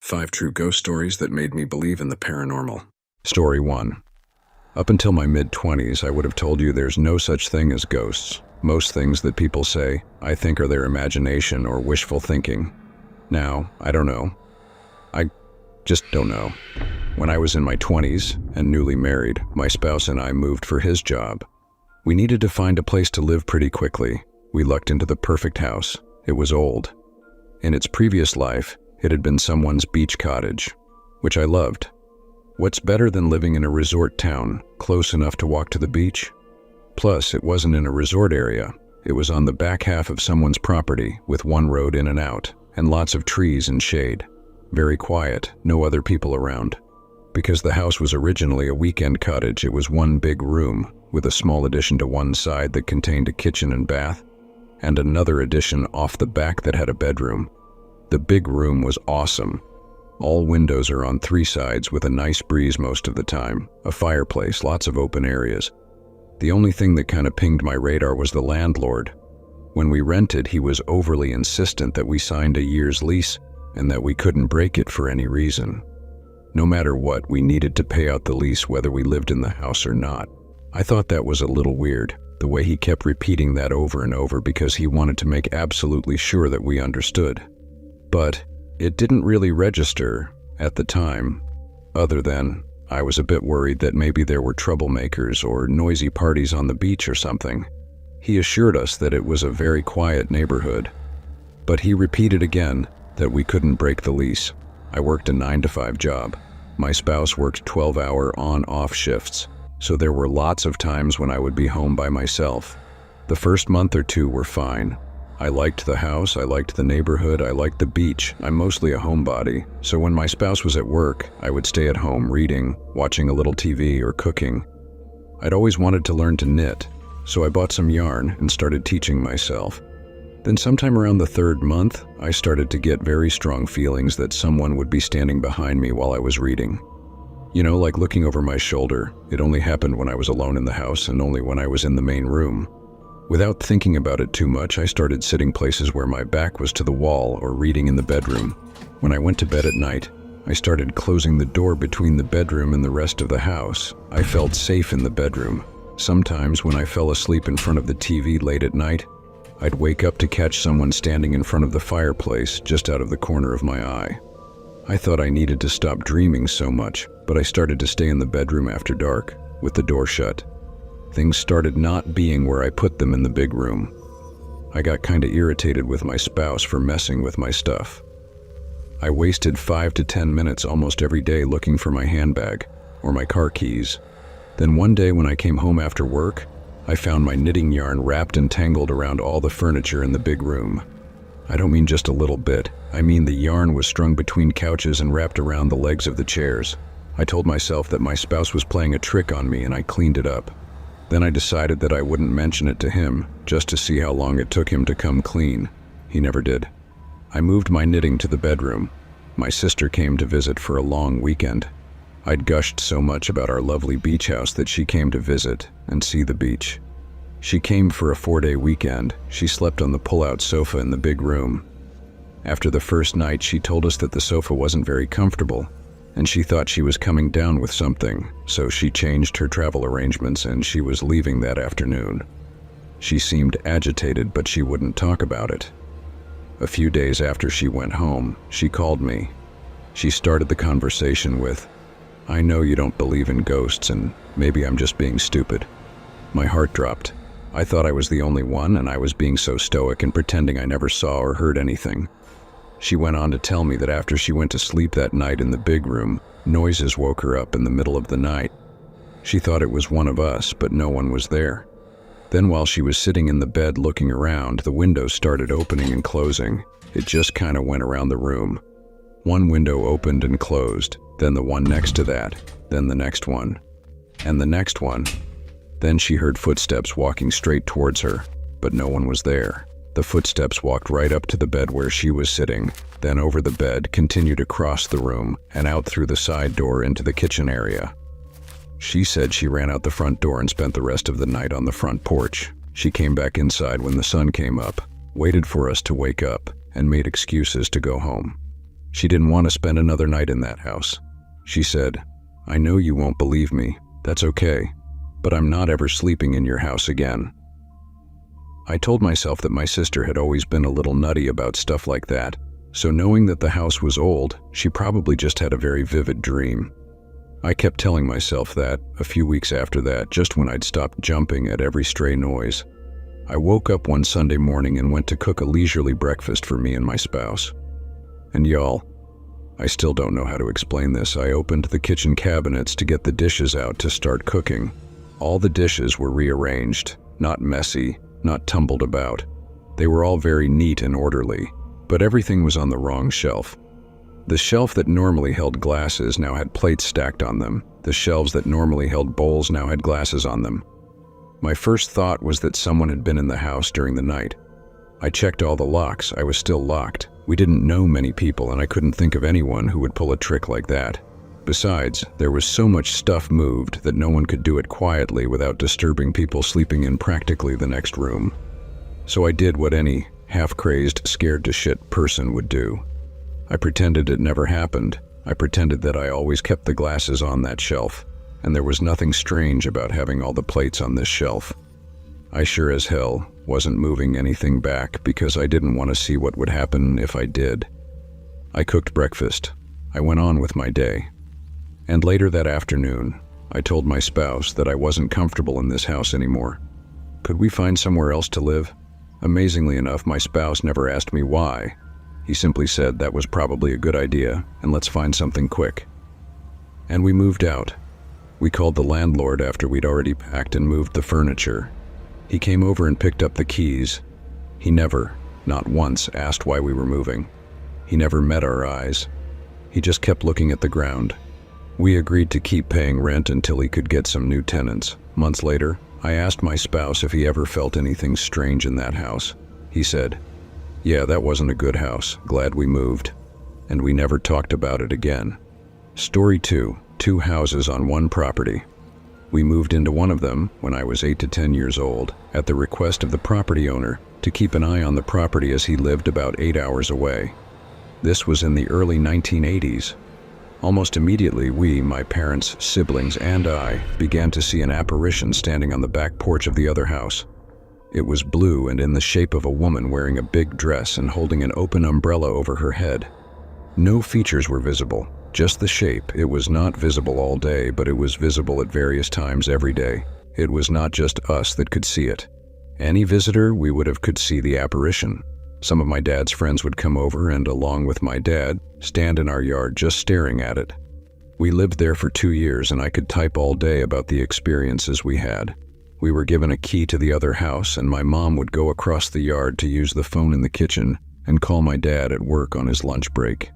5 true ghost stories that made me believe in the paranormal. Story 1. Up until my mid-20s, I would have told you there's no such thing as ghosts. Most things that people say, I think, are their imagination or wishful thinking. Now, I don't know. I just don't know. When I was in my 20s and newly married, my spouse and I moved for his job. We needed to find a place to live pretty quickly. We lucked into the perfect house. It was old. In its previous life, it had been someone's beach cottage, which I loved. What's better than living in a resort town, close enough to walk to the beach? Plus, it wasn't in a resort area. It was on the back half of someone's property, with one road in and out, and lots of trees and shade. Very quiet, no other people around. Because the house was originally a weekend cottage, it was one big room, with a small addition to one side that contained a kitchen and bath, and another addition off the back that had a bedroom. The big room was awesome. All windows are on 3 sides with a nice breeze most of the time, a fireplace, lots of open areas. The only thing that kind of pinged my radar was the landlord. When we rented, he was overly insistent that we signed a year's lease and that we couldn't break it for any reason. No matter what, we needed to pay out the lease whether we lived in the house or not. I thought that was a little weird, the way he kept repeating that over and over because he wanted to make absolutely sure that we understood. But it didn't really register at the time, other than I was a bit worried that maybe there were troublemakers or noisy parties on the beach or something. He assured us that it was a very quiet neighborhood, but he repeated again that we couldn't break the lease. I worked a 9-to-5 job. My spouse worked 12-hour on-off shifts, so there were lots of times when I would be home by myself. The first month or 2 were fine. I liked the house, I liked the neighborhood, I liked the beach. I'm mostly a homebody, so when my spouse was at work, I would stay at home reading, watching a little TV, or cooking. I'd always wanted to learn to knit, so I bought some yarn and started teaching myself. Then sometime around the 3rd month, I started to get very strong feelings that someone would be standing behind me while I was reading. You know, like looking over my shoulder. It only happened when I was alone in the house and only when I was in the main room. Without thinking about it too much, I started sitting places where my back was to the wall or reading in the bedroom. When I went to bed at night, I started closing the door between the bedroom and the rest of the house. I felt safe in the bedroom. Sometimes when I fell asleep in front of the TV late at night, I'd wake up to catch someone standing in front of the fireplace just out of the corner of my eye. I thought I needed to stop dreaming so much, but I started to stay in the bedroom after dark, with the door shut. Things started not being where I put them in the big room. I got kinda irritated with my spouse for messing with my stuff. I wasted 5 to 10 minutes almost every day looking for my handbag or my car keys. Then one day when I came home after work, I found my knitting yarn wrapped and tangled around all the furniture in the big room. I don't mean just a little bit. I mean the yarn was strung between couches and wrapped around the legs of the chairs. I told myself that my spouse was playing a trick on me and I cleaned it up. Then I decided that I wouldn't mention it to him, just to see how long it took him to come clean. He never did. I moved my knitting to the bedroom. My sister came to visit for a long weekend. I'd gushed so much about our lovely beach house that she came to visit and see the beach. She came for a 4-day weekend. She slept on the pull-out sofa in the big room. After the first night, she told us that the sofa wasn't very comfortable, and she thought she was coming down with something, so she changed her travel arrangements and she was leaving that afternoon. She seemed agitated, but she wouldn't talk about it. A few days after she went home, she called me. She started the conversation with, "I know you don't believe in ghosts and maybe I'm just being stupid." My heart dropped. I thought I was the only one and I was being so stoic and pretending I never saw or heard anything. She went on to tell me that after she went to sleep that night in the big room, noises woke her up in the middle of the night. She thought it was one of us, but no one was there. Then while she was sitting in the bed looking around, the windows started opening and closing. It just kind of went around the room. One window opened and closed, then the one next to that, then the next one, and the next one. Then she heard footsteps walking straight towards her, but no one was there. The footsteps walked right up to the bed where she was sitting, then over the bed, continued across the room, and out through the side door into the kitchen area. She said she ran out the front door and spent the rest of the night on the front porch. She came back inside when the sun came up, waited for us to wake up, and made excuses to go home. She didn't want to spend another night in that house. She said, "I know you won't believe me. That's okay. But I'm not ever sleeping in your house again." I told myself that my sister had always been a little nutty about stuff like that, so knowing that the house was old, she probably just had a very vivid dream. I kept telling myself that, a few weeks after that, just when I'd stopped jumping at every stray noise. I woke up one Sunday morning and went to cook a leisurely breakfast for me and my spouse. And y'all, I still don't know how to explain this. I opened the kitchen cabinets to get the dishes out to start cooking. All the dishes were rearranged, not messy, not tumbled about. They were all very neat and orderly, but everything was on the wrong shelf. The shelf that normally held glasses now had plates stacked on them. The shelves that normally held bowls now had glasses on them. My first thought was that someone had been in the house during the night. I checked all the locks. I was still locked. We didn't know many people, and I couldn't think of anyone who would pull a trick like that. Besides, there was so much stuff moved that no one could do it quietly without disturbing people sleeping in practically the next room. So I did what any half-crazed, scared-to-shit person would do. I pretended it never happened. I pretended that I always kept the glasses on that shelf, and there was nothing strange about having all the plates on this shelf. I sure as hell wasn't moving anything back because I didn't want to see what would happen if I did. I cooked breakfast. I went on with my day. And later that afternoon, I told my spouse that I wasn't comfortable in this house anymore. Could we find somewhere else to live? Amazingly enough, my spouse never asked me why. He simply said that was probably a good idea, and let's find something quick. And we moved out. We called the landlord after we'd already packed and moved the furniture. He came over and picked up the keys. He never, not once, asked why we were moving. He never met our eyes. He just kept looking at the ground. We agreed to keep paying rent until he could get some new tenants. Months later, I asked my spouse if he ever felt anything strange in that house. He said, "Yeah, that wasn't a good house. Glad we moved." And we never talked about it again. Story 2, 2 houses on one property. We moved into one of them when I was 8 to 10 years old, at the request of the property owner, to keep an eye on the property as he lived about 8 hours away. This was in the early 1980s. Almost immediately, we, my parents, siblings, and I, began to see an apparition standing on the back porch of the other house. It was blue and in the shape of a woman wearing a big dress and holding an open umbrella over her head. No features were visible, just the shape. It was not visible all day, but it was visible at various times every day. It was not just us that could see it. Any visitor we would have could see the apparition. Some of my dad's friends would come over and, along with my dad, stand in our yard just staring at it. We lived there for 2 years, and I could type all day about the experiences we had. We were given a key to the other house, and my mom would go across the yard to use the phone in the kitchen and call my dad at work on his lunch break.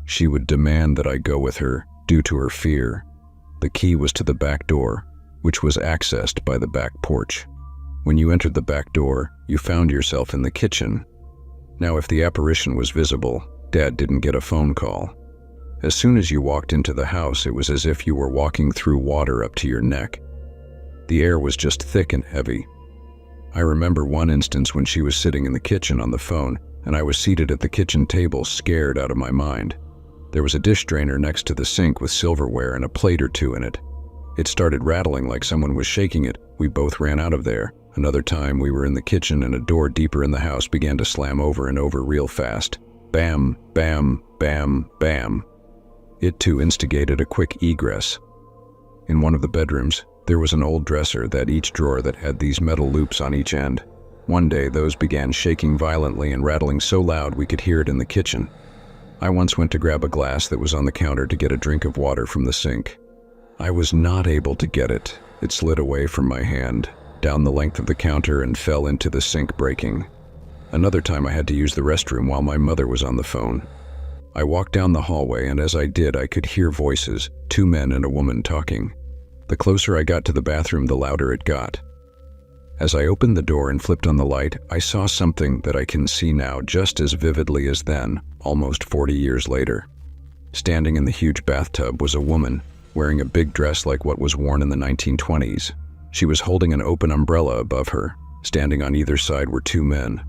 She would demand that I go with her, due to her fear. The key was to the back door, which was accessed by the back porch. When you entered the back door, you found yourself in the kitchen. Now, if the apparition was visible, Dad didn't get a phone call. As soon as you walked into the house, it was as if you were walking through water up to your neck. The air was just thick and heavy. I remember one instance when she was sitting in the kitchen on the phone, and I was seated at the kitchen table, scared out of my mind. There was a dish drainer next to the sink with silverware and a plate or two in it. It started rattling like someone was shaking it. We both ran out of there. Another time we were in the kitchen and a door deeper in the house began to slam over and over real fast. Bam, bam, bam, bam. It too instigated a quick egress. In one of the bedrooms, there was an old dresser that each drawer that had these metal loops on each end. One day those began shaking violently and rattling so loud we could hear it in the kitchen. I once went to grab a glass that was on the counter to get a drink of water from the sink. I was not able to get it. It slid away from my hand, down the length of the counter, and fell into the sink, breaking. Another time I had to use the restroom while my mother was on the phone. I walked down the hallway, and as I did, I could hear voices, 2 men and a woman talking. The closer I got to the bathroom, the louder it got. As I opened the door and flipped on the light, I saw something that I can see now just as vividly as then, almost 40 years later. Standing in the huge bathtub was a woman, wearing a big dress like what was worn in the 1920s. She was holding an open umbrella above her. Standing on either side were 2 men.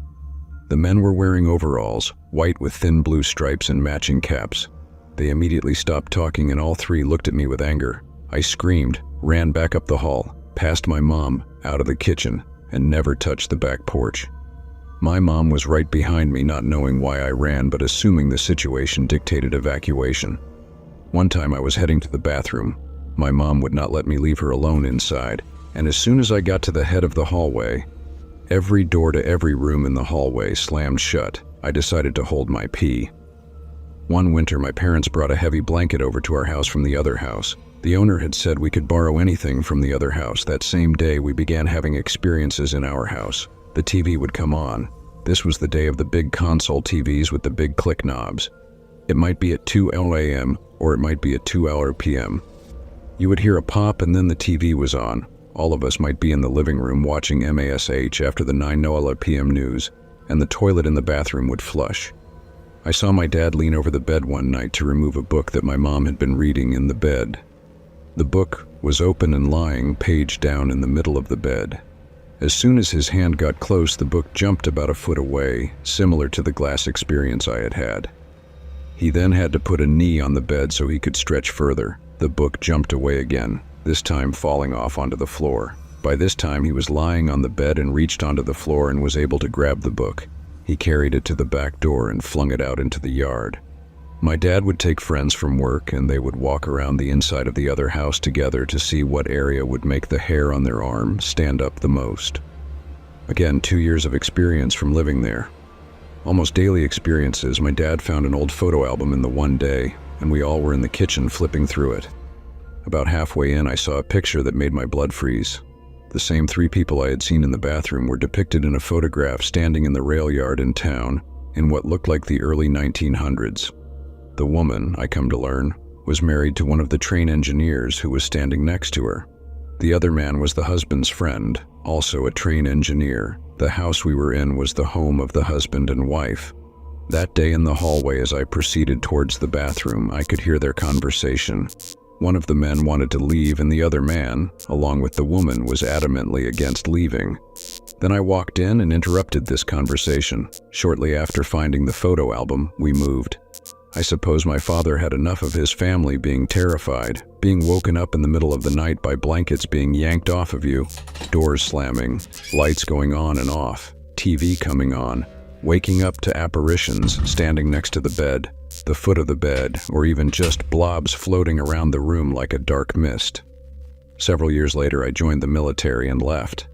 The men were wearing overalls, white with thin blue stripes and matching caps. They immediately stopped talking and all three looked at me with anger. I screamed, ran back up the hall, past my mom, out of the kitchen, and never touched the back porch. My mom was right behind me, not knowing why I ran, but assuming the situation dictated evacuation. One time I was heading to the bathroom. My mom would not let me leave her alone inside, and as soon as I got to the head of the hallway, every door to every room in the hallway slammed shut. I decided to hold my pee. One winter, my parents brought a heavy blanket over to our house from the other house. The owner had said we could borrow anything from the other house. That same day, we began having experiences in our house. The TV would come on. This was the day of the big console TVs with the big click knobs. It might be at 2 a.m. or it might be at 2 p.m. You would hear a pop and then the TV was on. All of us might be in the living room watching MASH after the 9 p.m. news, and the toilet in the bathroom would flush. I saw my dad lean over the bed one night to remove a book that my mom had been reading in the bed. The book was open and lying, page down, in the middle of the bed. As soon as his hand got close, the book jumped about a foot away, similar to the glass experience I had had. He then had to put a knee on the bed so he could stretch further. The book jumped away again, this time falling off onto the floor. By this time, he was lying on the bed and reached onto the floor and was able to grab the book. He carried it to the back door and flung it out into the yard. My dad would take friends from work and they would walk around the inside of the other house together to see what area would make the hair on their arm stand up the most. Again, 2 years of experience from living there. Almost daily experiences. My dad found an old photo album in the one day, and we all were in the kitchen flipping through it. About halfway in, I saw a picture that made my blood freeze. The same 3 people I had seen in the bathroom were depicted in a photograph standing in the rail yard in town in what looked like the early 1900s. The woman, I come to learn, was married to one of the train engineers who was standing next to her. The other man was the husband's friend, also a train engineer. The house we were in was the home of the husband and wife. That day in the hallway, as I proceeded towards the bathroom, I could hear their conversation. One of the men wanted to leave and the other man, along with the woman, was adamantly against leaving. Then I walked in and interrupted this conversation. Shortly after finding the photo album, we moved. I suppose my father had enough of his family being terrified, being woken up in the middle of the night by blankets being yanked off of you, doors slamming, lights going on and off, TV coming on, waking up to apparitions standing next to the bed, the foot of the bed, or even just blobs floating around the room like a dark mist. Several years later, I joined the military and left.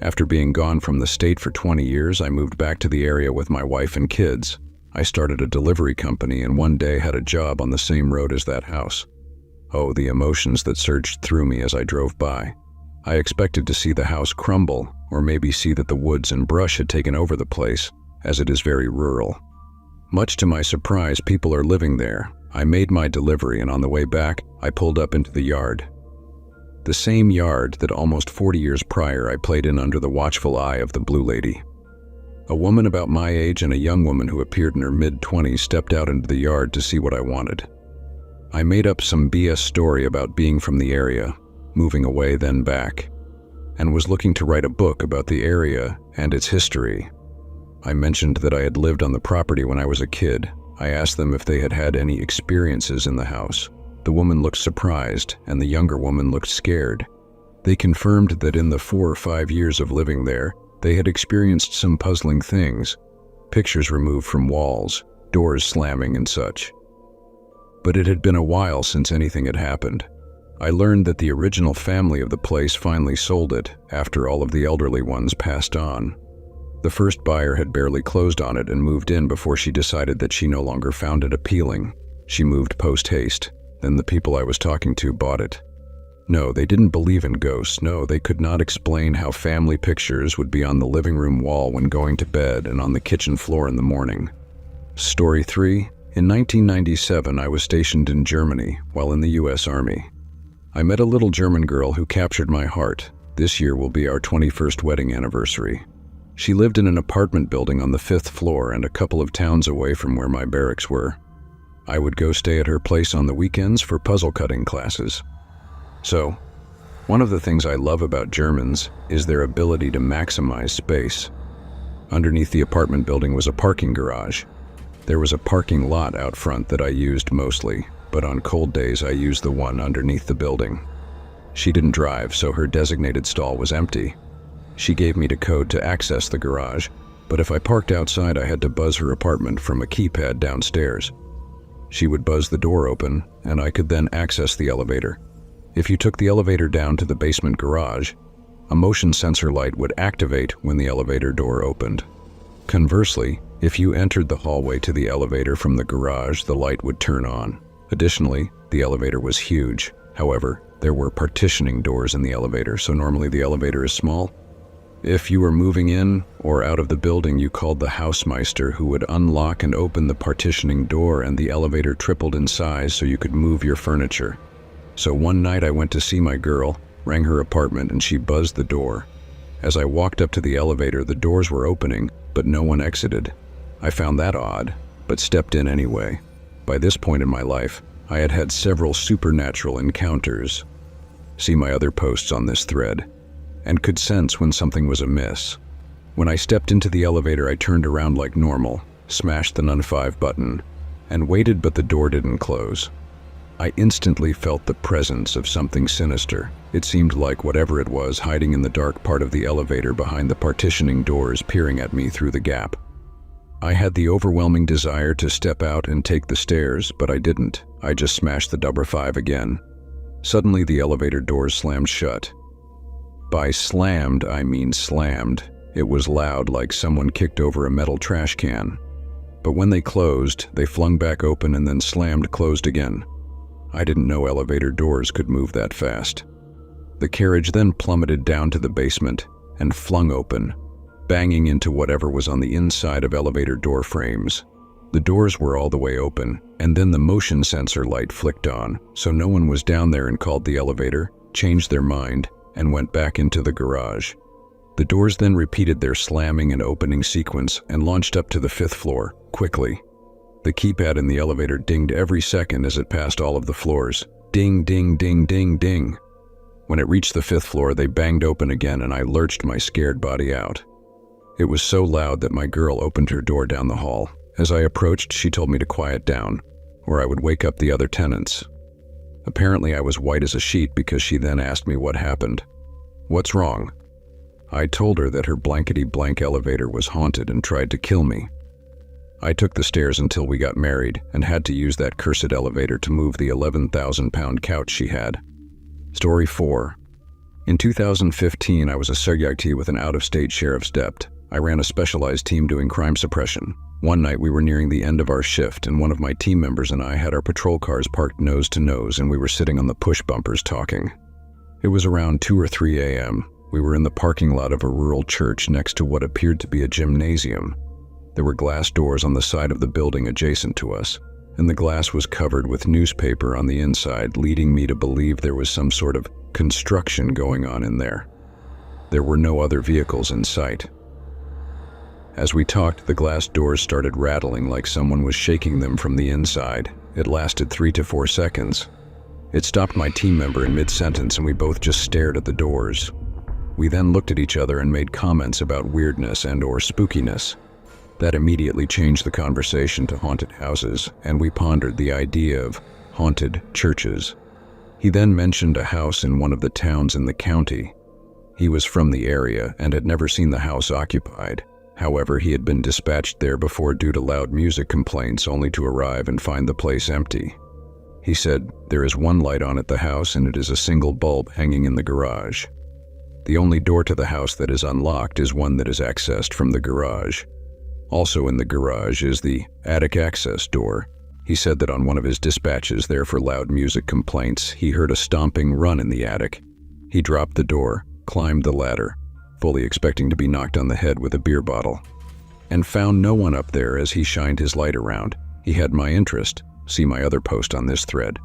After being gone from the state for 20 years, I moved back to the area with my wife and kids. I started a delivery company and one day had a job on the same road as that house. Oh, the emotions that surged through me as I drove by. I expected to see the house crumble, or maybe see that the woods and brush had taken over the place, as it is very rural. Much to my surprise, people are living there. I made my delivery and on the way back, I pulled up into the yard. The same yard that almost 40 years prior I played in under the watchful eye of the Blue Lady. A woman about my age and a young woman who appeared in her mid-20s stepped out into the yard to see what I wanted. I made up some BS story about being from the area, moving away then back, and was looking to write a book about the area and its history. I mentioned that I had lived on the property when I was a kid. I asked them if they had had any experiences in the house. The woman looked surprised, and the younger woman looked scared. They confirmed that in the 4 or 5 years of living there, they had experienced some puzzling things, pictures removed from walls, doors slamming and such. But it had been a while since anything had happened. I learned that the original family of the place finally sold it after all of the elderly ones passed on. The first buyer had barely closed on it and moved in before she decided that she no longer found it appealing. She moved post-haste. Then the people I was talking to bought it. No, they didn't believe in ghosts. No, they could not explain how family pictures would be on the living room wall when going to bed and on the kitchen floor in the morning. Story 3. In 1997, I was stationed in Germany while in the U.S. Army. I met a little German girl who captured my heart. This year will be our 21st wedding anniversary. She lived in an apartment building on the 5th floor and a couple of towns away from where my barracks were. I would go stay at her place on the weekends for puzzle cutting classes. So, one of the things I love about Germans is their ability to maximize space. Underneath the apartment building was a parking garage. There was a parking lot out front that I used mostly, but on cold days I used the one underneath the building. She didn't drive, so her designated stall was empty. She gave me the code to access the garage, but if I parked outside I had to buzz her apartment from a keypad downstairs. She would buzz the door open, and I could then access the elevator. If you took the elevator down to the basement garage, a motion sensor light would activate when the elevator door opened. Conversely, if you entered the hallway to the elevator from the garage, the light would turn on. Additionally, the elevator was huge. However, there were partitioning doors in the elevator, so normally the elevator is small. If you were moving in or out of the building, you called the housemeister, who would unlock and open the partitioning door, and the elevator tripled in size so you could move your furniture. So one night I went to see my girl, rang her apartment, and she buzzed the door. As I walked up to the elevator, the doors were opening, but no one exited. I found that odd, but stepped in anyway. By this point in my life, I had had several supernatural encounters. See my other posts on this thread, and could sense when something was amiss. When I stepped into the elevator, I turned around like normal, smashed the none 5 button, and waited, but the door didn't close. I instantly felt the presence of something sinister. It seemed like whatever it was hiding in the dark part of the elevator behind the partitioning doors, peering at me through the gap. I had the overwhelming desire to step out and take the stairs, but I didn't. I just smashed the number 5 again. Suddenly the elevator doors slammed shut. By slammed, I mean slammed. It was loud, like someone kicked over a metal trash can. But when they closed, they flung back open and then slammed closed again. I didn't know elevator doors could move that fast. The carriage then plummeted down to the basement and flung open, banging into whatever was on the inside of elevator door frames. The doors were all the way open, and then the motion sensor light flicked on, so no one was down there, and called the elevator, changed their mind, and went back into the garage. The doors then repeated their slamming and opening sequence and launched up to the 5th floor, quickly. The keypad in the elevator dinged every second as it passed all of the floors. Ding, ding, ding, ding, ding. When it reached the 5th floor, they banged open again, and I lurched my scared body out. It was so loud that my girl opened her door down the hall. As I approached, she told me to quiet down, or I would wake up the other tenants. Apparently I was white as a sheet, because she then asked me what happened. What's wrong? I told her that her blankety-blank elevator was haunted and tried to kill me. I took the stairs until we got married and had to use that cursed elevator to move the 11,000-pound couch she had. Story 4. In 2015, I was a CIT with an out-of-state sheriff's deputy. I ran a specialized team doing crime suppression. One night we were nearing the end of our shift, and one of my team members and I had our patrol cars parked nose to nose, and we were sitting on the push bumpers talking. It was around 2 or 3 a.m. We were in the parking lot of a rural church next to what appeared to be a gymnasium. There were glass doors on the side of the building adjacent to us, and the glass was covered with newspaper on the inside, leading me to believe there was some sort of construction going on in there. There were no other vehicles in sight. As we talked, the glass doors started rattling like someone was shaking them from the inside. It lasted 3 to 4 seconds. It stopped my team member in mid-sentence, and we both just stared at the doors. We then looked at each other and made comments about weirdness and/or spookiness. That immediately changed the conversation to haunted houses, and we pondered the idea of haunted churches. He then mentioned a house in one of the towns in the county. He was from the area and had never seen the house occupied. However, he had been dispatched there before due to loud music complaints, only to arrive and find the place empty. He said, "There is one light on at the house, and it is a single bulb hanging in the garage. The only door to the house that is unlocked is one that is accessed from the garage. Also in the garage is the attic access door." He said that on one of his dispatches there for loud music complaints, he heard a stomping run in the attic. He dropped the door, climbed the ladder, fully expecting to be knocked on the head with a beer bottle, and found no one up there as he shined his light around. He had my interest. See my other post on this thread.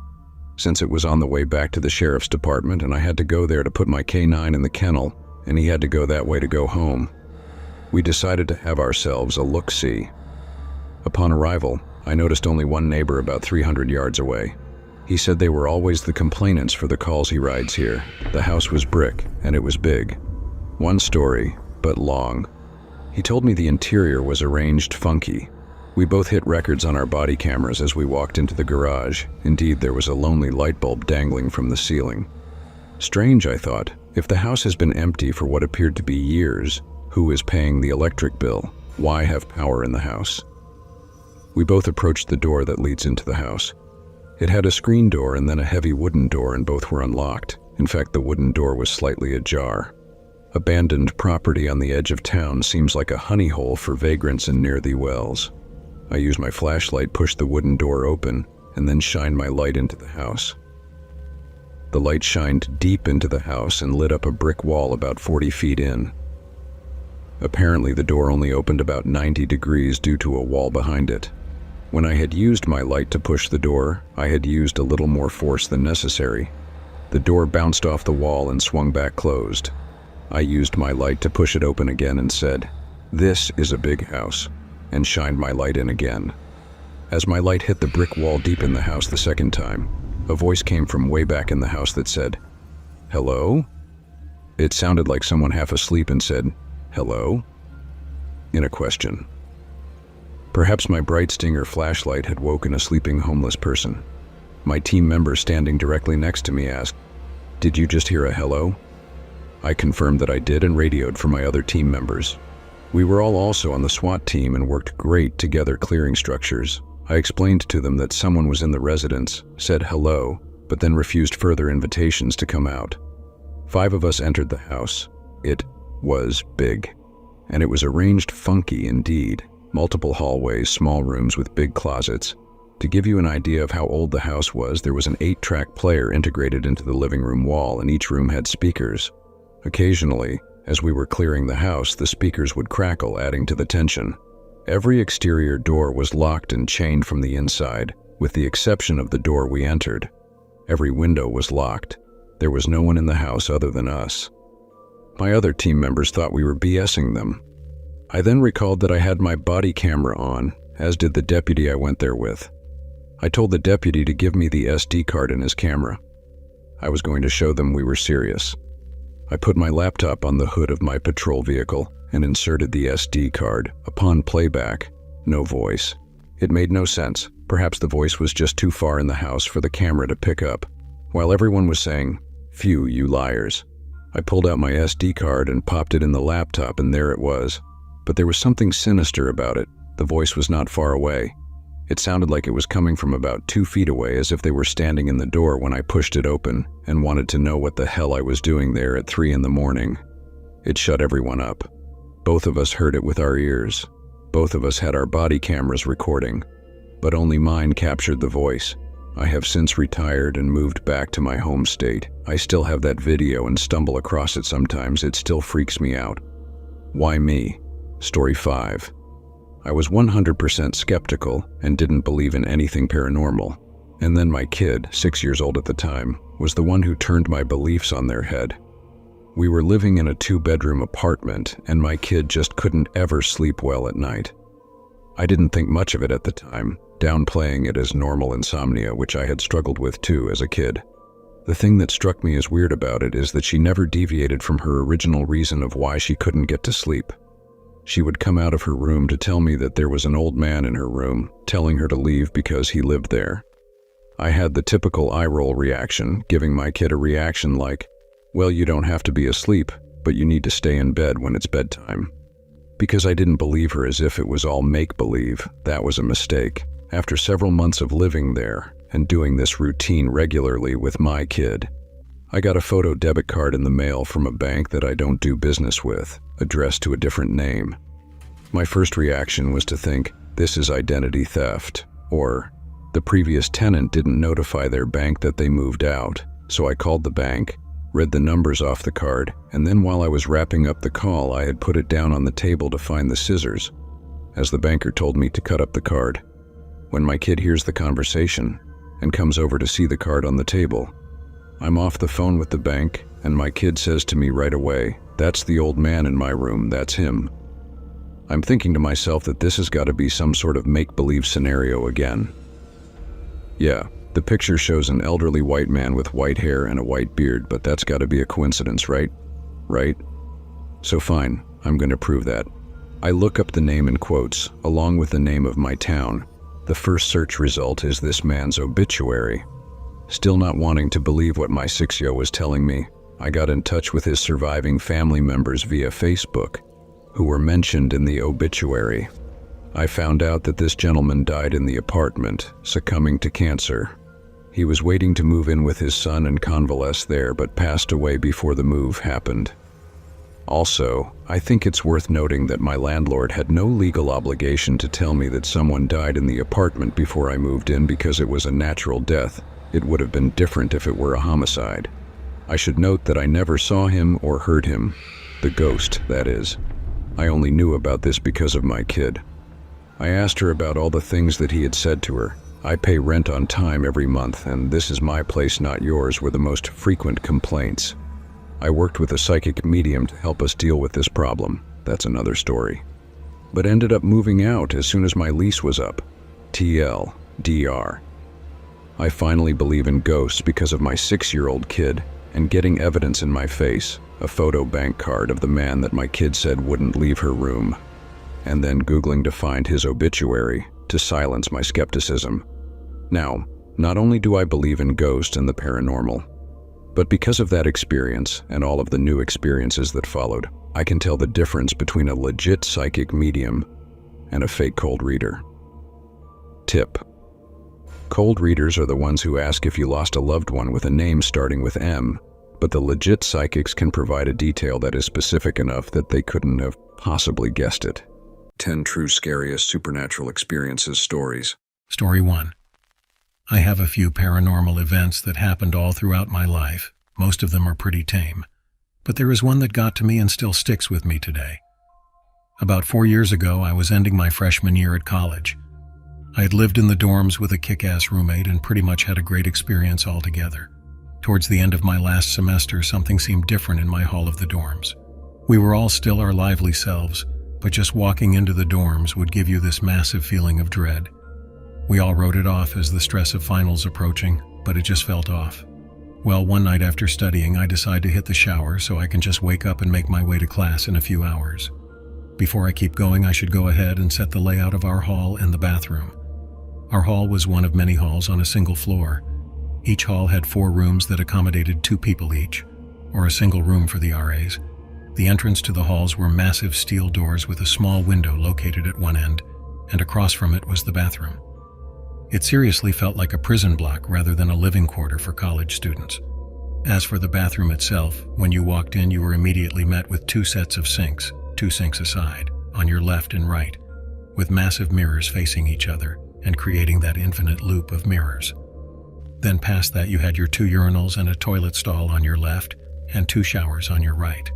Since it was on the way back to the sheriff's department and I had to go there to put my K9 in the kennel, and he had to go that way to go home, we decided to have ourselves a look-see. Upon arrival, I noticed only one neighbor about 300 yards away. He said they were always the complainants for the calls he rides here. The house was brick, and it was big. 1 story, but long. He told me the interior was arranged funky. We both hit records on our body cameras as we walked into the garage. Indeed, there was a lonely light bulb dangling from the ceiling. Strange, I thought. If the house has been empty for what appeared to be years, who is paying the electric bill? Why have power in the house? We both approached the door that leads into the house. It had a screen door and then a heavy wooden door, and both were unlocked. In fact, the wooden door was slightly ajar. Abandoned property on the edge of town seems like a honey hole for vagrants and ne'er-thee wells. I used my flashlight, pushed the wooden door open, and then shined my light into the house. The light shined deep into the house and lit up a brick wall about 40 feet in. Apparently, the door only opened about 90 degrees due to a wall behind it. When I had used my light to push the door, I had used a little more force than necessary. The door bounced off the wall and swung back closed. I used my light to push it open again and said, "This is a big house," and shined my light in again. As my light hit the brick wall deep in the house the second time, a voice came from way back in the house that said, "Hello?" It sounded like someone half asleep and said, "Hello?" in a question. Perhaps my bright stinger flashlight had woken a sleeping homeless person. My team member standing directly next to me asked, "Did you just hear a hello?" I confirmed that I did and radioed for my other team members. We were all also on the SWAT team and worked great together clearing structures. I explained to them that someone was in the residence, said hello, but then refused further invitations to come out. 5 of us entered the house. It was big, and it was arranged funky indeed. Multiple hallways, small rooms with big closets. To give you an idea of how old the house was, there was an 8-track player integrated into the living room wall, and each room had speakers. Occasionally, as we were clearing the house, the speakers would crackle, adding to the tension. Every exterior door was locked and chained from the inside, with the exception of the door we entered. Every window was locked. There was no one in the house other than us. My other team members thought we were BSing them. I then recalled that I had my body camera on, as did the deputy I went there with. I told the deputy to give me the SD card in his camera. I was going to show them we were serious. I put my laptop on the hood of my patrol vehicle and inserted the SD card. Upon playback, no voice. It made no sense. Perhaps the voice was just too far in the house for the camera to pick up. While everyone was saying, "Phew, you liars," I pulled out my SD card and popped it in the laptop, and there it was. But there was something sinister about it. The voice was not far away. It sounded like it was coming from about 2 feet away, as if they were standing in the door when I pushed it open and wanted to know what the hell I was doing there at 3 in the morning. It shut everyone up. Both of us heard it with our ears. Both of us had our body cameras recording, but only mine captured the voice. I have since retired and moved back to my home state. I still have that video and stumble across it sometimes. It still freaks me out. Why me? Story 5. I was 100% skeptical and didn't believe in anything paranormal. And then my kid, 6 years old at the time, was the one who turned my beliefs on their head. We were living in a 2-bedroom apartment, and my kid just couldn't ever sleep well at night. I didn't think much of it at the time, downplaying it as normal insomnia, which I had struggled with too as a kid. The thing that struck me as weird about it is that she never deviated from her original reason of why she couldn't get to sleep. She would come out of her room to tell me that there was an old man in her room, telling her to leave because he lived there. I had the typical eye-roll reaction, giving my kid a reaction like, "Well, you don't have to be asleep, but you need to stay in bed when it's bedtime." Because I didn't believe her, as if it was all make-believe. That was a mistake. After several months of living there and doing this routine regularly with my kid, I got a photo debit card in the mail from a bank that I don't do business with, addressed to a different name. My first reaction was to think, this is identity theft, or the previous tenant didn't notify their bank that they moved out. So I called the bank, read the numbers off the card, and then while I was wrapping up the call, I had put it down on the table to find the scissors, as the banker told me to cut up the card. When my kid hears the conversation and comes over to see the card on the table, I'm off the phone with the bank, and my kid says to me right away, "That's the old man in my room, that's him." I'm thinking to myself that this has got to be some sort of make-believe scenario again. Yeah, the picture shows an elderly white man with white hair and a white beard, but that's got to be a coincidence, right? Right? So fine, I'm going to prove that. I look up the name in quotes, along with the name of my town. The first search result is this man's obituary. Still not wanting to believe what my 6-yo was telling me, I got in touch with his surviving family members via Facebook, who were mentioned in the obituary. I found out that this gentleman died in the apartment, succumbing to cancer. He was waiting to move in with his son and convalesce there, but passed away before the move happened. Also, I think it's worth noting that my landlord had no legal obligation to tell me that someone died in the apartment before I moved in because it was a natural death. It would have been different if it were a homicide. I should note that I never saw him or heard him. The ghost, that is. I only knew about this because of my kid. I asked her about all the things that he had said to her. I pay rent on time every month, and this is my place, not yours, were the most frequent complaints. I worked with a psychic medium to help us deal with this problem. That's another story. But ended up moving out as soon as my lease was up. TLDR. I finally believe in ghosts because of my 6-year-old kid and getting evidence in my face, a photo bank card of the man that my kid said wouldn't leave her room, and then Googling to find his obituary to silence my skepticism. Now, not only do I believe in ghosts and the paranormal, but because of that experience and all of the new experiences that followed, I can tell the difference between a legit psychic medium and a fake cold reader. Tip: cold readers are the ones who ask if you lost a loved one with a name starting with M, but the legit psychics can provide a detail that is specific enough that they couldn't have possibly guessed it. 10 true scariest supernatural experiences stories. Story 1. I have a few paranormal events that happened all throughout my life. Most of them are pretty tame. But there is one that got to me and still sticks with me today. About 4 years ago, I was ending my freshman year at college. I had lived in the dorms with a kick-ass roommate and pretty much had a great experience altogether. Towards the end of my last semester, something seemed different in my hall of the dorms. We were all still our lively selves, but just walking into the dorms would give you this massive feeling of dread. We all wrote it off as the stress of finals approaching, but it just felt off. Well, one night after studying, I decide to hit the shower so I can just wake up and make my way to class in a few hours. Before I keep going, I should go ahead and set the layout of our hall and the bathroom. Our hall was one of many halls on a single floor. Each hall had 4 rooms that accommodated 2 people each, or a single room for the RAs. The entrance to the halls were massive steel doors with a small window located at one end, and across from it was the bathroom. It seriously felt like a prison block rather than a living quarter for college students. As for the bathroom itself, when you walked in, you were immediately met with 2 sets of sinks, 2 sinks aside, on your left and right, with massive mirrors facing each other and creating that infinite loop of mirrors. Then past that, you had your 2 urinals and a toilet stall on your left and 2 showers on your right.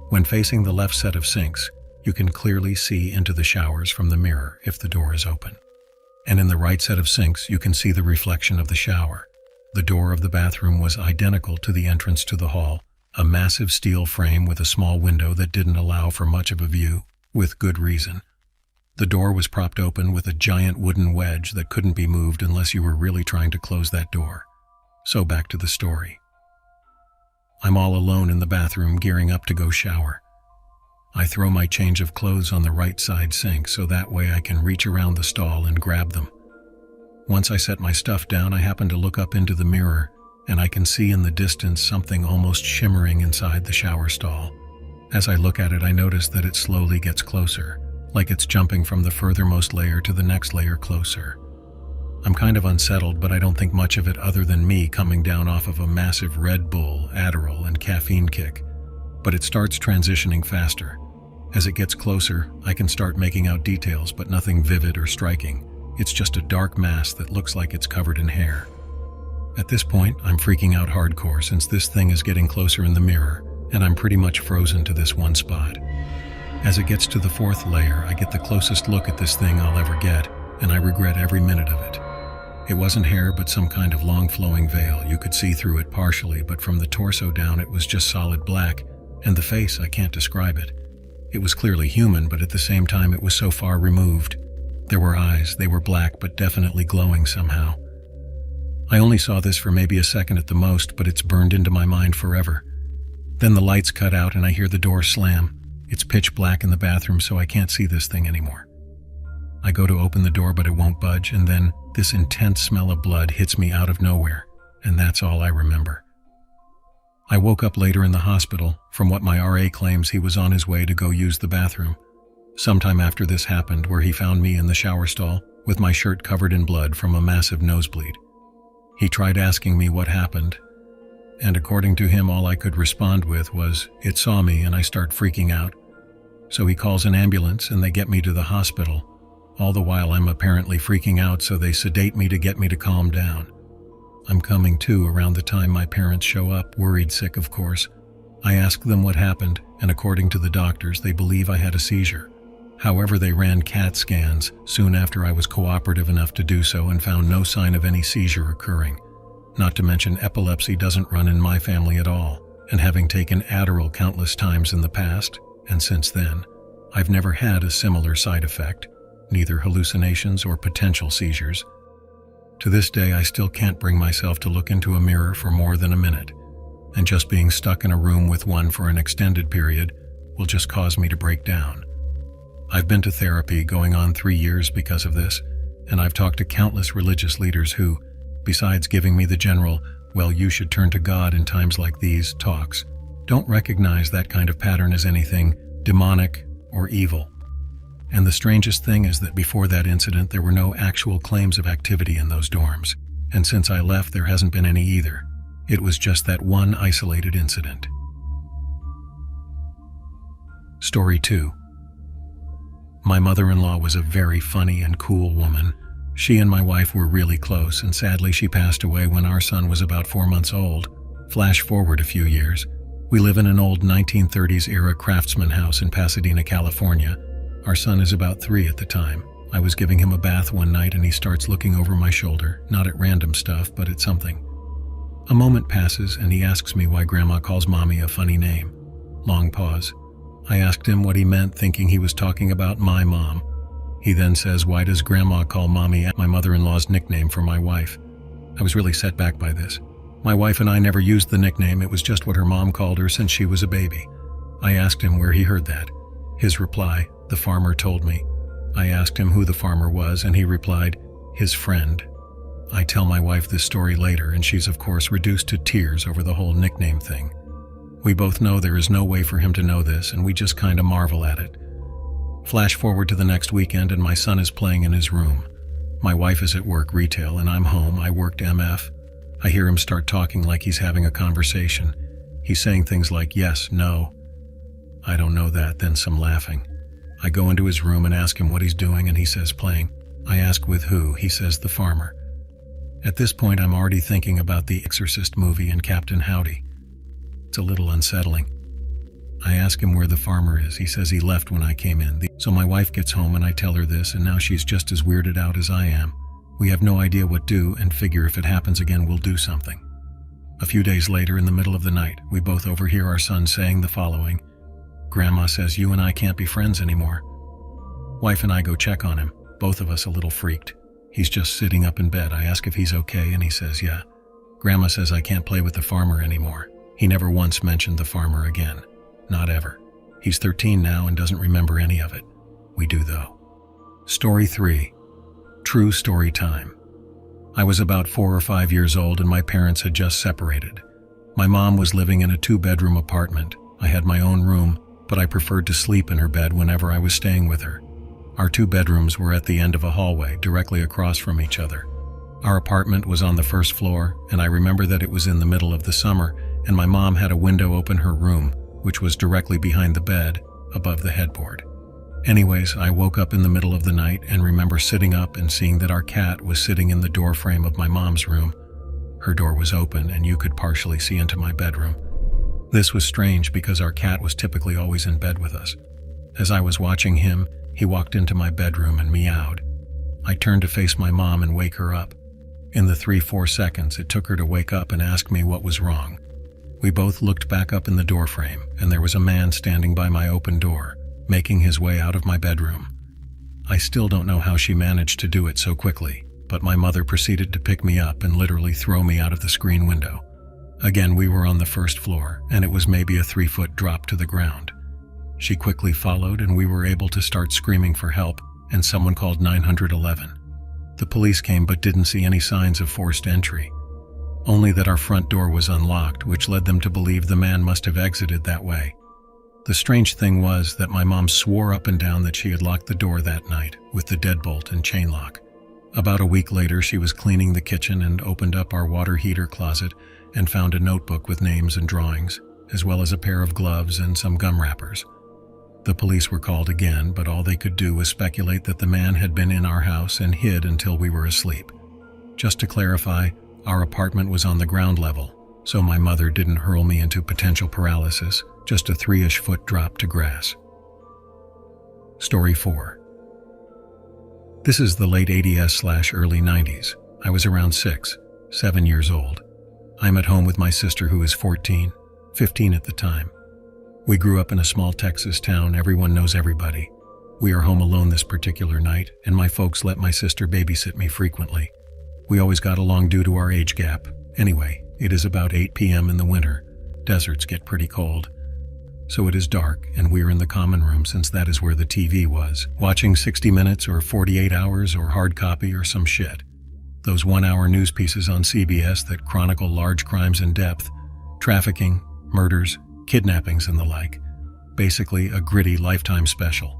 When facing the left set of sinks, you can clearly see into the showers from the mirror if the door is open. And in the right set of sinks, you can see the reflection of the shower. The door of the bathroom was identical to the entrance to the hall, a massive steel frame with a small window that didn't allow for much of a view, with good reason. The door was propped open with a giant wooden wedge that couldn't be moved unless you were really trying to close that door. So back to the story. I'm all alone in the bathroom gearing up to go shower. I throw my change of clothes on the right side sink so that way I can reach around the stall and grab them. Once I set my stuff down, I happen to look up into the mirror, and I can see in the distance something almost shimmering inside the shower stall. As I look at it, I notice that it slowly gets closer, like it's jumping from the furthermost layer to the next layer closer. I'm kind of unsettled, but I don't think much of it other than me coming down off of a massive Red Bull, Adderall, and caffeine kick. But it starts transitioning faster. As it gets closer, I can start making out details, but nothing vivid or striking. It's just a dark mass that looks like it's covered in hair. At this point, I'm freaking out hardcore since this thing is getting closer in the mirror, and I'm pretty much frozen to this one spot. As it gets to the 4th layer, I get the closest look at this thing I'll ever get, and I regret every minute of it. It wasn't hair, but some kind of long flowing veil. You could see through it partially, but from the torso down it was just solid black, and the face, I can't describe it. It was clearly human, but at the same time it was so far removed. There were eyes, they were black but definitely glowing somehow. I only saw this for maybe a second at the most, but it's burned into my mind forever. Then the lights cut out and I hear the door slam. It's pitch black in the bathroom, so I can't see this thing anymore. I go to open the door, but it won't budge, and then this intense smell of blood hits me out of nowhere, and that's all I remember. I woke up later in the hospital. From what my RA claims, he was on his way to go use the bathroom. Sometime after this happened, where he found me in the shower stall with my shirt covered in blood from a massive nosebleed. He tried asking me what happened, and according to him, all I could respond with was, "It saw me," and I start freaking out. So he calls an ambulance and they get me to the hospital. All the while I'm apparently freaking out, so they sedate me to get me to calm down. I'm coming to around the time my parents show up, worried sick of course. I ask them what happened, and according to the doctors, they believe I had a seizure. However, they ran CAT scans soon after I was cooperative enough to do so and found no sign of any seizure occurring. Not to mention epilepsy doesn't run in my family at all, and having taken Adderall countless times in the past, and since then, I've never had a similar side effect, neither hallucinations or potential seizures. To this day, I still can't bring myself to look into a mirror for more than a minute, and just being stuck in a room with one for an extended period will just cause me to break down. I've been to therapy going on 3 years because of this, and I've talked to countless religious leaders who, besides giving me the general, "well, you should turn to God in times like these" talks, don't recognize that kind of pattern as anything demonic or evil. And the strangest thing is that before that incident, there were no actual claims of activity in those dorms, and since I left, there hasn't been any either. It was just that one isolated incident. Story 2. My mother-in-law was a very funny and cool woman. She and my wife were really close, and sadly she passed away when our son was about 4 months old. Flash forward a few years. We live in an old 1930s-era craftsman house in Pasadena, California. Our son is about 3 at the time. I was giving him a bath one night and he starts looking over my shoulder, not at random stuff, but at something. A moment passes and he asks me why Grandma calls Mommy a funny name. Long pause. I asked him what he meant, thinking he was talking about my mom. He then says, "Why does Grandma call Mommy my mother-in-law's nickname for my wife?" I was really set back by this. My wife and I never used the nickname, it was just what her mom called her since she was a baby. I asked him where he heard that. His reply, "The farmer told me." I asked him who the farmer was, and he replied, "His friend." I tell my wife this story later, and she's of course reduced to tears over the whole nickname thing. We both know there is no way for him to know this, and we just kinda marvel at it. Flash forward to the next weekend, and my son is playing in his room. My wife is at work retail, and I'm home. I worked MF. I hear him start talking like he's having a conversation. He's saying things like, "Yes, no." I don't know that, then some laughing. I go into his room and ask him what he's doing, and he says playing. I ask with who, he says the farmer. At this point, I'm already thinking about the Exorcist movie and Captain Howdy. It's a little unsettling. I ask him where the farmer is. He says he left when I came in. So my wife gets home and I tell her this, and now she's just as weirded out as I am. We have no idea what to do and figure if it happens again, we'll do something. A few days later, in the middle of the night, we both overhear our son saying the following. "Grandma says you and I can't be friends anymore." Wife and I go check on him, both of us a little freaked. He's just sitting up in bed. I ask if he's okay, and he says yeah. Grandma says I can't play with the farmer anymore. He never once mentioned the farmer again. Not ever. He's 13 now and doesn't remember any of it. We do though. Story 3. True story time. I was about 4 or 5 years old and my parents had just separated. My mom was living in a 2-bedroom apartment. I had my own room, but I preferred to sleep in her bed whenever I was staying with her. Our 2 bedrooms were at the end of a hallway, directly across from each other. Our apartment was on the first floor, and I remember that it was in the middle of the summer, and my mom had a window open her room, which was directly behind the bed, above the headboard. Anyways, I woke up in the middle of the night and remember sitting up and seeing that our cat was sitting in the door frame of my mom's room. Her door was open and you could partially see into my bedroom. This was strange because our cat was typically always in bed with us. As I was watching him, he walked into my bedroom and meowed. I turned to face my mom and wake her up. In the 3-4 seconds it took her to wake up and ask me what was wrong. We both looked back up in the doorframe, and there was a man standing by my open door, making his way out of my bedroom. I still don't know how she managed to do it so quickly, but my mother proceeded to pick me up and literally throw me out of the screen window. Again, we were on the first floor, and it was maybe a 3-foot drop to the ground. She quickly followed, and we were able to start screaming for help, and someone called 911. The police came but didn't see any signs of forced entry, only that our front door was unlocked, which led them to believe the man must have exited that way. The strange thing was that my mom swore up and down that she had locked the door that night with the deadbolt and chain lock. About a week later, she was cleaning the kitchen and opened up our water heater closet and found a notebook with names and drawings, as well as a pair of gloves and some gum wrappers. The police were called again, but all they could do was speculate that the man had been in our house and hid until we were asleep. Just to clarify, our apartment was on the ground level, so my mother didn't hurl me into potential paralysis, just a 3-ish foot drop to grass. Story 4. This is the late 80s/early 90s. I was around 6, 7 years old. I'm at home with my sister, who is 14, 15 at the time. We grew up in a small Texas town. Everyone knows everybody. We are home alone this particular night, and my folks let my sister babysit me frequently. We always got along due to our age gap. Anyway, it is about 8 p.m. in the winter. Deserts get pretty cold. So it is dark, and we're in the common room, since that is where the TV was, watching 60 Minutes or 48 Hours or Hard Copy or some shit. Those 1-hour news pieces on CBS that chronicle large crimes in depth, trafficking, murders, kidnappings, and the like. Basically, a gritty Lifetime special.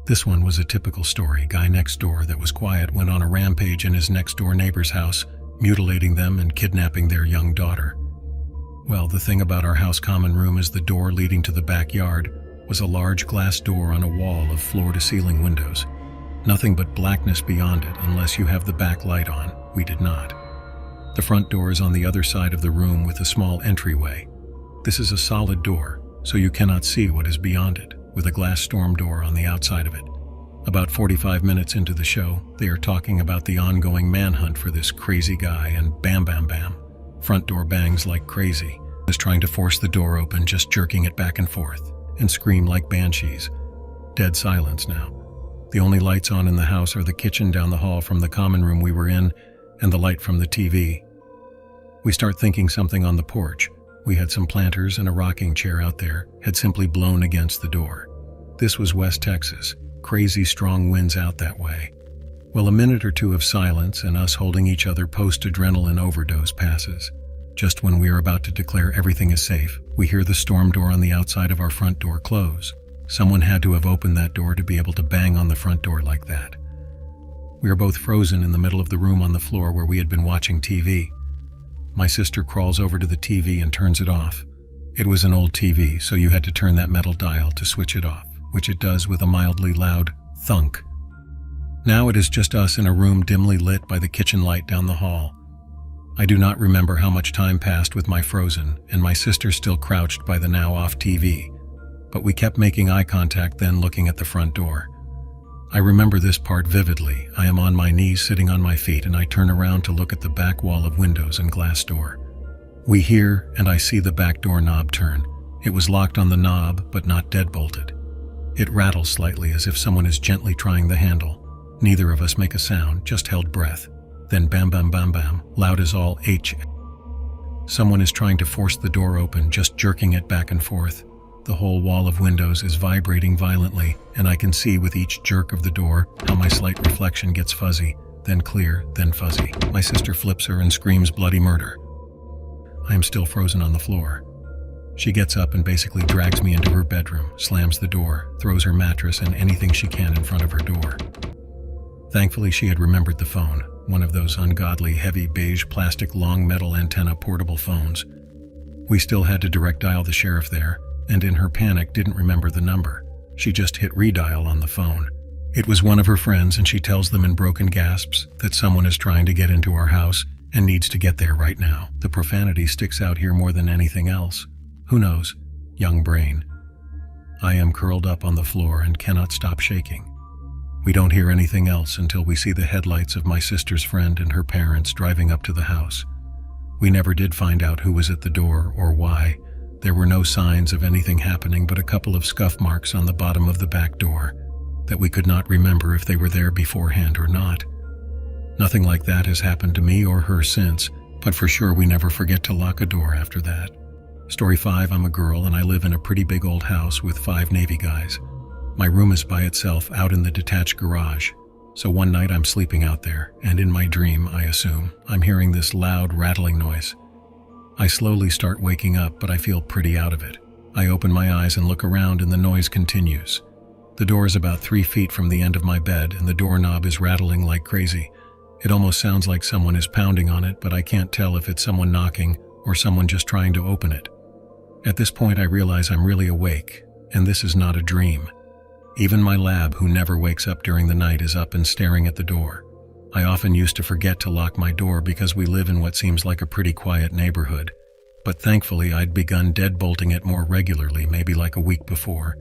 This one was a typical story. Guy next door that was quiet went on a rampage in his next door neighbor's house, mutilating them and kidnapping their young daughter. Well, the thing about our house common room is the door leading to the backyard was a large glass door on a wall of floor-to-ceiling windows. Nothing but blackness beyond it unless you have the back light on. We did not. The front door is on the other side of the room with a small entryway. This is a solid door, so you cannot see what is beyond it, with a glass storm door on the outside of it. About 45 minutes into the show, they are talking about the ongoing manhunt for this crazy guy, and bam, bam, bam. Front door bangs like crazy. Is trying to force the door open, just jerking it back and forth, and scream like banshees. Dead silence now. The only lights on in the house are the kitchen down the hall from the common room we were in, and the light from the TV. We start thinking something on the porch. We had some planters and a rocking chair out there, had simply blown against the door. This was West Texas. Crazy strong winds out that way. Well, a minute or two of silence and us holding each other post-adrenaline overdose passes. Just when we are about to declare everything is safe, we hear the storm door on the outside of our front door close. Someone had to have opened that door to be able to bang on the front door like that. We are both frozen in the middle of the room on the floor where we had been watching TV. My sister crawls over to the TV and turns it off. It was an old TV, so you had to turn that metal dial to switch it off, which it does with a mildly loud thunk. Now it is just us in a room dimly lit by the kitchen light down the hall. I do not remember how much time passed with my frozen and my sister still crouched by the now off TV, but we kept making eye contact, then looking at the front door. I remember this part vividly. I am on my knees sitting on my feet, and I turn around to look at the back wall of windows and glass door. We hear, and I see the back door knob turn. It was locked on the knob, but not deadbolted. It rattles slightly as if someone is gently trying the handle. Neither of us make a sound, just held breath. Then bam, bam, bam, bam, loud as all H. Someone is trying to force the door open, just jerking it back and forth. The whole wall of windows is vibrating violently, and I can see with each jerk of the door how my slight reflection gets fuzzy, then clear, then fuzzy. My sister flips her and screams bloody murder. I am still frozen on the floor. She gets up and basically drags me into her bedroom, slams the door, throws her mattress and anything she can in front of her door. Thankfully, she had remembered the phone, one of those ungodly heavy beige plastic long metal antenna portable phones. We still had to direct dial the sheriff there, and in her panic didn't remember the number. She just hit redial on the phone. It was one of her friends, and she tells them in broken gasps that someone is trying to get into our house and needs to get there right now. The profanity sticks out here more than anything else. Who knows? Young brain. I am curled up on the floor and cannot stop shaking. We don't hear anything else until we see the headlights of my sister's friend and her parents driving up to the house. We never did find out who was at the door or why. There were no signs of anything happening but a couple of scuff marks on the bottom of the back door that we could not remember if they were there beforehand or not. Nothing like that has happened to me or her since, but for sure we never forget to lock a door after that. Story 5, I'm a girl and I live in a pretty big old house with 5 Navy guys. My room is by itself out in the detached garage. So one night I'm sleeping out there, and in my dream, I assume, I'm hearing this loud rattling noise. I slowly start waking up, but I feel pretty out of it. I open my eyes and look around and the noise continues. The door is about 3 feet from the end of my bed and the doorknob is rattling like crazy. It almost sounds like someone is pounding on it, but I can't tell if it's someone knocking or someone just trying to open it. At this point I realize I'm really awake, and this is not a dream. Even my lab, who never wakes up during the night, is up and staring at the door. I often used to forget to lock my door because we live in what seems like a pretty quiet neighborhood. But thankfully I'd begun deadbolting it more regularly, maybe like a week before.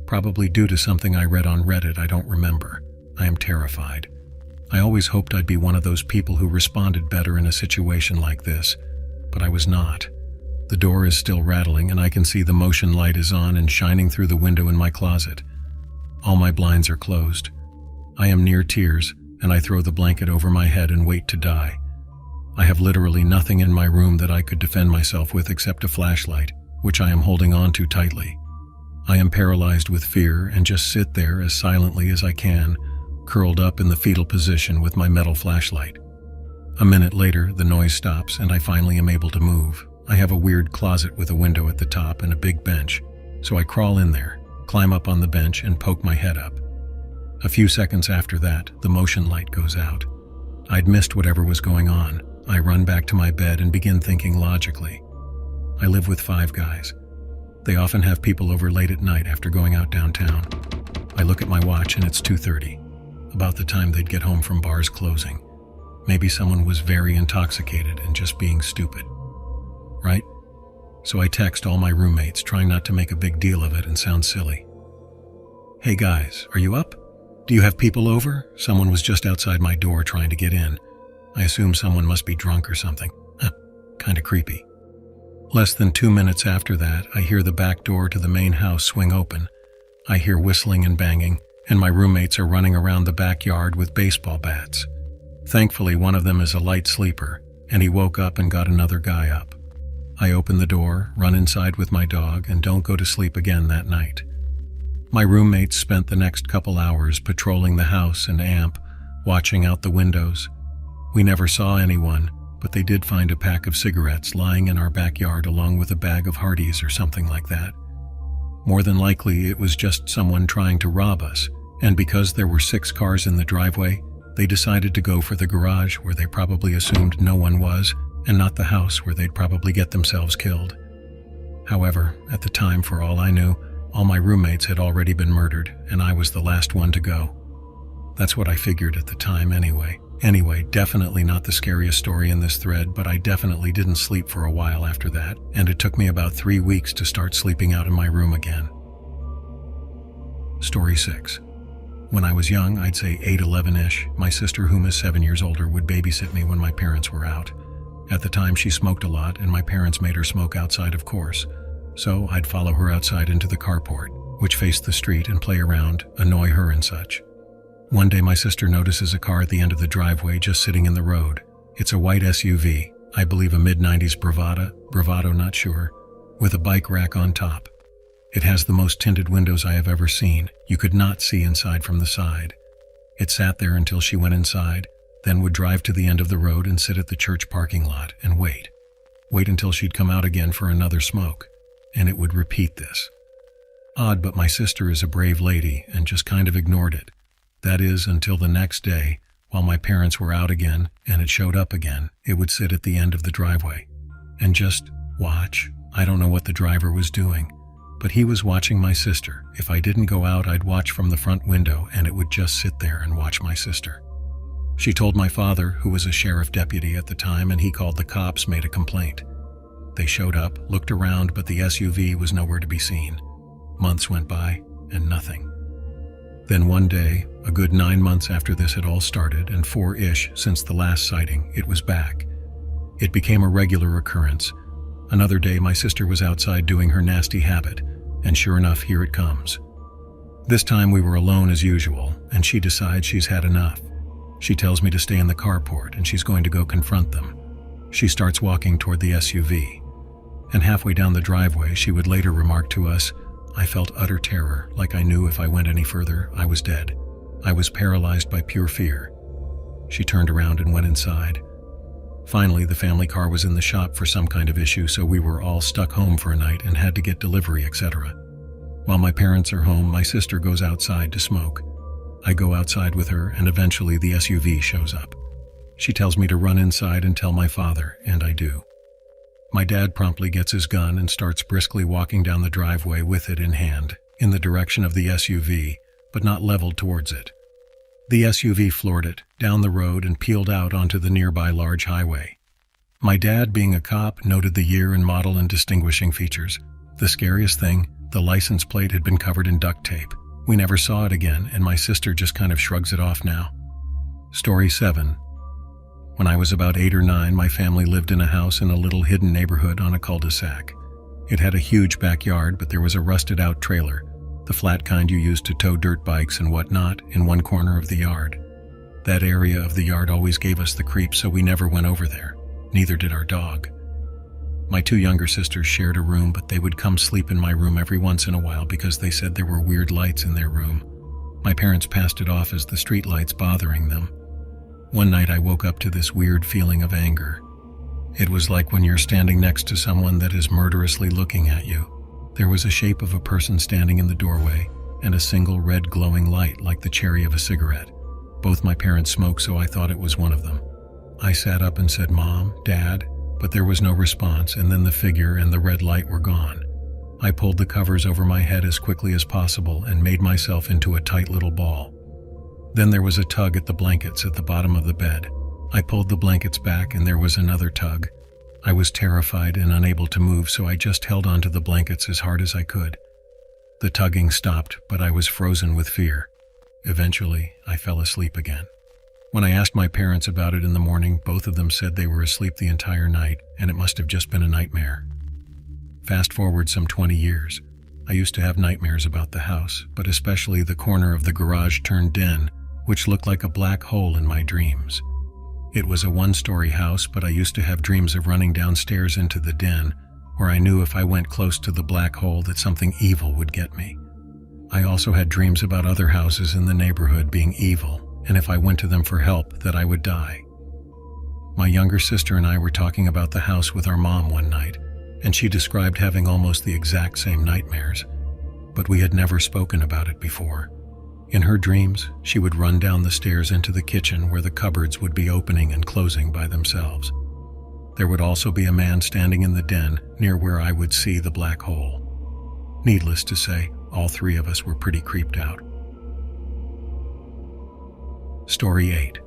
Probably due to something I read on Reddit I don't remember. I am terrified. I always hoped I'd be one of those people who responded better in a situation like this, but I was not. The door is still rattling and I can see the motion light is on and shining through the window in my closet. All my blinds are closed. I am near tears, and I throw the blanket over my head and wait to die. I have literally nothing in my room that I could defend myself with except a flashlight, which I am holding on to tightly. I am paralyzed with fear and just sit there as silently as I can, curled up in the fetal position with my metal flashlight. A minute later, the noise stops and I finally am able to move. I have a weird closet with a window at the top and a big bench, so I crawl in there, climb up on the bench and poke my head up. A few seconds after that, the motion light goes out. I'd missed whatever was going on. I run back to my bed and begin thinking logically. I live with 5 guys. They often have people over late at night after going out downtown. I look at my watch and it's 2:30, about the time they'd get home from bars closing. Maybe someone was very intoxicated and just being stupid. Right? So I text all my roommates, trying not to make a big deal of it and sound silly. Hey guys, are you up? Do you have people over? Someone was just outside my door trying to get in. I assume someone must be drunk or something. Kinda creepy. Less than 2 minutes after that, I hear the back door to the main house swing open. I hear whistling and banging, and my roommates are running around the backyard with baseball bats. Thankfully, one of them is a light sleeper, and he woke up and got another guy up. I open the door, run inside with my dog, and don't go to sleep again that night. My roommates spent the next couple hours patrolling the house and amp, watching out the windows. We never saw anyone, but they did find a pack of cigarettes lying in our backyard along with a bag of Hardee's or something like that. More than likely, it was just someone trying to rob us, and because there were 6 cars in the driveway, they decided to go for the garage where they probably assumed no one was, and not the house where they'd probably get themselves killed. However, at the time, for all I knew, all my roommates had already been murdered, and I was the last one to go. That's what I figured at the time anyway. Anyway, definitely not the scariest story in this thread, but I definitely didn't sleep for a while after that, and it took me about 3 weeks to start sleeping out in my room again. Story 6. When I was young, I'd say 8-11-ish, my sister, whom is 7 years older, would babysit me when my parents were out. At the time, she smoked a lot, and my parents made her smoke outside, of course. So I'd follow her outside into the carport, which faced the street, and play around, annoy her and such. One day my sister notices a car at the end of the driveway just sitting in the road. It's a white SUV, I believe a mid-90s Bravado, not sure, with a bike rack on top. It has the most tinted windows I have ever seen. You could not see inside from the side. It sat there until she went inside, then would drive to the end of the road and sit at the church parking lot and wait. Wait until she'd come out again for another smoke, and it would repeat this. Odd, but my sister is a brave lady and just kind of ignored it. That is, until the next day, while my parents were out again and it showed up again, it would sit at the end of the driveway and just watch. I don't know what the driver was doing, but he was watching my sister. If I didn't go out, I'd watch from the front window and it would just sit there and watch my sister. She told my father, who was a sheriff deputy at the time, and he called the cops, made a complaint. They showed up, looked around, but the SUV was nowhere to be seen. Months went by and nothing. Then one day, a good 9 months after this had all started, and 4-ish since the last sighting, it was back. It became a regular occurrence. Another day, my sister was outside doing her nasty habit, and sure enough, here it comes. This time we were alone as usual, and she decides she's had enough. She tells me to stay in the carport, and she's going to go confront them. She starts walking toward the SUV. And halfway down the driveway, she would later remark to us, "I felt utter terror, like I knew if I went any further, I was dead. I was paralyzed by pure fear." She turned around and went inside. Finally, the family car was in the shop for some kind of issue, so we were all stuck home for a night and had to get delivery, etc. While my parents are home, my sister goes outside to smoke. I go outside with her, and eventually the SUV shows up. She tells me to run inside and tell my father, and I do. My dad promptly gets his gun and starts briskly walking down the driveway with it in hand, in the direction of the SUV, but not leveled towards it. The SUV floored it, down the road, and peeled out onto the nearby large highway. My dad, being a cop, noted the year and model and distinguishing features. The scariest thing, the license plate had been covered in duct tape. We never saw it again, and my sister just kind of shrugs it off now. Story 7. When I was about 8 or 9, my family lived in a house in a little hidden neighborhood on a cul-de-sac. It had a huge backyard, but there was a rusted-out trailer, the flat kind you use to tow dirt bikes and whatnot, in one corner of the yard. That area of the yard always gave us the creeps, so we never went over there. Neither did our dog. My 2 younger sisters shared a room, but they would come sleep in my room every once in a while because they said there were weird lights in their room. My parents passed it off as the street lights bothering them. One night I woke up to this weird feeling of anger. It was like when you're standing next to someone that is murderously looking at you. There was a shape of a person standing in the doorway, and a single red glowing light like the cherry of a cigarette. Both my parents smoked, so I thought it was one of them. I sat up and said, "Mom, Dad," but there was no response, and then the figure and the red light were gone. I pulled the covers over my head as quickly as possible and made myself into a tight little ball. Then there was a tug at the blankets at the bottom of the bed. I pulled the blankets back and there was another tug. I was terrified and unable to move, so I just held onto the blankets as hard as I could. The tugging stopped, but I was frozen with fear. Eventually, I fell asleep again. When I asked my parents about it in the morning, both of them said they were asleep the entire night, and it must have just been a nightmare. Fast forward some 20 years. I used to have nightmares about the house, but especially the corner of the garage-turned den, which looked like a black hole in my dreams. It was a 1-story house, but I used to have dreams of running downstairs into the den, where I knew if I went close to the black hole that something evil would get me. I also had dreams about other houses in the neighborhood being evil, and if I went to them for help, that I would die. My younger sister and I were talking about the house with our mom one night, and she described having almost the exact same nightmares, but we had never spoken about it before. In her dreams, she would run down the stairs into the kitchen where the cupboards would be opening and closing by themselves. There would also be a man standing in the den near where I would see the black hole. Needless to say, all 3 of us were pretty creeped out. Story 8.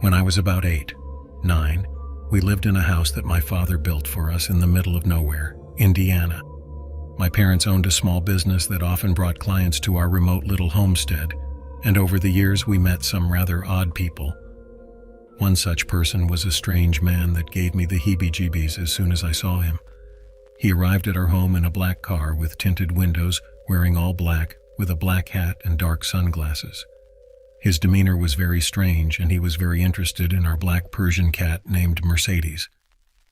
When I was about 8, 9, we lived in a house that my father built for us in the middle of nowhere, Indiana. My parents owned a small business that often brought clients to our remote little homestead, and over the years we met some rather odd people. One such person was a strange man that gave me the heebie-jeebies as soon as I saw him. He arrived at our home in a black car with tinted windows, wearing all black, with a black hat and dark sunglasses. His demeanor was very strange, and he was very interested in our black Persian cat named Mercedes.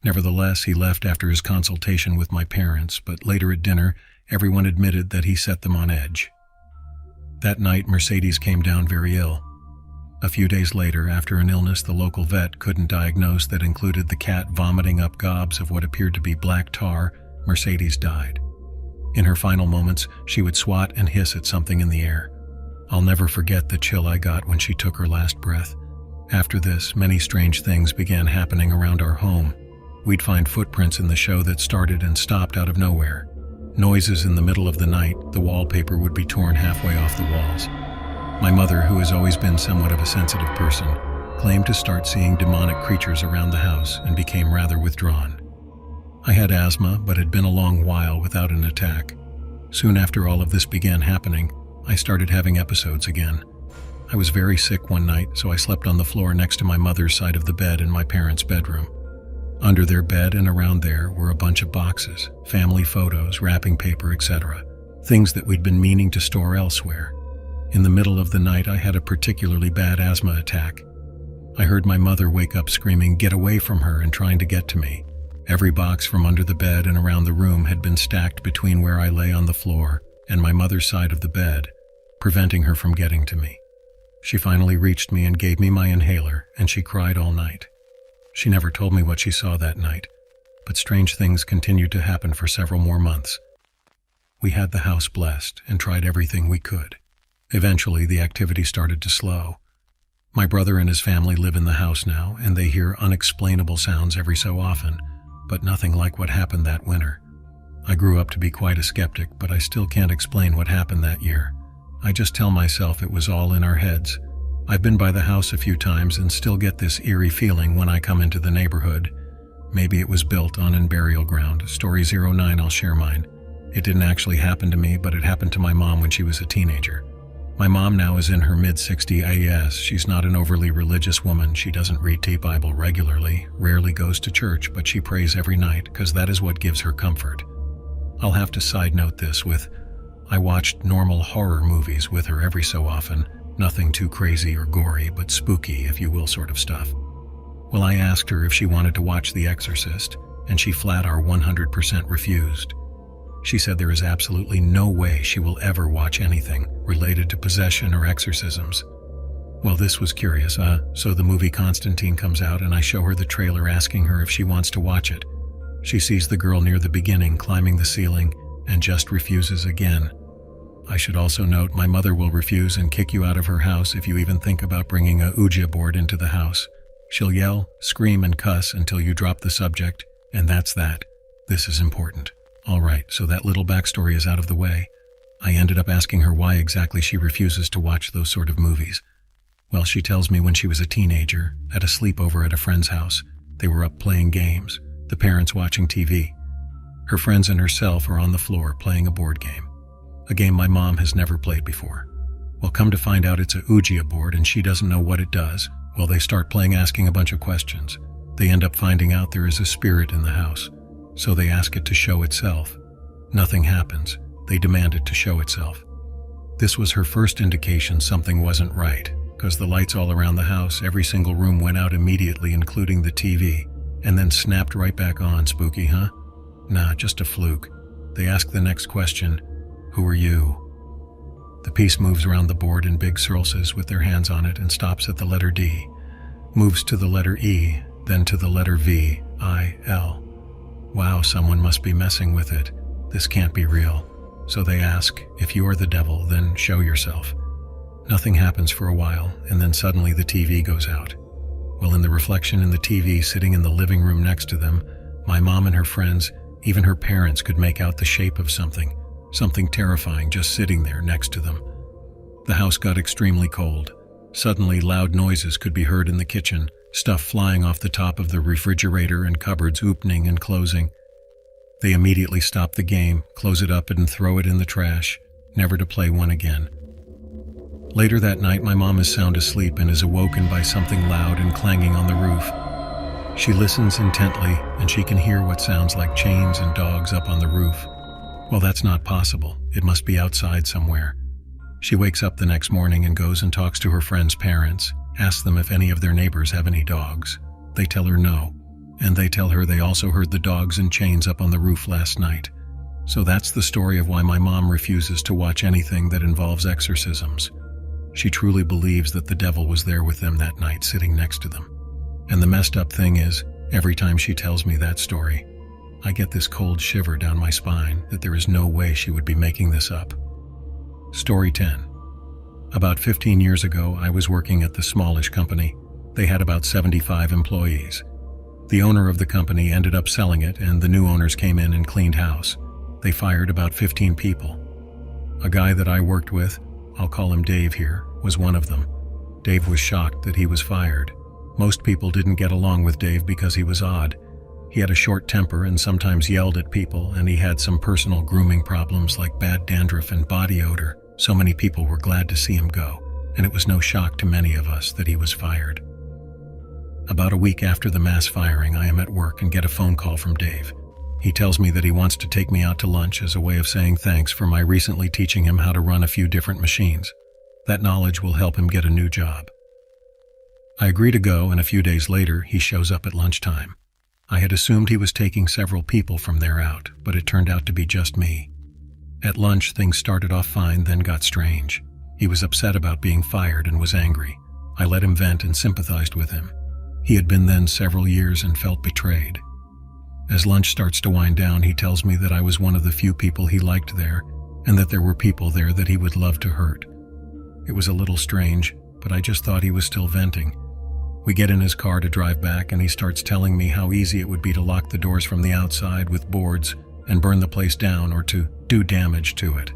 Nevertheless, he left after his consultation with my parents, but later at dinner, everyone admitted that he set them on edge. That night, Mercedes came down very ill. A few days later, after an illness the local vet couldn't diagnose that included the cat vomiting up gobs of what appeared to be black tar, Mercedes died. In her final moments, she would swat and hiss at something in the air. I'll never forget the chill I got when she took her last breath. After this, many strange things began happening around our home. We'd find footprints in the show that started and stopped out of nowhere. Noises in the middle of the night, the wallpaper would be torn halfway off the walls. My mother, who has always been somewhat of a sensitive person, claimed to start seeing demonic creatures around the house and became rather withdrawn. I had asthma, but had been a long while without an attack. Soon after all of this began happening, I started having episodes again. I was very sick one night, so I slept on the floor next to my mother's side of the bed in my parents' bedroom. Under their bed and around there were a bunch of boxes, family photos, wrapping paper, etc. Things that we'd been meaning to store elsewhere. In the middle of the night, I had a particularly bad asthma attack. I heard my mother wake up screaming, "Get away from her," and trying to get to me. Every box from under the bed and around the room had been stacked between where I lay on the floor and my mother's side of the bed, preventing her from getting to me. She finally reached me and gave me my inhaler, and she cried all night. She never told me what she saw that night, but strange things continued to happen for several more months. We had the house blessed and tried everything we could. Eventually, the activity started to slow. My brother and his family live in the house now, and they hear unexplainable sounds every so often, but nothing like what happened that winter. I grew up to be quite a skeptic, but I still can't explain what happened that year. I just tell myself it was all in our heads. I've been by the house a few times and still get this eerie feeling when I come into the neighborhood. Maybe it was built on an burial ground. Story 09, I'll share mine. It didn't actually happen to me, but it happened to my mom when she was a teenager. My mom now is in her mid-60s. She's not an overly religious woman. She doesn't read the Bible regularly, rarely goes to church, but she prays every night because that is what gives her comfort. I'll have to side note this with, I watched normal horror movies with her every so often, nothing too crazy or gory, but spooky, if you will, sort of stuff. Well, I asked her if she wanted to watch The Exorcist, and she flat out 100% refused. She said there is absolutely no way she will ever watch anything related to possession or exorcisms. Well, this was curious, so the movie Constantine comes out and I show her the trailer asking her if she wants to watch it. She sees the girl near the beginning climbing the ceiling and just refuses again. I should also note my mother will refuse and kick you out of her house if you even think about bringing a Ouija board into the house. She'll yell, scream, and cuss until you drop the subject, and that's that. This is important. Alright, so that little backstory is out of the way. I ended up asking her why exactly she refuses to watch those sort of movies. Well, she tells me when she was a teenager, at a sleepover at a friend's house, they were up playing games, the parents watching TV. Her friends and herself are on the floor playing a board game. A game my mom has never played before. Well, come to find out it's a Ouija board and she doesn't know what it does. Well, they start playing asking a bunch of questions. They end up finding out there is a spirit in the house. So they ask it to show itself. Nothing happens. They demand it to show itself. This was her first indication something wasn't right, because the lights all around the house, every single room went out immediately, including the TV, and then snapped right back on. Spooky, huh? Nah, just a fluke. They ask the next question, who are you? The piece moves around the board in big circles with their hands on it and stops at the letter D, moves to the letter E, then to the letter V, I, L. Wow, someone must be messing with it. This can't be real. So they ask, if you are the devil, then show yourself. Nothing happens for a while, and then suddenly the TV goes out. Well, in the reflection in the TV sitting in the living room next to them, my mom and her friends, even her parents, could make out the shape of something terrifying just sitting there next to them. The house got extremely cold. Suddenly, loud noises could be heard in the kitchen, stuff flying off the top of the refrigerator and cupboards opening and closing. They immediately stop the game, close it up and throw it in the trash, never to play one again. Later that night, my mom is sound asleep and is awoken by something loud and clanging on the roof. She listens intently and she can hear what sounds like chains and dogs up on the roof. Well, that's not possible. It must be outside somewhere. She wakes up the next morning and goes and talks to her friends' parents, asks them if any of their neighbors have any dogs. They tell her no, and they tell her they also heard the dogs and chains up on the roof last night. So that's the story of why my mom refuses to watch anything that involves exorcisms. She truly believes that the devil was there with them that night, sitting next to them. And the messed up thing is, every time she tells me that story, I get this cold shiver down my spine that there is no way she would be making this up. Story 10. About 15 years ago, I was working at the smallish company. They had about 75 employees. The owner of the company ended up selling it, and the new owners came in and cleaned house. They fired about 15 people. A guy that I worked with, I'll call him Dave here, was one of them. Dave was shocked that he was fired. Most people didn't get along with Dave because he was odd. He had a short temper and sometimes yelled at people, and he had some personal grooming problems like bad dandruff and body odor. So many people were glad to see him go, and it was no shock to many of us that he was fired. About a week after the mass firing, I am at work and get a phone call from Dave. He tells me that he wants to take me out to lunch as a way of saying thanks for my recently teaching him how to run a few different machines. That knowledge will help him get a new job. I agree to go, and a few days later, he shows up at lunchtime. I had assumed he was taking several people from there out, but it turned out to be just me. At lunch, things started off fine, then got strange. He was upset about being fired and was angry. I let him vent and sympathized with him. He had been then several years and felt betrayed. As lunch starts to wind down, he tells me that I was one of the few people he liked there, and that there were people there that he would love to hurt. It was a little strange, but I just thought he was still venting. We get in his car to drive back, and he starts telling me how easy it would be to lock the doors from the outside with boards and burn the place down or to do damage to it.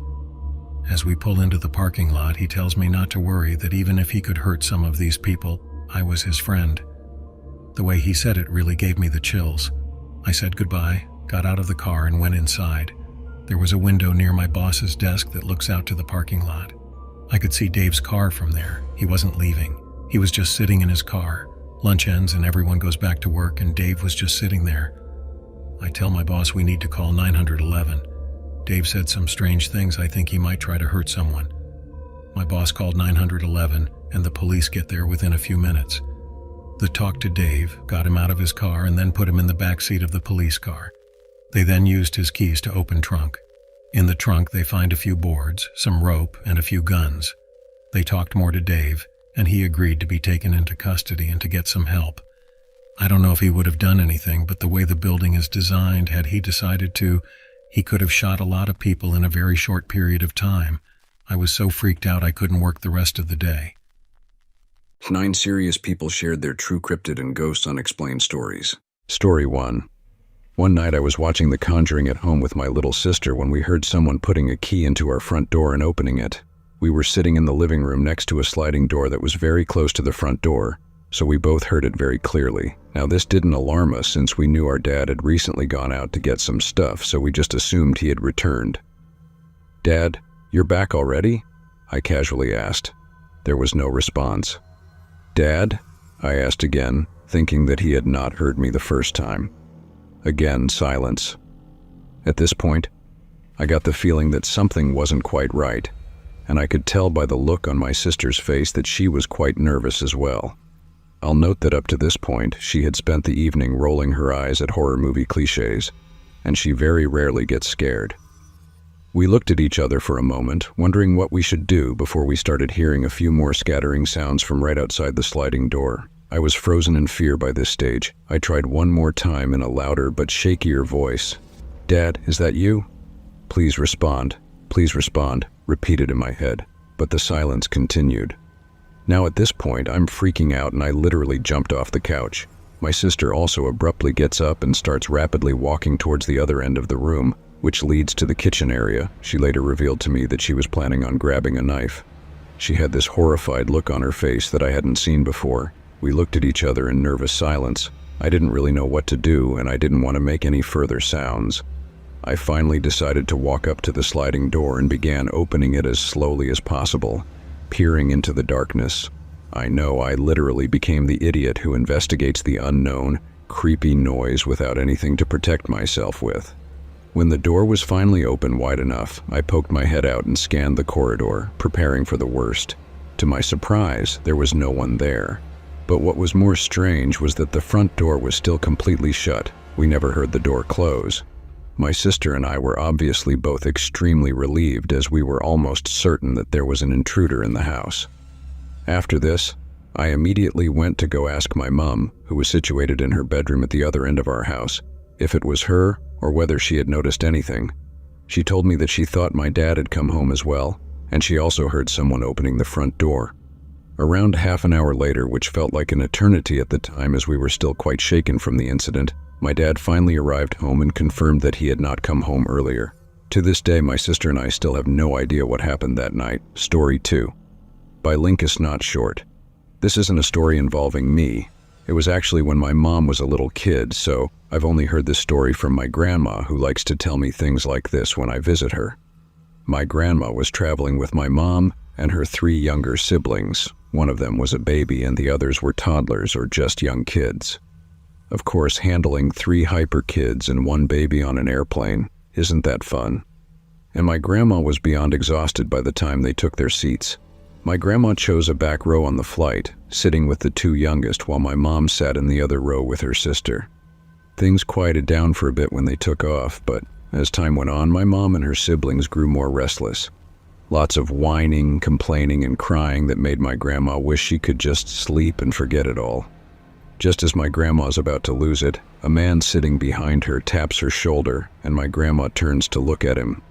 As we pull into the parking lot, he tells me not to worry, that even if he could hurt some of these people, I was his friend. The way he said it really gave me the chills. I said goodbye, got out of the car, and went inside. There was a window near my boss's desk that looks out to the parking lot. I could see Dave's car from there. He wasn't leaving. He was just sitting in his car. Lunch ends and everyone goes back to work, and Dave was just sitting there. I tell my boss we need to call 911. Dave said some strange things. I think he might try to hurt someone. My boss called 911, and the police get there within a few minutes. They talked to Dave, got him out of his car, and then put him in the back seat of the police car. They then used his keys to open trunk. In the trunk, they find a few boards, some rope, and a few guns. They talked more to Dave, and he agreed to be taken into custody and to get some help. I don't know if he would have done anything, but the way the building is designed, had he decided to, he could have shot a lot of people in a very short period of time. I was so freaked out I couldn't work the rest of the day. 9 serious people shared their true cryptid and ghost unexplained stories. Story 1. One night I was watching The Conjuring at home with my little sister when we heard someone putting a key into our front door and opening it. We were sitting in the living room next to a sliding door that was very close to the front door, so we both heard it very clearly. Now this didn't alarm us since we knew our dad had recently gone out to get some stuff, so we just assumed he had returned. "Dad, you're back already?" I casually asked. There was no response. "Dad?" I asked again, thinking that he had not heard me the first time. Again, silence. At this point, I got the feeling that something wasn't quite right, and I could tell by the look on my sister's face that she was quite nervous as well. I'll note that up to this point, she had spent the evening rolling her eyes at horror movie cliches, and she very rarely gets scared. We looked at each other for a moment, wondering what we should do before we started hearing a few more scattering sounds from right outside the sliding door. I was frozen in fear by this stage. I tried one more time in a louder but shakier voice. "Dad, is that you? Please respond. Please respond," repeated in my head, but the silence continued. Now at this point, I'm freaking out and I literally jumped off the couch. My sister also abruptly gets up and starts rapidly walking towards the other end of the room, which leads to the kitchen area. She later revealed to me that she was planning on grabbing a knife. She had this horrified look on her face that I hadn't seen before. We looked at each other in nervous silence. I didn't really know what to do, and I didn't want to make any further sounds. I finally decided to walk up to the sliding door and began opening it as slowly as possible, peering into the darkness. I know I literally became the idiot who investigates the unknown, creepy noise without anything to protect myself with. When the door was finally open wide enough, I poked my head out and scanned the corridor, preparing for the worst. To my surprise, there was no one there. But what was more strange was that the front door was still completely shut. We never heard the door close. My sister and I were obviously both extremely relieved, as we were almost certain that there was an intruder in the house. After this, I immediately went to go ask my mom, who was situated in her bedroom at the other end of our house, if it was her or whether she had noticed anything. She told me that she thought my dad had come home as well, and she also heard someone opening the front door. Around half an hour later, which felt like an eternity at the time as we were still quite shaken from the incident, my dad finally arrived home and confirmed that he had not come home earlier. To this day, my sister and I still have no idea what happened that night. Story 2. By Linkus Not Short. This isn't a story involving me. It was actually when my mom was a little kid, so I've only heard this story from my grandma, who likes to tell me things like this when I visit her. My grandma was traveling with my mom and her 3 younger siblings. One of them was a baby and the others were toddlers or just young kids. Of course, handling 3 hyper kids and 1 baby on an airplane isn't that fun. And my grandma was beyond exhausted by the time they took their seats. My grandma chose a back row on the flight, sitting with the 2 youngest while my mom sat in the other row with her sister. Things quieted down for a bit when they took off, but as time went on, my mom and her siblings grew more restless. Lots of whining, complaining, and crying that made my grandma wish she could just sleep and forget it all. Just as my grandma's about to lose it, a man sitting behind her taps her shoulder, and my grandma turns to look at him.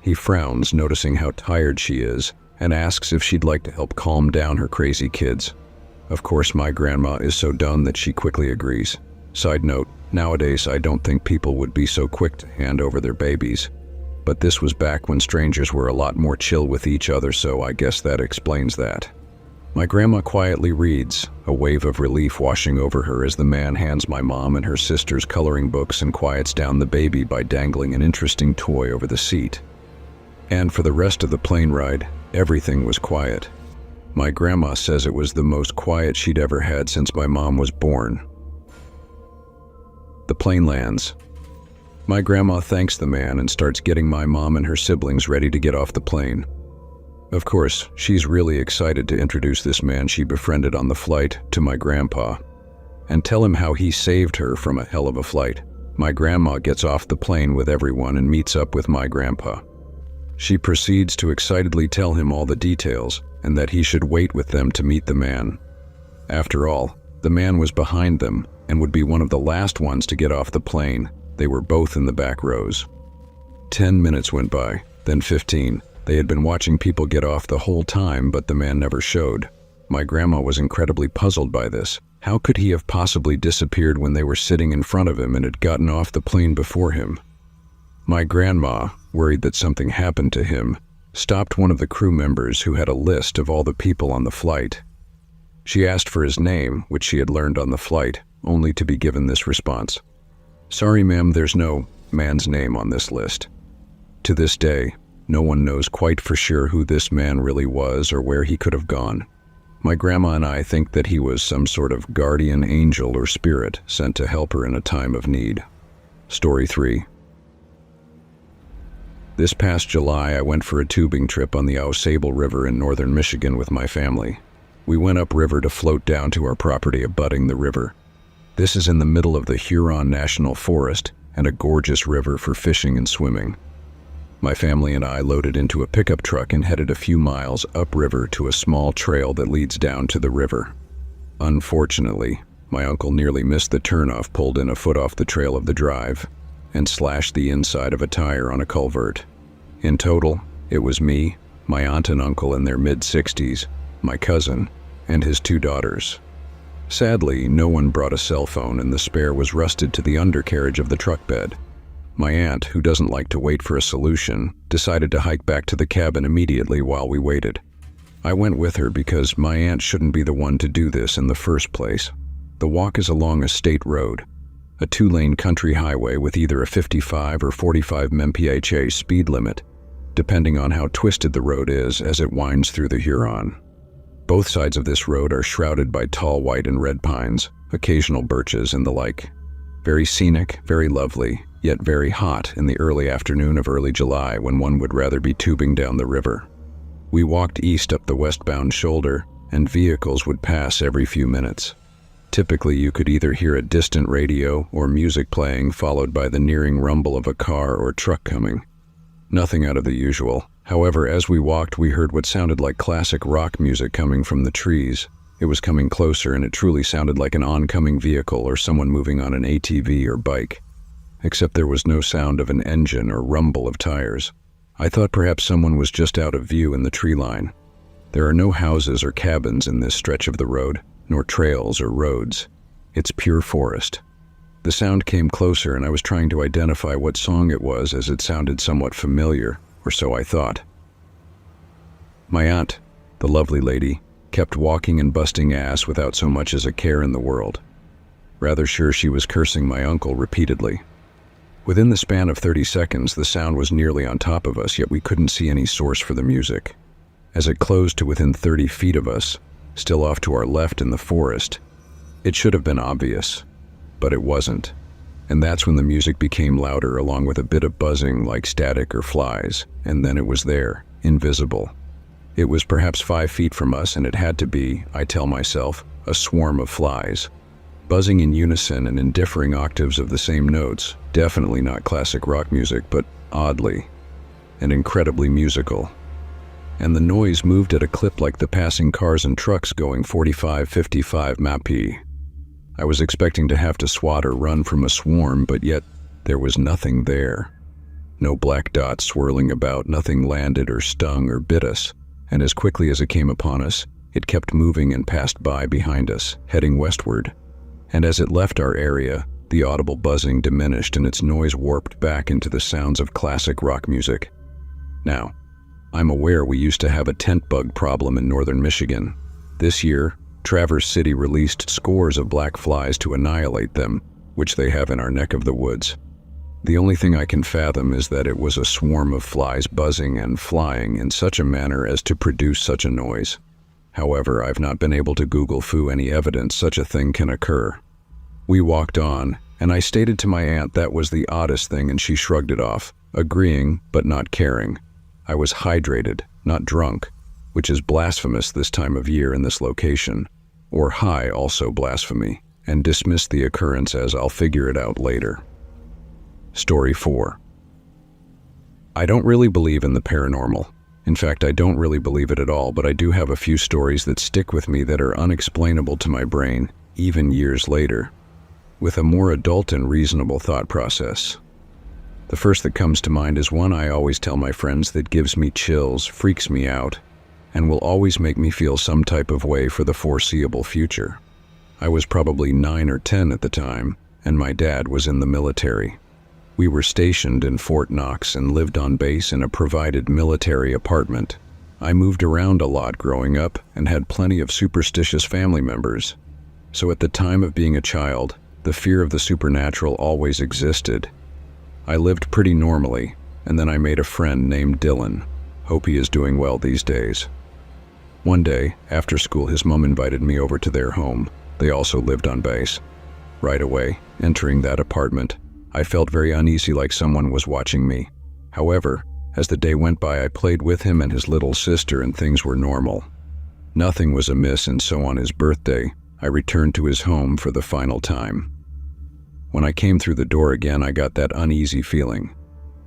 He frowns, noticing how tired she is, and asks if she'd like to help calm down her crazy kids. Of course, my grandma is so done that she quickly agrees. Side note, nowadays I don't think people would be so quick to hand over their babies. But this was back when strangers were a lot more chill with each other, so I guess that explains that. My grandma quietly reads, a wave of relief washing over her as the man hands my mom and her sisters coloring books and quiets down the baby by dangling an interesting toy over the seat. And for the rest of the plane ride, everything was quiet. My grandma says it was the most quiet she'd ever had since my mom was born. The plane lands. My grandma thanks the man and starts getting my mom and her siblings ready to get off the plane. Of course, she's really excited to introduce this man she befriended on the flight to my grandpa and tell him how he saved her from a hell of a flight. My grandma gets off the plane with everyone and meets up with my grandpa. She proceeds to excitedly tell him all the details and that he should wait with them to meet the man. After all, the man was behind them and would be one of the last ones to get off the plane. They were both in the back rows. 10 minutes went by, then 15. They had been watching people get off the whole time, but the man never showed. My grandma was incredibly puzzled by this. How could he have possibly disappeared when they were sitting in front of him and had gotten off the plane before him? My grandma, worried that something happened to him, stopped one of the crew members who had a list of all the people on the flight. She asked for his name, which she had learned on the flight, only to be given this response. "Sorry, ma'am, there's no man's name on this list." To this day, no one knows quite for sure who this man really was or where he could have gone. My grandma and I think that he was some sort of guardian angel or spirit sent to help her in a time of need. Story 3. This past July, I went for a tubing trip on the Au River in northern Michigan with my family. We went upriver to float down to our property abutting the river. This is in the middle of the Huron National Forest and a gorgeous river for fishing and swimming. My family and I loaded into a pickup truck and headed a few miles upriver to a small trail that leads down to the river. Unfortunately, my uncle nearly missed the turnoff, pulled in a foot off the trail of the drive, and slashed the inside of a tire on a culvert. In total, it was me, my aunt and uncle in their mid-60s, my cousin, and his 2 daughters. Sadly, no one brought a cell phone and the spare was rusted to the undercarriage of the truck bed. My aunt, who doesn't like to wait for a solution, decided to hike back to the cabin immediately while we waited. I went with her because my aunt shouldn't be the one to do this in the first place. The walk is along a state road, a 2-lane country highway with either a 55 or 45 mph speed limit, depending on how twisted the road is as it winds through the Huron. Both sides of this road are shrouded by tall white and red pines, occasional birches and the like. Very scenic, very lovely, yet very hot in the early afternoon of early July when one would rather be tubing down the river. We walked east up the westbound shoulder, and vehicles would pass every few minutes. Typically, you could either hear a distant radio or music playing, followed by the nearing rumble of a car or truck coming. Nothing out of the usual. However, as we walked, we heard what sounded like classic rock music coming from the trees. It was coming closer, and it truly sounded like an oncoming vehicle or someone moving on an ATV or bike. Except there was no sound of an engine or rumble of tires. I thought perhaps someone was just out of view in the tree line. There are no houses or cabins in this stretch of the road, nor trails or roads. It's pure forest. The sound came closer, and I was trying to identify what song it was as it sounded somewhat familiar, or so I thought. My aunt, the lovely lady, kept walking and busting ass without so much as a care in the world. Rather sure she was cursing my uncle repeatedly. Within the span of 30 seconds, the sound was nearly on top of us, yet we couldn't see any source for the music. As it closed to within 30 feet of us, still off to our left in the forest, it should have been obvious, but it wasn't. And that's when the music became louder, along with a bit of buzzing like static or flies, and then it was there, invisible. It was perhaps 5 feet from us, and it had to be, I tell myself, a swarm of flies. buzzing in unison and in differing octaves of the same notes. Definitely not classic rock music, but oddly and incredibly musical. And the noise moved at a clip like the passing cars and trucks going 45, 55 mph. I was expecting to have to swat or run from a swarm, but yet there was nothing there. No black dots swirling about, nothing landed or stung or bit us, and as quickly as it came upon us, it kept moving and passed by behind us, heading westward. And as it left our area, the audible buzzing diminished and its noise warped back into the sounds of classic rock music. Now, I'm aware we used to have a tent bug problem in northern Michigan. This year, Traverse City released scores of black flies to annihilate them, which they have in our neck of the woods. The only thing I can fathom is that it was a swarm of flies buzzing and flying in such a manner as to produce such a noise. However, I've not been able to Google foo any evidence such a thing can occur. We walked on, and I stated to my aunt that was the oddest thing, and she shrugged it off, agreeing but not caring. I was hydrated, not drunk, which is blasphemous this time of year in this location, or high, also blasphemy, and dismissed the occurrence as I'll figure it out later. Story 4. I don't really believe in the paranormal. In fact, I don't really believe it at all, but I do have a few stories that stick with me that are unexplainable to my brain, even years later, with a more adult and reasonable thought process. The first that comes to mind is one I always tell my friends that gives me chills, freaks me out, and will always make me feel some type of way for the foreseeable future. I was probably 9 or 10 at the time, and my dad was in the military. We were stationed in Fort Knox and lived on base in a provided military apartment. I moved around a lot growing up and had plenty of superstitious family members. So at the time of being a child, the fear of the supernatural always existed. I lived pretty normally, and then I made a friend named Dylan. Hope he is doing well these days. One day, after school, his mom invited me over to their home. They also lived on base. Right away, entering that apartment, I felt very uneasy, like someone was watching me. However, as the day went by, I played with him and his little sister and things were normal. Nothing was amiss, and so on his birthday, I returned to his home for the final time. When I came through the door again, I got that uneasy feeling.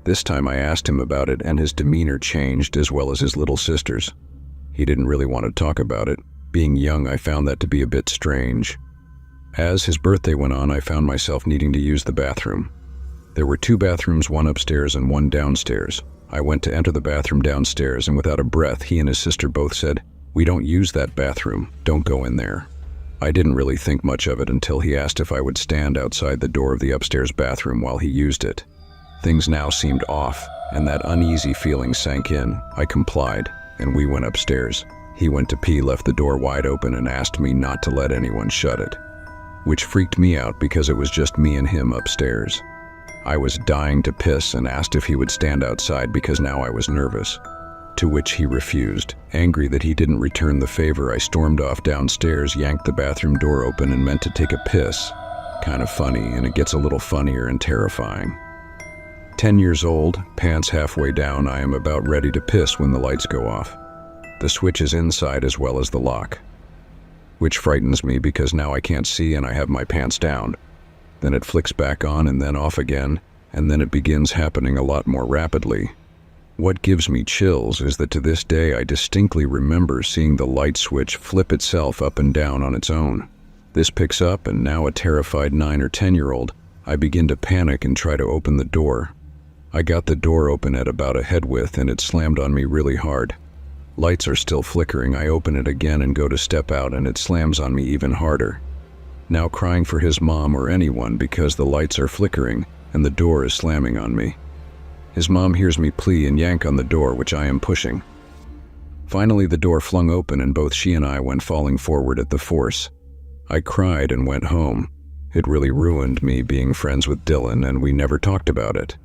This time I asked him about it, and his demeanor changed, as well as his little sister's. He didn't really want to talk about it. Being young, I found that to be a bit strange. As his birthday went on, I found myself needing to use the bathroom. There were 2 bathrooms, one upstairs and one downstairs. I went to enter the bathroom downstairs, and without a breath, he and his sister both said, "We don't use that bathroom. Don't go in there." I didn't really think much of it until he asked if I would stand outside the door of the upstairs bathroom while he used it. Things now seemed off, and that uneasy feeling sank in. I complied, and we went upstairs. He went to pee, left the door wide open, and asked me not to let anyone shut it, which freaked me out because it was just me and him upstairs. I was dying to piss and asked if he would stand outside because now I was nervous, to which he refused. Angry that he didn't return the favor, I stormed off downstairs, yanked the bathroom door open, and meant to take a piss. Kind of funny, and it gets a little funnier and terrifying. 10 years old, pants halfway down, I am about ready to piss when the lights go off. The switch is inside as well as the lock, which frightens me because now I can't see and I have my pants down. Then it flicks back on and then off again, and then it begins happening a lot more rapidly. What gives me chills is that to this day I distinctly remember seeing the light switch flip itself up and down on its own. This picks up, and now a terrified 9 or 10-year-old, I begin to panic and try to open the door. I got the door open at about a head width and it slammed on me really hard. Lights are still flickering. I open it again and go to step out, and it slams on me even harder. Now crying for his mom or anyone because the lights are flickering and the door is slamming on me. His mom hears me plea and yank on the door, which I am pushing. Finally, the door flung open and both she and I went falling forward at the force. I cried and went home. It really ruined me being friends with Dylan, and we never talked about it.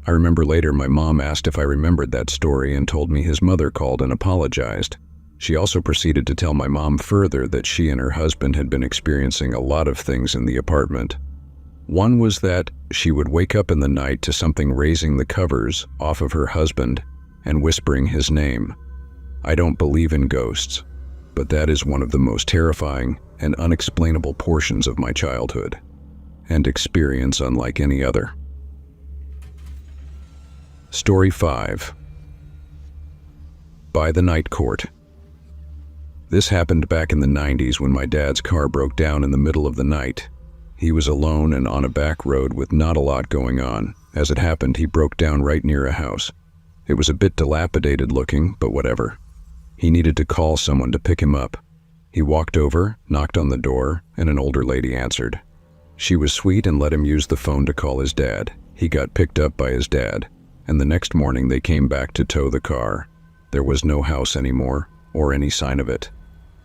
I remember later my mom asked if I remembered that story and told me his mother called and apologized. She also proceeded to tell my mom further that she and her husband had been experiencing a lot of things in the apartment. One was that she would wake up in the night to something raising the covers off of her husband and whispering his name. I don't believe in ghosts, but that is one of the most terrifying and unexplainable portions of my childhood, and experience unlike any other. Story 5. By the Night Court. This happened back in the 90s when my dad's car broke down in the middle of the night. He was alone and on a back road with not a lot going on. As it happened, he broke down right near a house. It was a bit dilapidated looking, but whatever. He needed to call someone to pick him up. He walked over, knocked on the door, and an older lady answered. She was sweet and let him use the phone to call his dad. He got picked up by his dad, and the next morning they came back to tow the car. There was no house anymore, or any sign of it.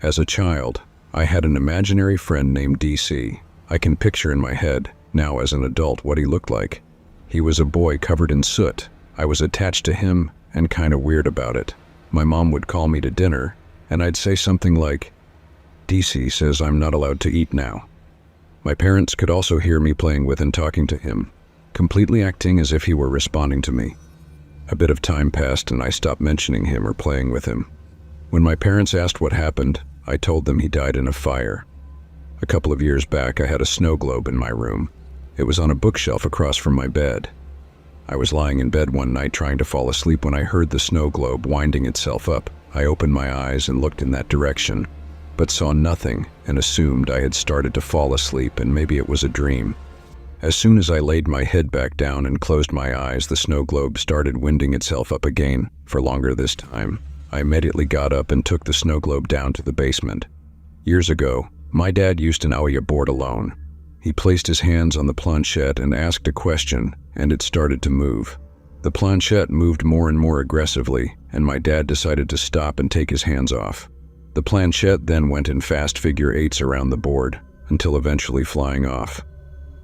As a child, I had an imaginary friend named DC. I can picture in my head, now as an adult, what he looked like. He was a boy covered in soot. I was attached to him and kind of weird about it. My mom would call me to dinner, and I'd say something like, "DC says I'm not allowed to eat now." My parents could also hear me playing with and talking to him, completely acting as if he were responding to me. A bit of time passed and I stopped mentioning him or playing with him. When my parents asked what happened, I told them he died in a fire. A couple of years back, I had a snow globe in my room. It was on a bookshelf across from my bed. I was lying in bed one night trying to fall asleep when I heard the snow globe winding itself up. I opened my eyes and looked in that direction, but saw nothing and assumed I had started to fall asleep and maybe it was a dream. As soon as I laid my head back down and closed my eyes, the snow globe started winding itself up again, for longer this time. I immediately got up and took the snow globe down to the basement. Years ago, my dad used an Ouija board alone. He placed his hands on the planchette and asked a question, and it started to move. The planchette moved more and more aggressively, and my dad decided to stop and take his hands off. The planchette then went in fast figure eights around the board, until eventually flying off.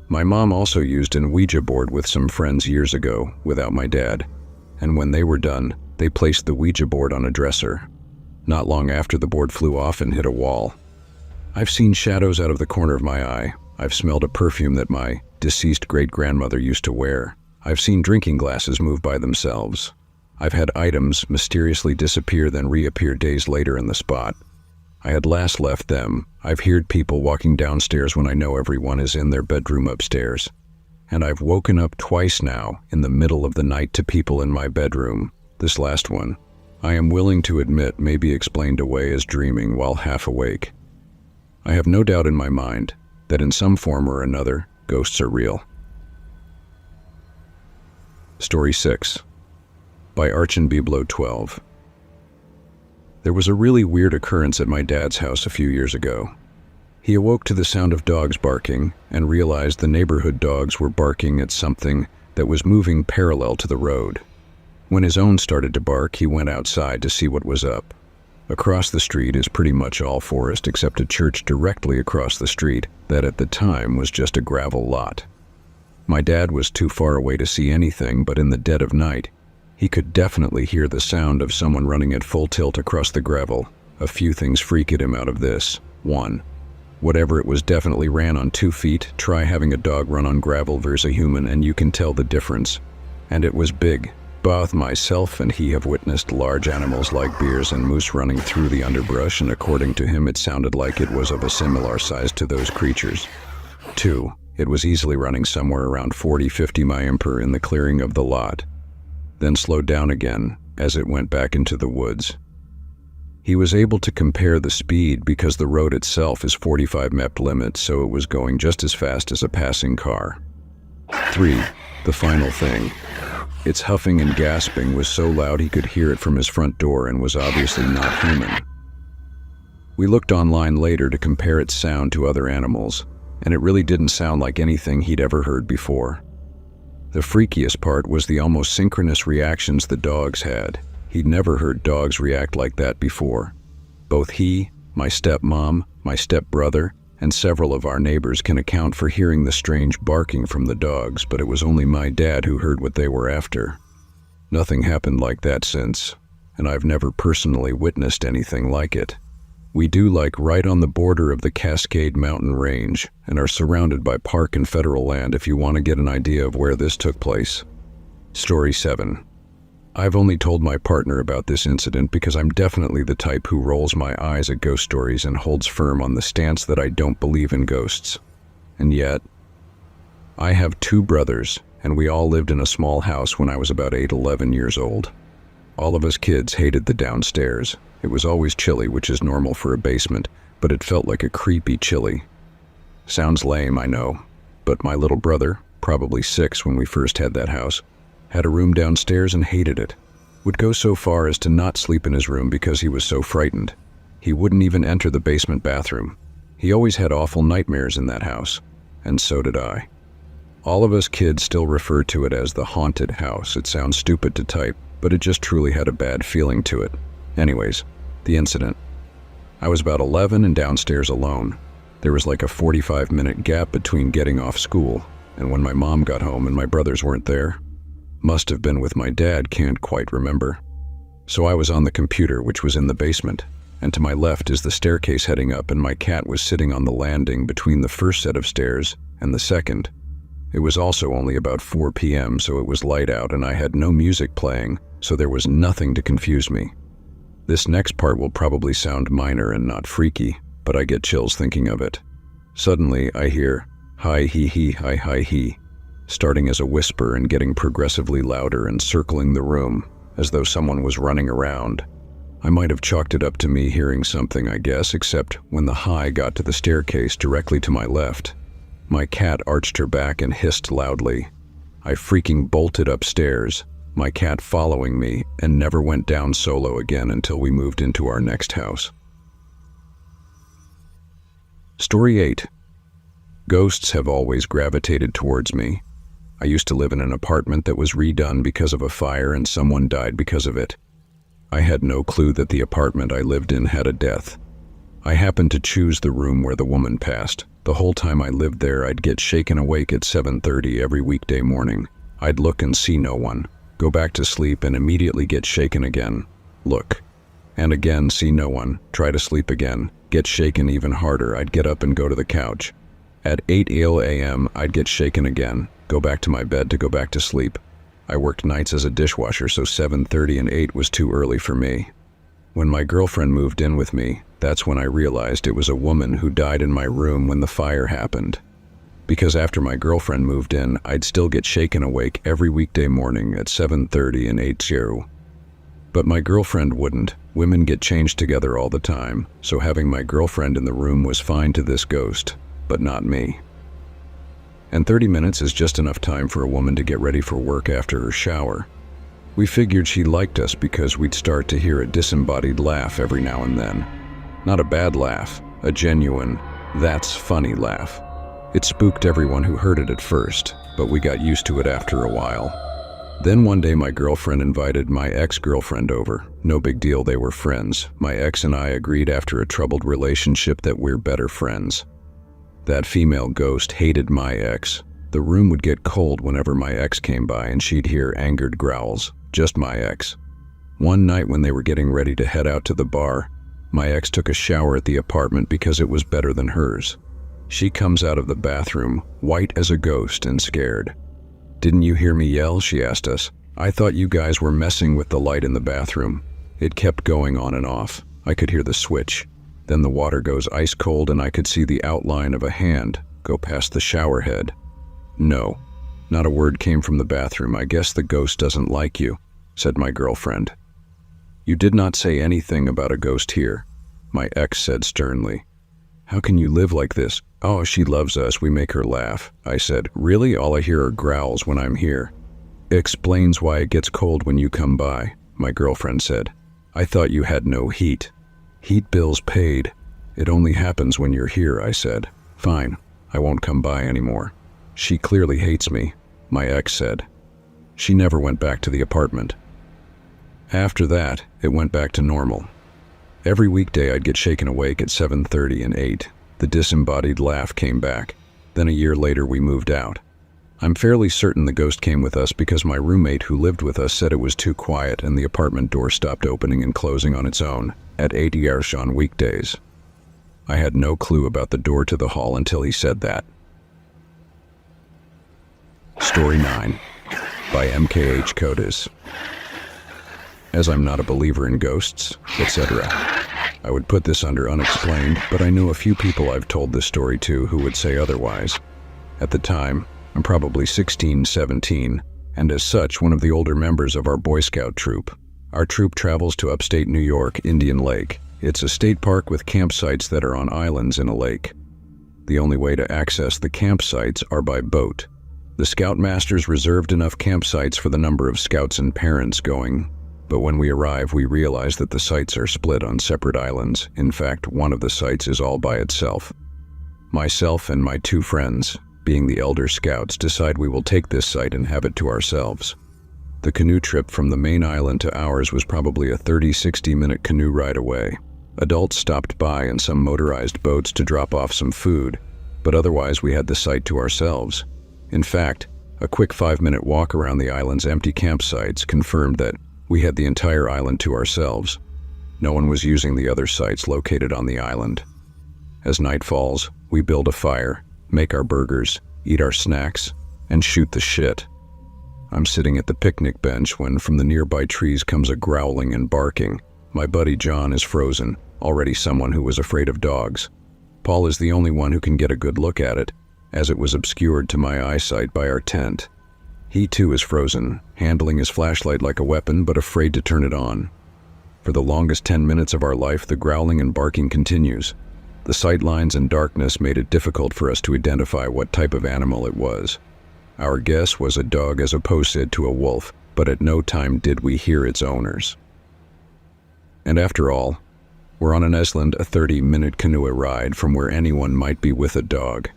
My mom also used an Ouija board with some friends years ago, without my dad, and when they were done, they placed the Ouija board on a dresser. Not long after, the board flew off and hit a wall. I've seen shadows out of the corner of my eye. I've smelled a perfume that my deceased great-grandmother used to wear. I've seen drinking glasses move by themselves. I've had items mysteriously disappear then reappear days later in the spot. I had last left them. I've heard people walking downstairs when I know everyone is in their bedroom upstairs. And I've woken up twice now in the middle of the night to people in my bedroom. This last one, I am willing to admit, may be explained away as dreaming while half awake. I have no doubt in my mind that in some form or another, ghosts are real. Story 6. By Archinbiblo 12. There was a really weird occurrence at my dad's house a few years ago. He awoke to the sound of dogs barking and realized the neighborhood dogs were barking at something that was moving parallel to the road. When his own started to bark, he went outside to see what was up. Across the street is pretty much all forest except a church directly across the street that at the time was just a gravel lot. My dad was too far away to see anything, but in the dead of night, he could definitely hear the sound of someone running at full tilt across the gravel. A few things freaked him out of this. 1. Whatever it was definitely ran on 2 feet. Try having a dog run on gravel versus a human and you can tell the difference. And it was big. Both myself and he have witnessed large animals like bears and moose running through the underbrush, and according to him it sounded like it was of a similar size to those creatures. 2. It was easily running somewhere around 40-50 mph in the clearing of the lot, then slowed down again as it went back into the woods. He was able to compare the speed because the road itself is 45 mph limit, so it was going just as fast as a passing car. 3. The final thing. Its huffing and gasping was so loud he could hear it from his front door and was obviously not human. We looked online later to compare its sound to other animals, and it really didn't sound like anything he'd ever heard before. The freakiest part was the almost synchronous reactions the dogs had. He'd never heard dogs react like that before. Both he, my stepmom, my stepbrother, and several of our neighbors can account for hearing the strange barking from the dogs, but it was only my dad who heard what they were after. Nothing happened like that since, and I've never personally witnessed anything like it. We do like right on the border of the Cascade Mountain Range and are surrounded by park and federal land if you want to get an idea of where this took place. Story 7. I've only told my partner about this incident because I'm definitely the type who rolls my eyes at ghost stories and holds firm on the stance that I don't believe in ghosts. And yet, I have 2 brothers, and we all lived in a small house when I was about 11 years old. All of us kids hated the downstairs. It was always chilly, which is normal for a basement, but it felt like a creepy chilly. Sounds lame, I know, but my little brother, probably 6 when we first had that house, had a room downstairs and hated it. Would go so far as to not sleep in his room because he was so frightened. He wouldn't even enter the basement bathroom. He always had awful nightmares in that house, and so did I. All of us kids still refer to it as the haunted house. It sounds stupid to type, but it just truly had a bad feeling to it. Anyways, the incident. I was about 11 and downstairs alone. There was like a 45-minute gap between getting off school and when my mom got home and my brothers weren't there. Must have been with my dad, can't quite remember. So I was on the computer, which was in the basement, and to my left is the staircase heading up, and my cat was sitting on the landing between the first set of stairs and the second. It was also only about 4 p.m., so it was light out and I had no music playing, so there was nothing to confuse me. This next part will probably sound minor and not freaky, but I get chills thinking of it. Suddenly, I hear, hi he, hi hi he, starting as a whisper and getting progressively louder and circling the room, as though someone was running around. I might have chalked it up to me hearing something, I guess, except when the hi got to the staircase directly to my left. My cat arched her back and hissed loudly. I freaking bolted upstairs, my cat following me, and never went down solo again until we moved into our next house. Story 8. Ghosts have always gravitated towards me. I used to live in an apartment that was redone because of a fire and someone died because of it. I had no clue that the apartment I lived in had a death. I happened to choose the room where the woman passed. The whole time I lived there, I'd get shaken awake at 7:30 every weekday morning. I'd look and see no one, go back to sleep and immediately get shaken again. Look, and again see no one, try to sleep again, get shaken even harder. I'd get up and go to the couch. At 8 a.m., I'd get shaken again, go back to my bed to go back to sleep. I worked nights as a dishwasher, so 7:30 and 8 was too early for me. When my girlfriend moved in with me, that's when I realized it was a woman who died in my room when the fire happened. Because after my girlfriend moved in, I'd still get shaken awake every weekday morning at 7:30 and 8:00. But my girlfriend wouldn't. Women get changed together all the time, so having my girlfriend in the room was fine to this ghost, but not me. And 30 minutes is just enough time for a woman to get ready for work after her shower. We figured she liked us because we'd start to hear a disembodied laugh every now and then. Not a bad laugh, a genuine, that's funny laugh. It spooked everyone who heard it at first, but we got used to it after a while. Then one day my girlfriend invited my ex-girlfriend over. No big deal, they were friends. My ex and I agreed after a troubled relationship that we're better friends. That female ghost hated my ex. The room would get cold whenever my ex came by and she'd hear angered growls. Just my ex. One night when they were getting ready to head out to the bar, my ex took a shower at the apartment because it was better than hers. She comes out of the bathroom, white as a ghost and scared. "Didn't you hear me yell?" she asked us. "I thought you guys were messing with the light in the bathroom." It kept going on and off. I could hear the switch. Then the water goes ice cold and I could see the outline of a hand go past the shower head. "No, not a word came from the bathroom. I guess the ghost doesn't like you," said my girlfriend. "You did not say anything about a ghost here," my ex said sternly. "How can you live like this?" "Oh, she loves us. We make her laugh," I said. "Really? All I hear are growls when I'm here." "Explains why it gets cold when you come by," my girlfriend said. "I thought you had no heat." "Heat bills paid. It only happens when you're here," I said. "Fine, I won't come by anymore." "She clearly hates me," my ex said. She never went back to the apartment. After that, it went back to normal. Every weekday I'd get shaken awake at 7:30 and 8. The disembodied laugh came back. Then a year later we moved out. I'm fairly certain the ghost came with us because my roommate who lived with us said it was too quiet and the apartment door stopped opening and closing on its own at 8 hours on weekdays. I had no clue about the door to the hall until he said that. Story 9 by MKH Cottage. as I'm not a believer in ghosts, etc. I would put this under unexplained, but I knew a few people I've told this story to who would say otherwise. At the time, I'm probably 16, 17, and as such, one of the older members of our Boy Scout troop. Our troop travels to upstate New York, Indian Lake. It's a state park with campsites that are on islands in a lake. The only way to access the campsites are by boat. The Scoutmasters reserved enough campsites for the number of scouts and parents going, but when we arrive, we realize that the sites are split on separate islands. In fact, one of the sites is all by itself. Myself and my two friends, being the elder scouts, decide we will take this site and have it to ourselves. The canoe trip from the main island to ours was probably a 30-60 minute canoe ride away. Adults stopped by in some motorized boats to drop off some food, but otherwise we had the site to ourselves. In fact, a quick 5-minute walk around the island's empty campsites confirmed that we had the entire island to ourselves. No one was using the other sites located on the island. As night falls, we build a fire, make our burgers, eat our snacks, and shoot the shit. I'm sitting at the picnic bench when from the nearby trees comes a growling and barking. My buddy John is frozen, already someone who was afraid of dogs. Paul is the only one who can get a good look at it, as it was obscured to my eyesight by our tent. He too is frozen, handling his flashlight like a weapon but afraid to turn it on. For the longest 10 minutes of our life, the growling and barking continues. The sight lines and darkness made it difficult for us to identify what type of animal it was. Our guess was a dog as opposed to a wolf, but at no time did we hear its owners. And after all, we're on an island a 30-minute canoe ride from where anyone might be with a dog.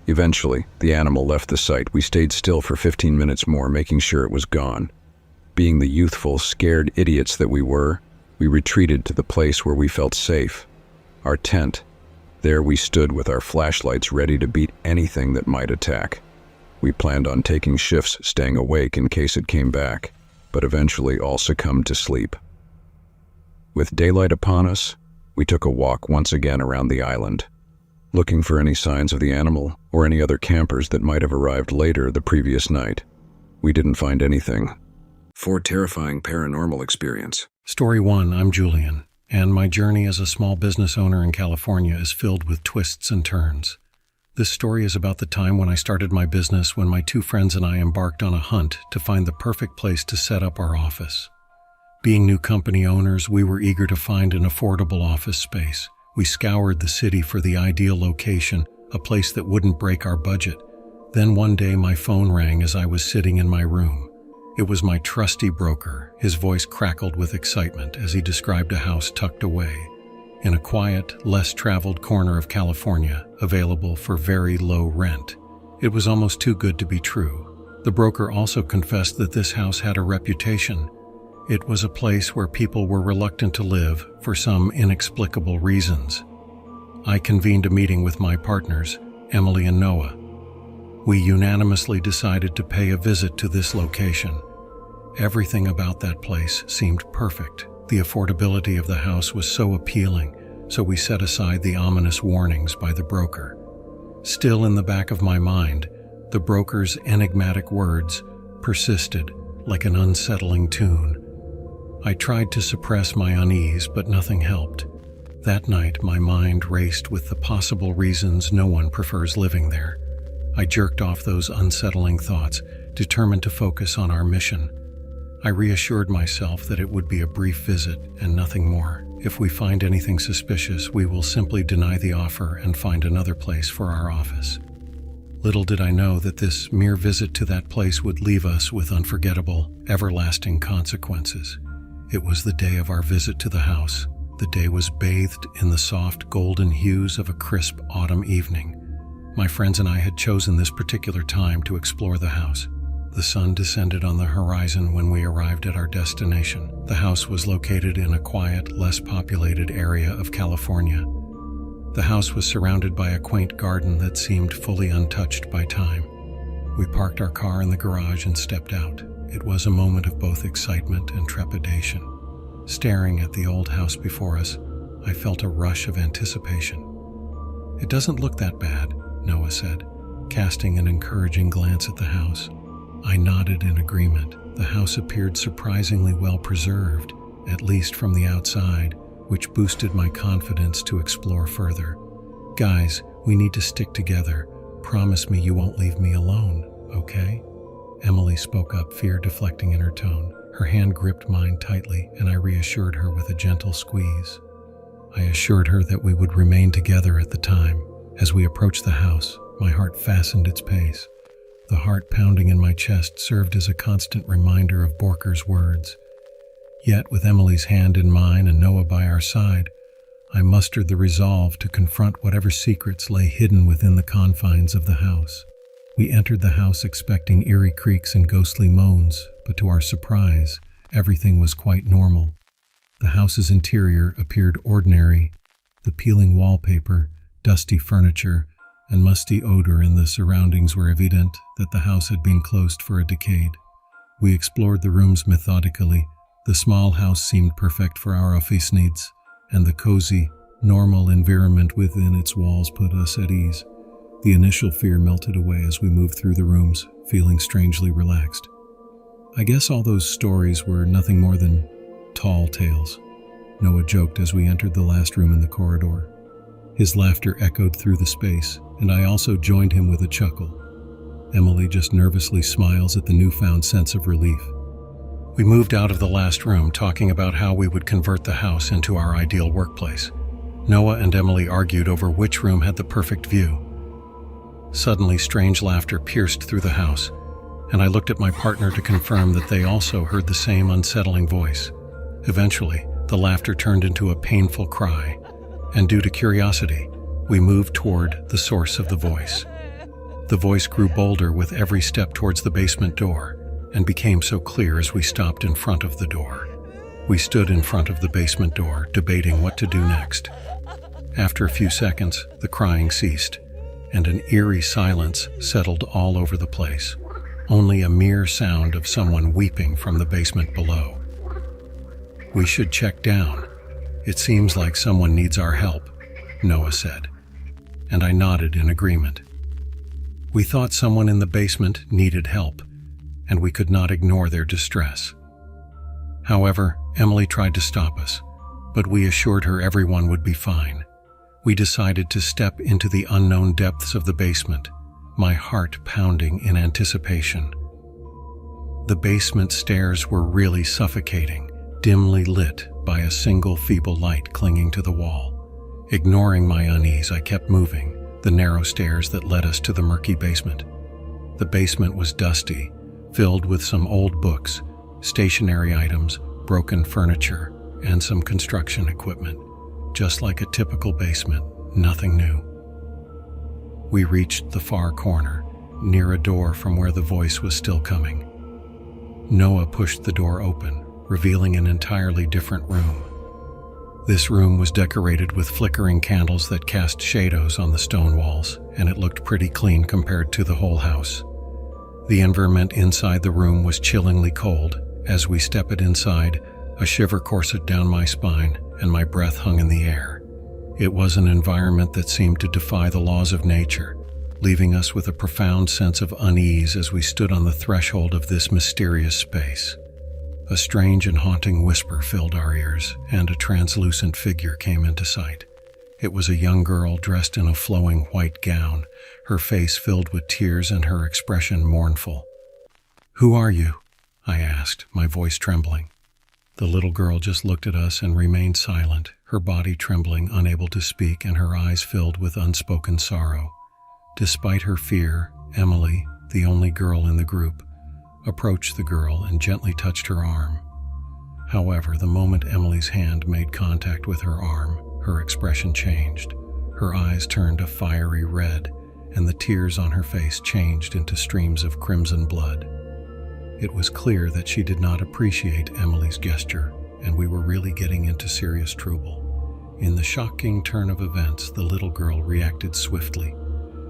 Eventually, the animal left the site. We stayed still for 15 minutes more, making sure it was gone. Being the youthful, scared idiots that we were, we retreated to the place where we felt safe. Our tent. There we stood with our flashlights ready to beat anything that might attack. We planned on taking shifts, staying awake in case it came back, but eventually all succumbed to sleep. With daylight upon us, we took a walk once again around the island, looking for any signs of the animal or any other campers that might have arrived later the previous night. We didn't find anything. For terrifying paranormal experience. Story 1, I'm Julian, and my journey as a small business owner in California is filled with twists and turns. This story is about the time when I started my business, when my two friends and I embarked on a hunt to find the perfect place to set up our office. Being new company owners, we were eager to find an affordable office space. We scoured the city for the ideal location, a place that wouldn't break our budget. Then one day my phone rang as I was sitting in my room. It was my trusty broker. His voice crackled with excitement as he described a house tucked away in a quiet, less traveled corner of California, available for very low rent. It was almost too good to be true. The broker also confessed that this house had a reputation. It was a place where people were reluctant to live for some inexplicable reasons. I convened a meeting with my partners, Emily and Noah. We unanimously decided to pay a visit to this location. Everything about that place seemed perfect. The affordability of the house was so appealing, so we set aside the ominous warnings by the broker. Still in the back of my mind, the broker's enigmatic words persisted like an unsettling tune. I tried to suppress my unease, but nothing helped. That night, my mind raced with the possible reasons no one prefers living there. I jerked off those unsettling thoughts, determined to focus on our mission. I reassured myself that it would be a brief visit and nothing more. If we find anything suspicious, we will simply deny the offer and find another place for our office. Little did I know that this mere visit to that place would leave us with unforgettable, everlasting consequences. It was the day of our visit to the house. The day was bathed in the soft golden hues of a crisp autumn evening. My friends and I had chosen this particular time to explore the house. The sun descended on the horizon when we arrived at our destination. The house was located in a quiet, less populated area of California. The house was surrounded by a quaint garden that seemed fully untouched by time. We parked our car in the garage and stepped out. It was a moment of both excitement and trepidation. Staring at the old house before us, I felt a rush of anticipation. "It doesn't look that bad," Noah said, casting an encouraging glance at the house. I nodded in agreement. The house appeared surprisingly well preserved, at least from the outside, which boosted my confidence to explore further. "Guys, we need to stick together. Promise me you won't leave me alone, okay?" Emily spoke up, fear deflecting in her tone. Her hand gripped mine tightly, and I reassured her with a gentle squeeze. I assured her that we would remain together at the time. As we approached the house, my heart fastened its pace. The heart pounding in my chest served as a constant reminder of Borker's words. Yet, with Emily's hand in mine and Noah by our side, I mustered the resolve to confront whatever secrets lay hidden within the confines of the house. We entered the house expecting eerie creaks and ghostly moans, but to our surprise, everything was quite normal. The house's interior appeared ordinary. The peeling wallpaper, dusty furniture, and musty odor in the surroundings were evident that the house had been closed for a decade. We explored the rooms methodically. The small house seemed perfect for our office needs, and the cozy, normal environment within its walls put us at ease. The initial fear melted away as we moved through the rooms, feeling strangely relaxed. I guess all those stories were nothing more than tall tales, Noah joked as we entered the last room in the corridor. His laughter echoed through the space, and I also joined him with a chuckle. Emily just nervously smiles at the newfound sense of relief. We moved out of the last room, talking about how we would convert the house into our ideal workplace. Noah and Emily argued over which room had the perfect view. Suddenly, strange laughter pierced through the house, and I looked at my partner to confirm that they also heard the same unsettling voice. Eventually, the laughter turned into a painful cry, and due to curiosity, we moved toward the source of the voice. The voice grew bolder with every step towards the basement door, and became so clear as we stopped in front of the door. We stood in front of the basement door, debating what to do next. After a few seconds, the crying ceased, and an eerie silence settled all over the place, only a mere sound of someone weeping from the basement below. "We should check down. It seems like someone needs our help," Noah said, and I nodded in agreement. We thought someone in the basement needed help, and we could not ignore their distress. However, Emily tried to stop us, but we assured her everyone would be fine. We decided to step into the unknown depths of the basement, my heart pounding in anticipation. The basement stairs were really suffocating, dimly lit by a single feeble light clinging to the wall. Ignoring my unease, I kept moving, the narrow stairs that led us to the murky basement. The basement was dusty, filled with some old books, stationery items, broken furniture, and some construction equipment. Just like a typical basement, nothing new. We reached the far corner, near a door from where the voice was still coming. Noah pushed the door open, revealing an entirely different room. This room was decorated with flickering candles that cast shadows on the stone walls, and it looked pretty clean compared to the whole house. The environment inside the room was chillingly cold. As we stepped inside, a shiver coursed down my spine, and my breath hung in the air. It was an environment that seemed to defy the laws of nature, leaving us with a profound sense of unease as we stood on the threshold of this mysterious space. A strange and haunting whisper filled our ears, and a translucent figure came into sight. It was a young girl dressed in a flowing white gown, her face filled with tears and her expression mournful. "Who are you?" I asked, my voice trembling. The little girl just looked at us and remained silent, her body trembling, unable to speak, and her eyes filled with unspoken sorrow. Despite her fear, Emily, the only girl in the group, approached the girl and gently touched her arm. However, the moment Emily's hand made contact with her arm, her expression changed. Her eyes turned a fiery red, and the tears on her face changed into streams of crimson blood. It was clear that she did not appreciate Emily's gesture, and we were really getting into serious trouble. In the shocking turn of events, the little girl reacted swiftly.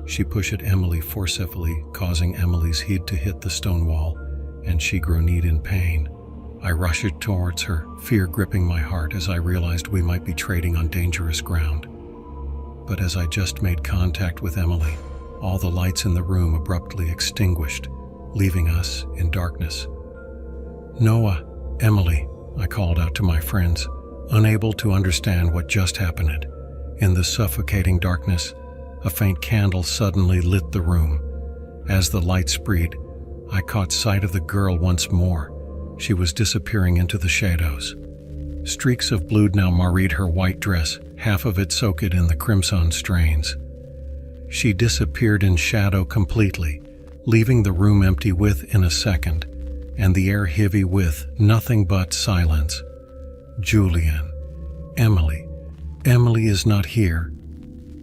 She pushed at Emily forcefully, causing Emily's head to hit the stone wall, and she groaned in pain. I rushed towards her, fear gripping my heart as I realized we might be trading on dangerous ground. But as I just made contact with Emily, all the lights in the room abruptly extinguished, leaving us in darkness. "Noah, Emily," I called out to my friends, unable to understand what just happened. In the suffocating darkness, a faint candle suddenly lit the room. As the light spread, I caught sight of the girl once more. She was disappearing into the shadows. Streaks of blood now marred her white dress, half of it soaked in the crimson stains. She disappeared in shadow completely, leaving the room empty within a second, and the air heavy with nothing but silence. "Julian, Emily is not here."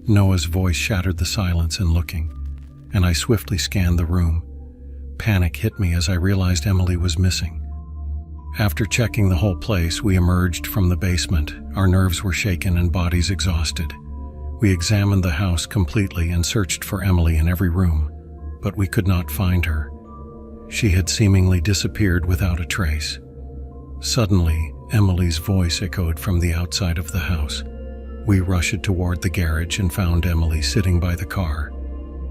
Noah's voice shattered the silence in looking, and I swiftly scanned the room. Panic hit me as I realized Emily was missing. After checking the whole place, we emerged from the basement. Our nerves were shaken and bodies exhausted. We examined the house completely and searched for Emily in every room, but we could not find her. She had seemingly disappeared without a trace. Suddenly, Emily's voice echoed from the outside of the house. We rushed toward the garage and found Emily sitting by the car,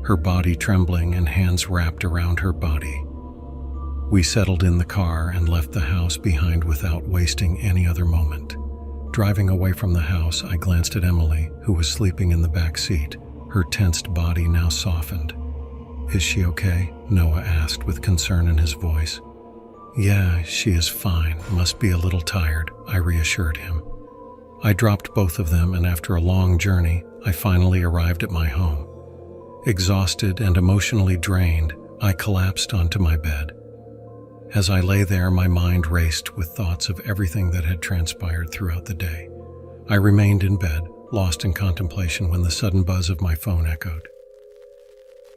her body trembling and hands wrapped around her body. We settled in the car and left the house behind without wasting any other moment. Driving away from the house, I glanced at Emily, who was sleeping in the back seat, her tensed body now softened. "Is she okay?" Noah asked with concern in his voice. "Yeah, she is fine. Must be a little tired," I reassured him. I dropped both of them, and after a long journey, I finally arrived at my home. Exhausted and emotionally drained, I collapsed onto my bed. As I lay there, my mind raced with thoughts of everything that had transpired throughout the day. I remained in bed, lost in contemplation, when the sudden buzz of my phone echoed.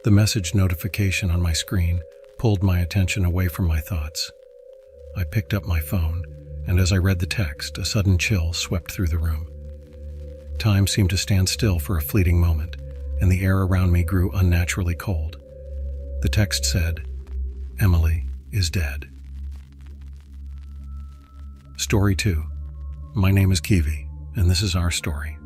The message notification on my screen pulled my attention away from my thoughts. I picked up my phone, and as I read the text, a sudden chill swept through the room. Time seemed to stand still for a fleeting moment, and the air around me grew unnaturally cold. The text said, "Emily is dead." Story 2. My name is Kiwi, and this is our story.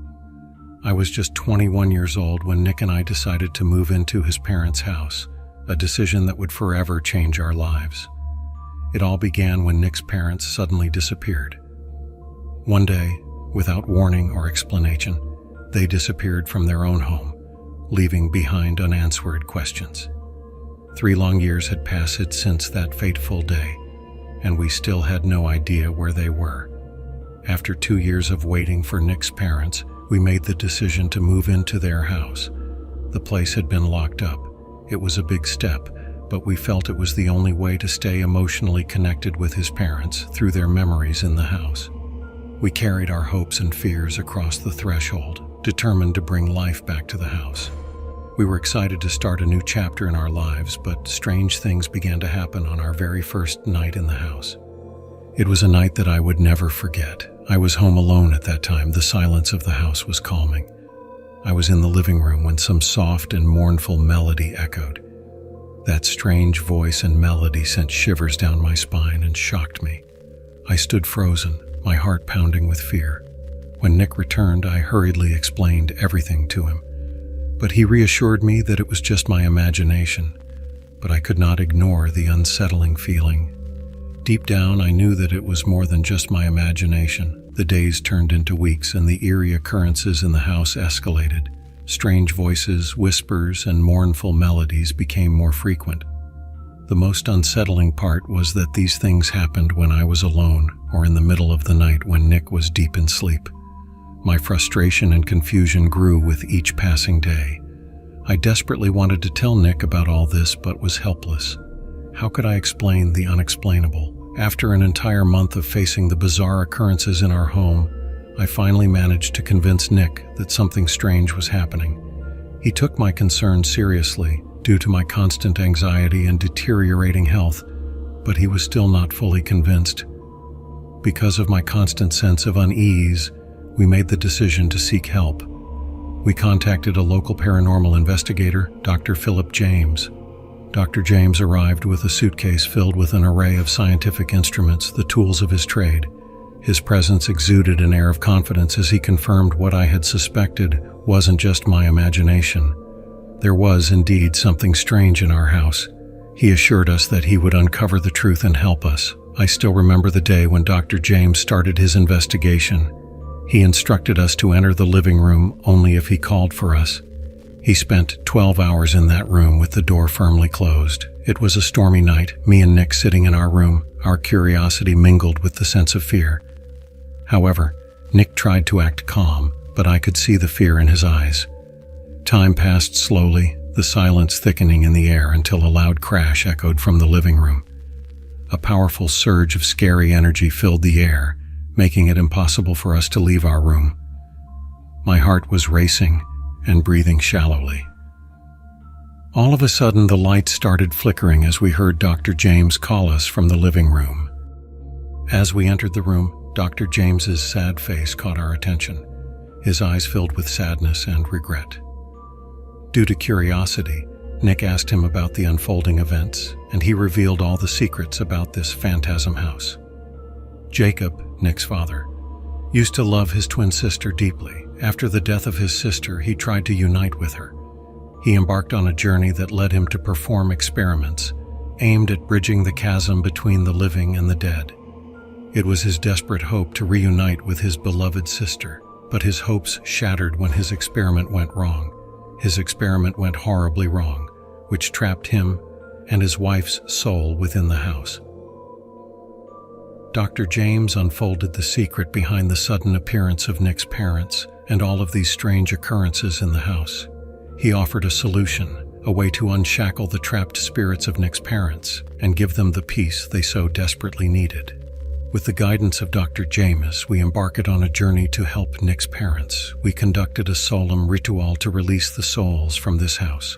I was just 21 years old when Nick and I decided to move into his parents' house, a decision that would forever change our lives. It all began when Nick's parents suddenly disappeared. One day, without warning or explanation, they disappeared from their own home, leaving behind unanswered questions. 3 long years had passed since that fateful day, and we still had no idea where they were. After 2 years of waiting for Nick's parents, we made the decision to move into their house. The place had been locked up. It was a big step, but we felt it was the only way to stay emotionally connected with his parents through their memories in the house. We carried our hopes and fears across the threshold, determined to bring life back to the house. We were excited to start a new chapter in our lives, but strange things began to happen on our very first night in the house. It was a night that I would never forget. I was home alone at that time. The silence of the house was calming. I was in the living room when some soft and mournful melody echoed. That strange voice and melody sent shivers down my spine and shocked me. I stood frozen, my heart pounding with fear. When Nick returned, I hurriedly explained everything to him. But he reassured me that it was just my imagination. But I could not ignore the unsettling feeling. Deep down, I knew that it was more than just my imagination. The days turned into weeks, and the eerie occurrences in the house escalated. Strange voices, whispers, and mournful melodies became more frequent. The most unsettling part was that these things happened when I was alone or in the middle of the night when Nick was deep in sleep. My frustration and confusion grew with each passing day. I desperately wanted to tell Nick about all this, but was helpless. How could I explain the unexplainable? After an entire month of facing the bizarre occurrences in our home, I finally managed to convince Nick that something strange was happening. He took my concerns seriously due to my constant anxiety and deteriorating health, but he was still not fully convinced. Because of my constant sense of unease, we made the decision to seek help. We contacted a local paranormal investigator, Dr. Philip James. Dr. James arrived with a suitcase filled with an array of scientific instruments, the tools of his trade. His presence exuded an air of confidence as he confirmed what I had suspected wasn't just my imagination. There was indeed something strange in our house. He assured us that he would uncover the truth and help us. I still remember the day when Dr. James started his investigation. He instructed us to enter the living room only if he called for us. He spent 12 hours in that room with the door firmly closed. It was a stormy night, me and Nick sitting in our room, our curiosity mingled with the sense of fear. However, Nick tried to act calm, but I could see the fear in his eyes. Time passed slowly, the silence thickening in the air until a loud crash echoed from the living room. A powerful surge of scary energy filled the air, making it impossible for us to leave our room. My heart was racing and breathing shallowly. All of a sudden, the lights started flickering as we heard Dr. James call us from the living room. As we entered the room, Dr. James's sad face caught our attention, his eyes filled with sadness and regret. Due to curiosity, Nick asked him about the unfolding events, and he revealed all the secrets about this phantasm house. Jacob, Nick's father, used to love his twin sister deeply. After the death of his sister, he tried to unite with her. He embarked on a journey that led him to perform experiments aimed at bridging the chasm between the living and the dead. It was his desperate hope to reunite with his beloved sister, but his hopes shattered when his experiment went wrong. His experiment went horribly wrong, which trapped him and his wife's soul within the house. Dr. James unfolded the secret behind the sudden appearance of Nick's parents and all of these strange occurrences in the house. He offered a solution, a way to unshackle the trapped spirits of Nick's parents and give them the peace they so desperately needed. With the guidance of Dr. James, we embarked on a journey to help Nick's parents. We conducted a solemn ritual to release the souls from this house.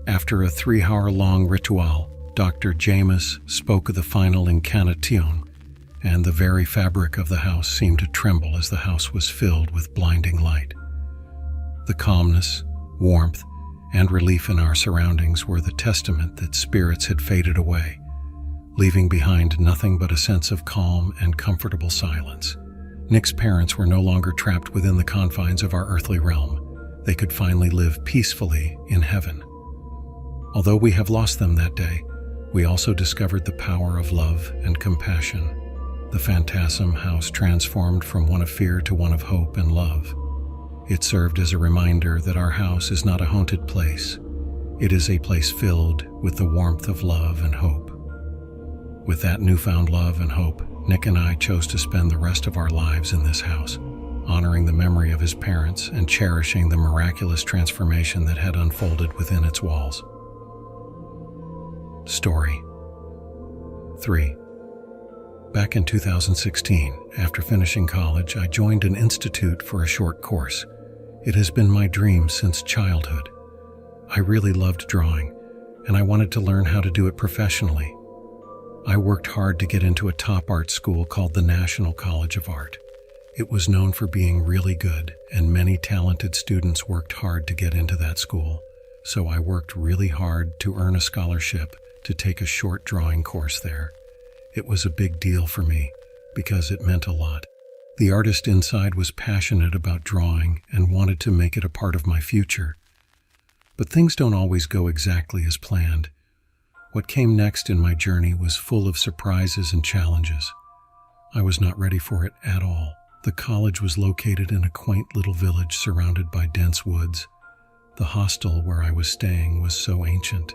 After a 3-hour-long ritual, Dr. James spoke of the final incantation, and the very fabric of the house seemed to tremble as the house was filled with blinding light. The calmness, warmth, and relief in our surroundings were the testament that spirits had faded away, leaving behind nothing but a sense of calm and comfortable silence. Nick's parents were no longer trapped within the confines of our earthly realm. They could finally live peacefully in heaven. Although we have lost them that day, we also discovered the power of love and compassion. The phantasm house transformed from one of fear to one of hope and love. It served as a reminder that our house is not a haunted place. It is a place filled with the warmth of love and hope. With that newfound love and hope, Nick and I chose to spend the rest of our lives in this house, honoring the memory of his parents and cherishing the miraculous transformation that had unfolded within its walls. Story 3. Back in 2016, after finishing college, I joined an institute for a short course. It has been my dream since childhood. I really loved drawing, and I wanted to learn how to do it professionally. I worked hard to get into a top art school called the National College of Art. It was known for being really good, and many talented students worked hard to get into that school. So I worked really hard to earn a scholarship to take a short drawing course there. It was a big deal for me because it meant a lot. The artist inside was passionate about drawing and wanted to make it a part of my future. But things don't always go exactly as planned. What came next in my journey was full of surprises and challenges. I was not ready for it at all. The college was located in a quaint little village surrounded by dense woods. The hostel where I was staying was so ancient.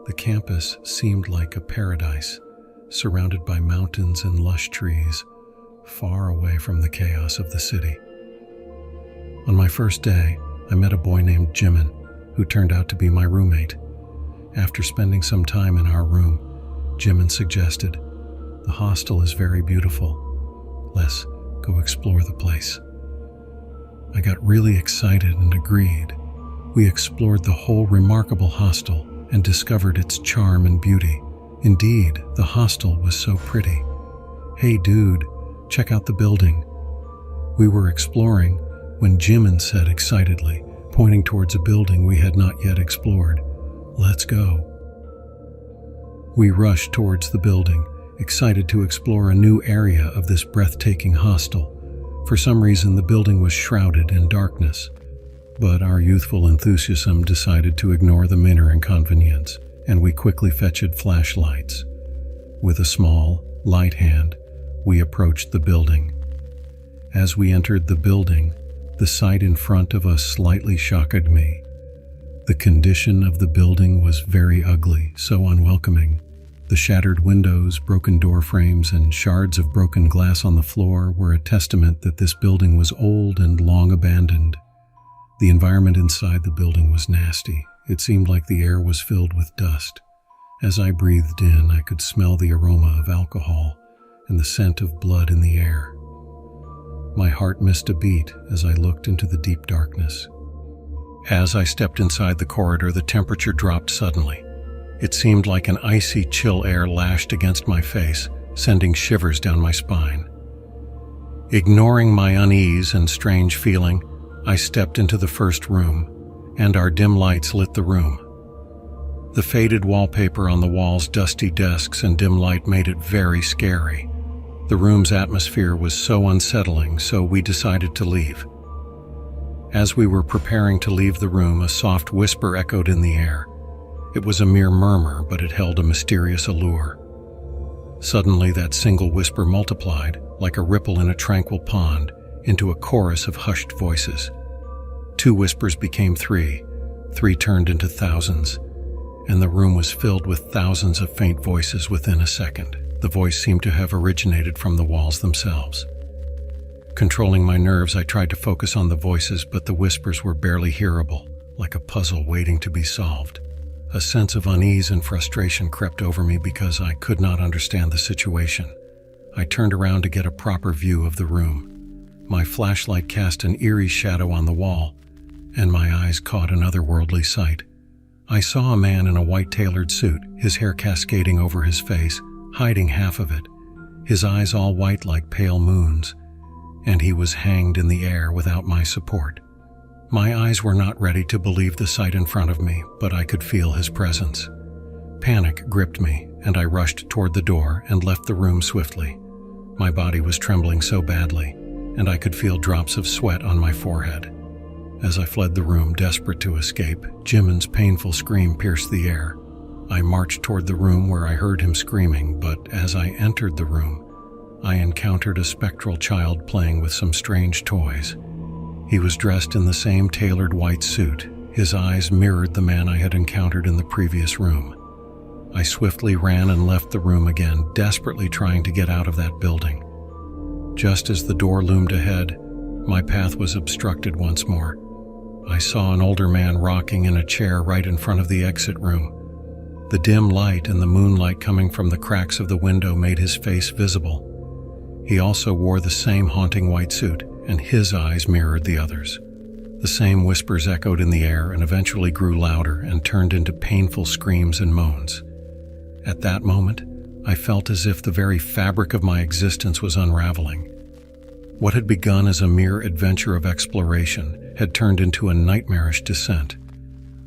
The campus seemed like a paradise, surrounded by mountains and lush trees, far away from the chaos of the city. On my first day, I met a boy named Jimin, who turned out to be my roommate. After spending some time in our room, Jimin suggested, "The hostel is very beautiful. Let's go explore the place." I got really excited and agreed. We explored the whole remarkable hostel and discovered its charm and beauty. Indeed, the hostel was so pretty. "Hey dude, check out the building." We were exploring when Jimin said excitedly, pointing towards a building we had not yet explored, "Let's go." We rushed towards the building, excited to explore a new area of this breathtaking hostel. For some reason, the building was shrouded in darkness, but our youthful enthusiasm decided to ignore the minor inconvenience, and we quickly fetched flashlights. With a small, light hand, we approached the building. As we entered the building, the sight in front of us slightly shocked me. The condition of the building was very ugly, so unwelcoming. The shattered windows, broken door frames, and shards of broken glass on the floor were a testament that this building was old and long abandoned. The environment inside the building was nasty. It seemed like the air was filled with dust. As I breathed in, I could smell the aroma of alcohol and the scent of blood in the air. My heart missed a beat as I looked into the deep darkness. As I stepped inside the corridor, the temperature dropped suddenly. It seemed like an icy chill air lashed against my face, sending shivers down my spine. Ignoring my unease and strange feeling, I stepped into the first room, and our dim lights lit the room. The faded wallpaper on the walls, dusty desks, and dim light made it very scary. The room's atmosphere was so unsettling, so we decided to leave. As we were preparing to leave the room, a soft whisper echoed in the air. It was a mere murmur, but it held a mysterious allure. Suddenly, that single whisper multiplied, like a ripple in a tranquil pond, into a chorus of hushed voices. 2 whispers became 3, 3 turned into thousands, and the room was filled with thousands of faint voices within a second. The voice seemed to have originated from the walls themselves. Controlling my nerves, I tried to focus on the voices, but the whispers were barely hearable, like a puzzle waiting to be solved. A sense of unease and frustration crept over me because I could not understand the situation. I turned around to get a proper view of the room. My flashlight cast an eerie shadow on the wall, and my eyes caught an otherworldly sight. I saw a man in a white tailored suit, his hair cascading over his face, hiding half of it, his eyes all white like pale moons, and he was hanged in the air without my support. My eyes were not ready to believe the sight in front of me, but I could feel his presence. Panic gripped me, and I rushed toward the door and left the room swiftly. My body was trembling so badly, and I could feel drops of sweat on my forehead. As I fled the room, desperate to escape, Jimin's painful scream pierced the air. I marched toward the room where I heard him screaming, but as I entered the room, I encountered a spectral child playing with some strange toys. He was dressed in the same tailored white suit. His eyes mirrored the man I had encountered in the previous room. I swiftly ran and left the room again, desperately trying to get out of that building. Just as the door loomed ahead, my path was obstructed once more. I saw an older man rocking in a chair right in front of the exit room. The dim light and the moonlight coming from the cracks of the window made his face visible. He also wore the same haunting white suit, and his eyes mirrored the others. The same whispers echoed in the air and eventually grew louder and turned into painful screams and moans. At that moment, I felt as if the very fabric of my existence was unraveling. What had begun as a mere adventure of exploration had turned into a nightmarish descent.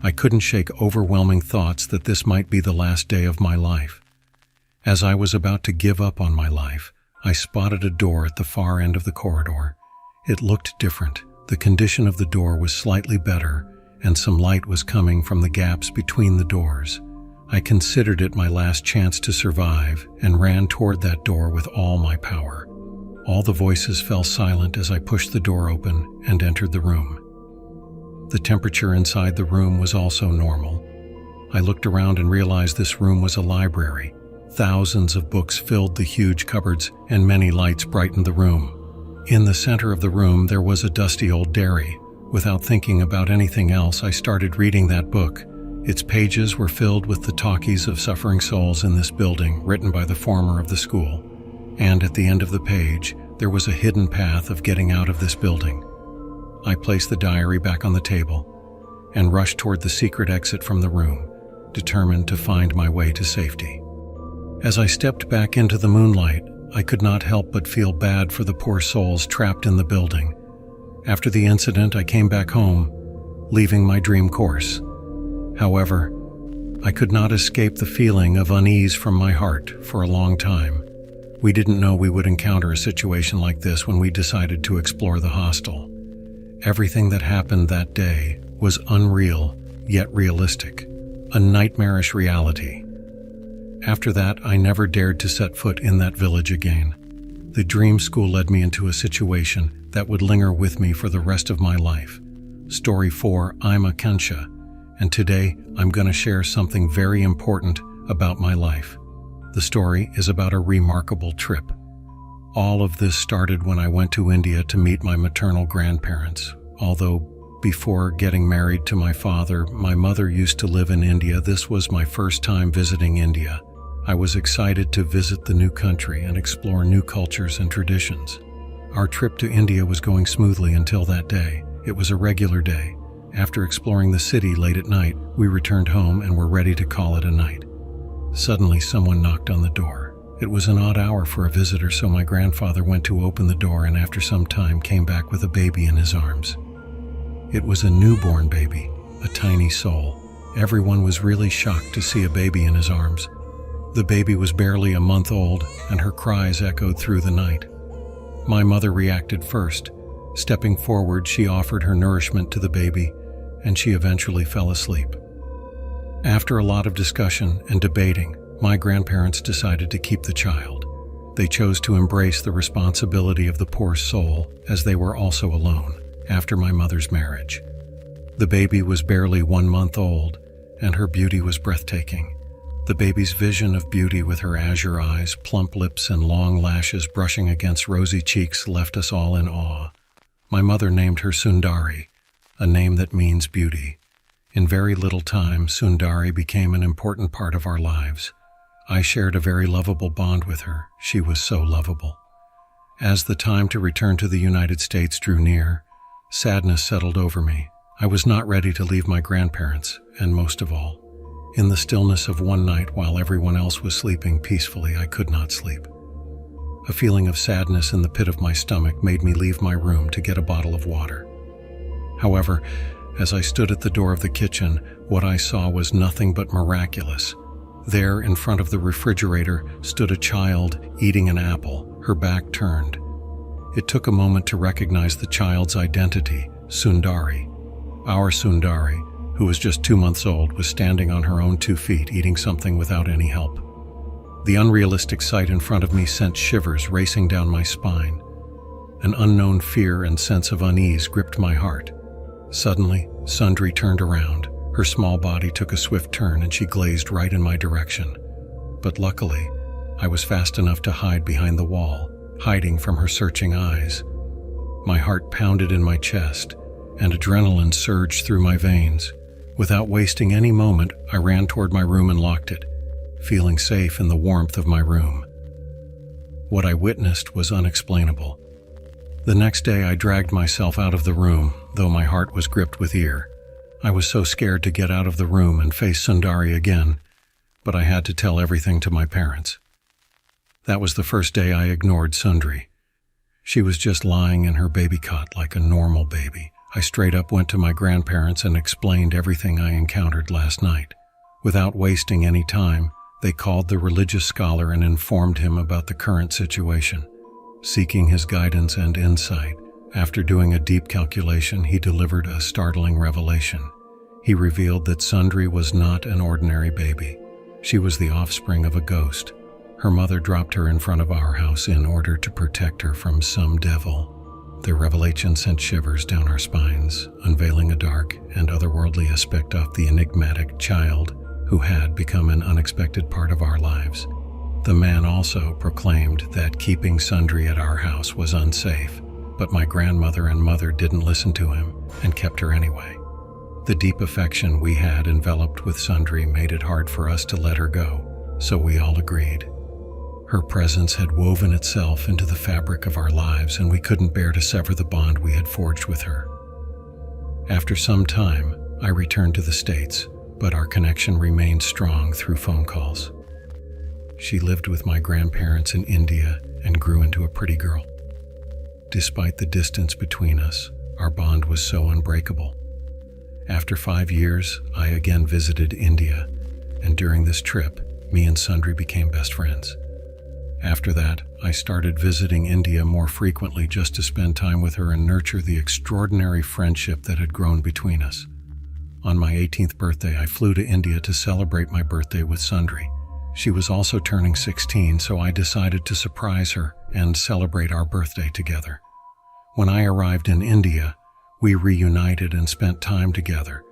I couldn't shake overwhelming thoughts that this might be the last day of my life. As I was about to give up on my life, I spotted a door at the far end of the corridor. It looked different. The condition of the door was slightly better, and some light was coming from the gaps between the doors. I considered it my last chance to survive and ran toward that door with all my power. All the voices fell silent as I pushed the door open and entered the room. The temperature inside the room was also normal. I looked around and realized this room was a library. Thousands of books filled the huge cupboards, and many lights brightened the room. In the center of the room, there was a dusty old diary. Without thinking about anything else, I started reading that book. Its pages were filled with the talkies of suffering souls in this building, written by the former of the school. And at the end of the page, there was a hidden path of getting out of this building. I placed the diary back on the table and rushed toward the secret exit from the room, determined to find my way to safety. As I stepped back into the moonlight, I could not help but feel bad for the poor souls trapped in the building. After the incident, I came back home, leaving my dream course. However, I could not escape the feeling of unease from my heart for a long time. We didn't know we would encounter a situation like this when we decided to explore the hostel. Everything that happened that day was unreal, yet realistic, a nightmarish reality. After that, I never dared to set foot in that village again. The dream school led me into a situation that would linger with me for the rest of my life. Story 4, I'm a Kensha, and today I'm going to share something very important about my life. The story is about a remarkable trip. All of this started when I went to India to meet my maternal grandparents. Although before getting married to my father, my mother used to live in India, this was my first time visiting India. I was excited to visit the new country and explore new cultures and traditions. Our trip to India was going smoothly until that day. It was a regular day. After exploring the city late at night, we returned home and were ready to call it a night. Suddenly, someone knocked on the door. It was an odd hour for a visitor, so my grandfather went to open the door and after some time came back with a baby in his arms. It was a newborn baby, a tiny soul. Everyone was really shocked to see a baby in his arms. The baby was barely a month old, and her cries echoed through the night. My mother reacted first. Stepping forward, she offered her nourishment to the baby, and she eventually fell asleep. After a lot of discussion and debating, my grandparents decided to keep the child. They chose to embrace the responsibility of the poor soul, as they were also alone after my mother's marriage. The baby was barely 1 month old, and her beauty was breathtaking. The baby's vision of beauty with her azure eyes, plump lips, and long lashes brushing against rosy cheeks left us all in awe. My mother named her Sundari, a name that means beauty. In very little time, Sundari became an important part of our lives. I shared a very lovable bond with her. She was so lovable. As the time to return to the United States drew near, sadness settled over me. I was not ready to leave my grandparents, and most of all, in the stillness of one night while everyone else was sleeping peacefully, I could not sleep. A feeling of sadness in the pit of my stomach made me leave my room to get a bottle of water. However, as I stood at the door of the kitchen, what I saw was nothing but miraculous. There, in front of the refrigerator, stood a child eating an apple, her back turned. It took a moment to recognize the child's identity, Sundari. Our Sundari, who was just 2 months old, was standing on her own 2 feet, eating something without any help. The unrealistic sight in front of me sent shivers racing down my spine. An unknown fear and sense of unease gripped my heart. Suddenly, Sundari turned around. Her small body took a swift turn and she glazed right in my direction. But luckily, I was fast enough to hide behind the wall, hiding from her searching eyes. My heart pounded in my chest, and adrenaline surged through my veins. Without wasting any moment, I ran toward my room and locked it, feeling safe in the warmth of my room. What I witnessed was unexplainable. The next day, I dragged myself out of the room, though my heart was gripped with fear. I was so scared to get out of the room and face Sundari again, but I had to tell everything to my parents. That was the first day I ignored Sundari. She was just lying in her baby cot like a normal baby. I straight up went to my grandparents and explained everything I encountered last night. Without wasting any time, they called the religious scholar and informed him about the current situation. Seeking his guidance and insight, after doing a deep calculation, he delivered a startling revelation. He revealed that Sundari was not an ordinary baby. She was the offspring of a ghost. Her mother dropped her in front of our house in order to protect her from some devil. The revelation sent shivers down our spines, unveiling a dark and otherworldly aspect of the enigmatic child who had become an unexpected part of our lives. The man also proclaimed that keeping Sundari at our house was unsafe, but my grandmother and mother didn't listen to him and kept her anyway. The deep affection we had enveloped with Sundari made it hard for us to let her go, so we all agreed. Her presence had woven itself into the fabric of our lives, and we couldn't bear to sever the bond we had forged with her. After some time, I returned to the States, but our connection remained strong through phone calls. She lived with my grandparents in India and grew into a pretty girl. Despite the distance between us, our bond was so unbreakable. After 5 years, I again visited India, and during this trip, me and Sundari became best friends. After that, I started visiting India more frequently just to spend time with her and nurture the extraordinary friendship that had grown between us. On my 18th birthday, I flew to India to celebrate my birthday with Sundari. She was also turning 16, so I decided to surprise her and celebrate our birthday together. When I arrived in India, we reunited and spent time together,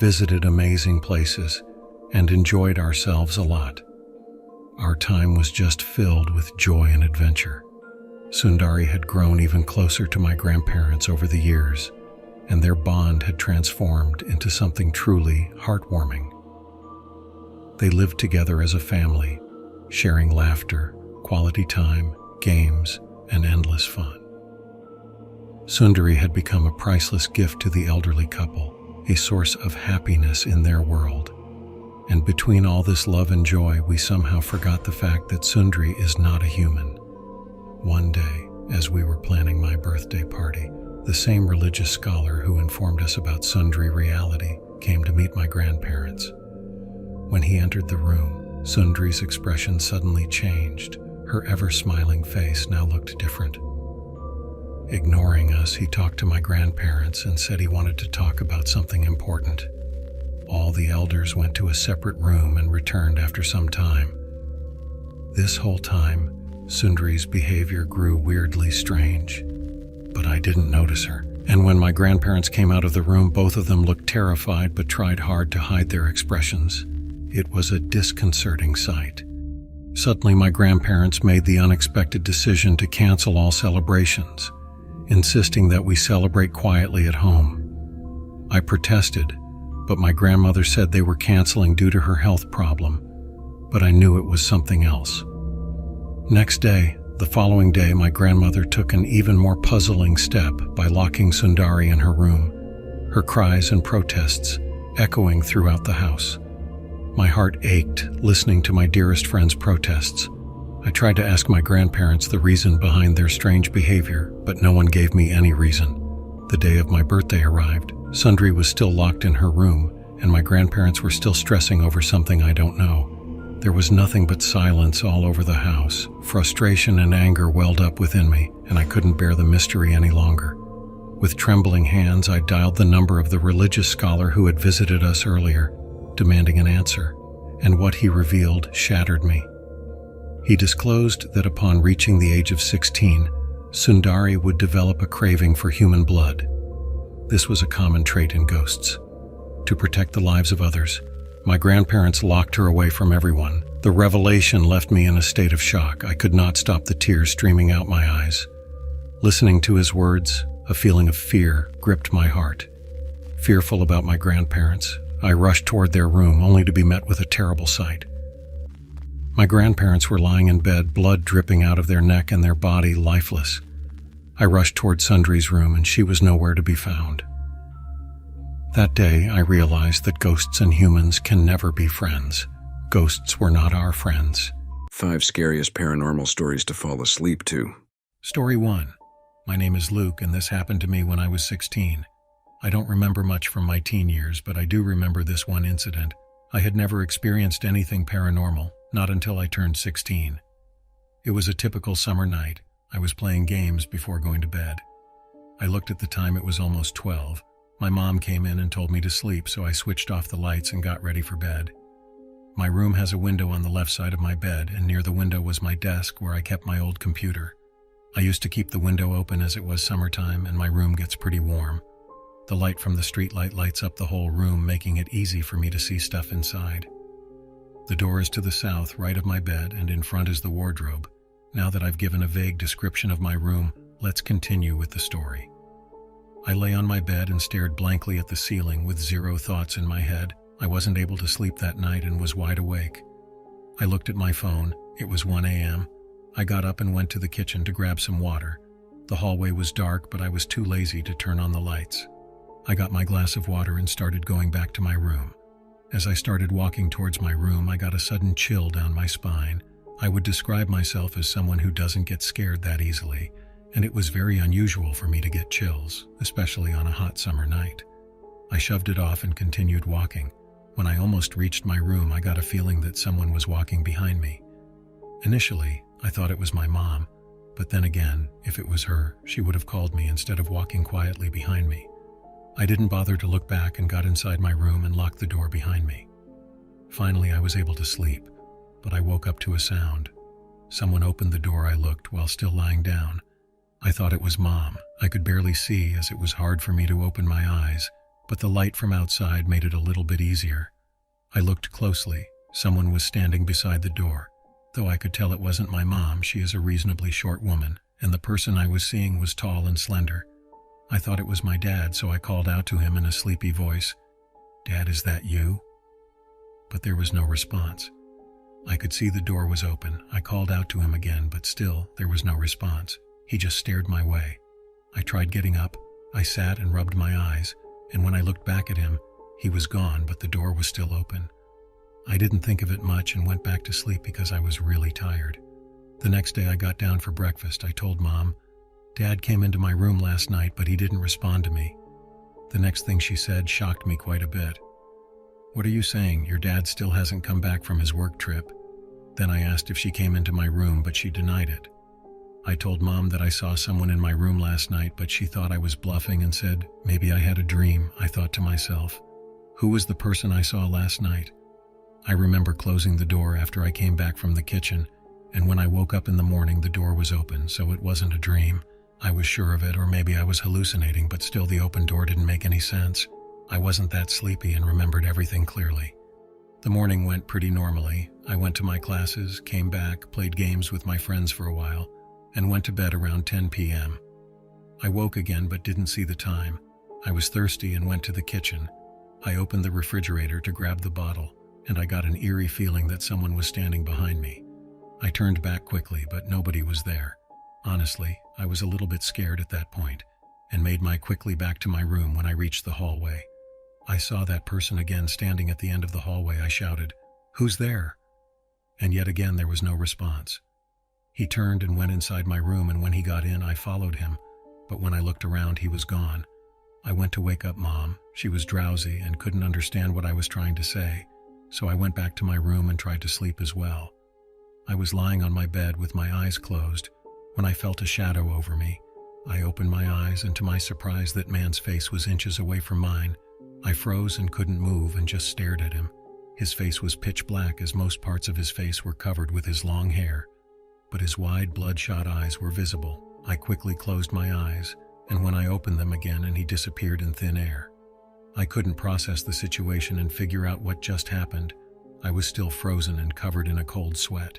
visited amazing places, and enjoyed ourselves a lot. Our time was just filled with joy and adventure. Sundari had grown even closer to my grandparents over the years, and their bond had transformed into something truly heartwarming. They lived together as a family, sharing laughter, quality time, games, and endless fun. Sundari had become a priceless gift to the elderly couple, a source of happiness in their world. And between all this love and joy, we somehow forgot the fact that Sundari is not a human. One day, as we were planning my birthday party, the same religious scholar who informed us about Sundari reality came to meet my grandparents. When he entered the room, Sundari's expression suddenly changed. Her ever-smiling face now looked different. Ignoring us, he talked to my grandparents and said he wanted to talk about something important. All the elders went to a separate room and returned after some time. This whole time, Sundari's behavior grew weirdly strange, but I didn't notice her. And when my grandparents came out of the room, both of them looked terrified but tried hard to hide their expressions. It was a disconcerting sight. Suddenly, my grandparents made the unexpected decision to cancel all celebrations, insisting that we celebrate quietly at home. I protested, but my grandmother said they were canceling due to her health problem, but I knew it was something else. Next day, the following day, my grandmother took an even more puzzling step by locking Sundari in her room, her cries and protests echoing throughout the house. My heart ached listening to my dearest friend's protests. I tried to ask my grandparents the reason behind their strange behavior, but no one gave me any reason. The day of my birthday arrived. Sundari was still locked in her room, and my grandparents were still stressing over something I don't know. There was nothing but silence all over the house. Frustration and anger welled up within me, and I couldn't bear the mystery any longer. With trembling hands, I dialed the number of the religious scholar who had visited us earlier, demanding an answer, and what he revealed shattered me. He disclosed that upon reaching the age of 16, Sundari would develop a craving for human blood. This was a common trait in ghosts. To protect the lives of others, my grandparents locked her away from everyone. The revelation left me in a state of shock. I could not stop the tears streaming out my eyes. Listening to his words, a feeling of fear gripped my heart. Fearful about my grandparents, I rushed toward their room only to be met with a terrible sight. My grandparents were lying in bed, blood dripping out of their neck and their body lifeless. I rushed toward Sundari's room and she was nowhere to be found. That day, I realized that ghosts and humans can never be friends. Ghosts were not our friends. 5 scariest paranormal stories to fall asleep to. Story 1. My name is Luke, and this happened to me when I was 16. I don't remember much from my teen years, but I do remember this one incident. I had never experienced anything paranormal, not until I turned 16. It was a typical summer night. I was playing games before going to bed. I looked at the time, it was almost 12. My mom came in and told me to sleep, so I switched off the lights and got ready for bed. My room has a window on the left side of my bed, and near the window was my desk where I kept my old computer. I used to keep the window open as it was summertime, and my room gets pretty warm. The light from the streetlight lights up the whole room, making it easy for me to see stuff inside. The door is to the south, right of my bed, and in front is the wardrobe. Now that I've given a vague description of my room, let's continue with the story. I lay on my bed and stared blankly at the ceiling with zero thoughts in my head. I wasn't able to sleep that night and was wide awake. I looked at my phone. It was 1 a.m. I got up and went to the kitchen to grab some water. The hallway was dark, but I was too lazy to turn on the lights. I got my glass of water and started going back to my room. As I started walking towards my room, I got a sudden chill down my spine. I would describe myself as someone who doesn't get scared that easily, and it was very unusual for me to get chills, especially on a hot summer night. I shoved it off and continued walking. When I almost reached my room, I got a feeling that someone was walking behind me. Initially, I thought it was my mom, but then again, if it was her, she would have called me instead of walking quietly behind me. I didn't bother to look back and got inside my room and locked the door behind me. Finally, I was able to sleep. but I woke up to a sound. Someone opened the door. I looked while still lying down. I thought it was Mom. I could barely see as it was hard for me to open my eyes, but the light from outside made it a little bit easier. I looked closely. Someone was standing beside the door. Though I could tell it wasn't my mom, she is a reasonably short woman, and the person I was seeing was tall and slender. I thought it was my dad, so I called out to him in a sleepy voice, "Dad, is that you?" But there was no response. I could see the door was open. I called out to him again, but still there was no response. He just stared my way. I tried getting up. I sat and rubbed my eyes, and when I looked back at him, he was gone, but the door was still open. I didn't think of it much and went back to sleep because I was really tired. The next day I got down for breakfast. I told Mom, "Dad came into my room last night, but he didn't respond to me." The next thing she said shocked me quite a bit. "What are you saying? Your dad still hasn't come back from his work trip?" Then I asked if she came into my room, but she denied it. I told Mom that I saw someone in my room last night, but she thought I was bluffing and said, "Maybe I had a dream." I thought to myself, who was the person I saw last night? I remember closing the door after I came back from the kitchen, and when I woke up in the morning, the door was open, so it wasn't a dream. I was sure of it, or maybe I was hallucinating, but still the open door didn't make any sense. I wasn't that sleepy and remembered everything clearly. The morning went pretty normally. I went to my classes, came back, played games with my friends for a while, and went to bed around 10 p.m. I woke again but didn't see the time. I was thirsty and went to the kitchen. I opened the refrigerator to grab the bottle, and I got an eerie feeling that someone was standing behind me. I turned back quickly, but nobody was there. Honestly, I was a little bit scared at that point, and made my quickly back to my room. When I reached the hallway, I saw that person again standing at the end of the hallway. I shouted, "Who's there?" And yet again there was no response. He turned and went inside my room, and when he got in, I followed him, but when I looked around, he was gone. I went to wake up Mom. She was drowsy and couldn't understand what I was trying to say, so I went back to my room and tried to sleep as well. I was lying on my bed with my eyes closed when I felt a shadow over me. I opened my eyes, and to my surprise, that man's face was inches away from mine. I froze and couldn't move and just stared at him. His face was pitch black, as most parts of his face were covered with his long hair, but his wide, bloodshot eyes were visible. I quickly closed my eyes, and when I opened them again, and he disappeared in thin air. I couldn't process the situation and figure out what just happened. I was still frozen and covered in a cold sweat.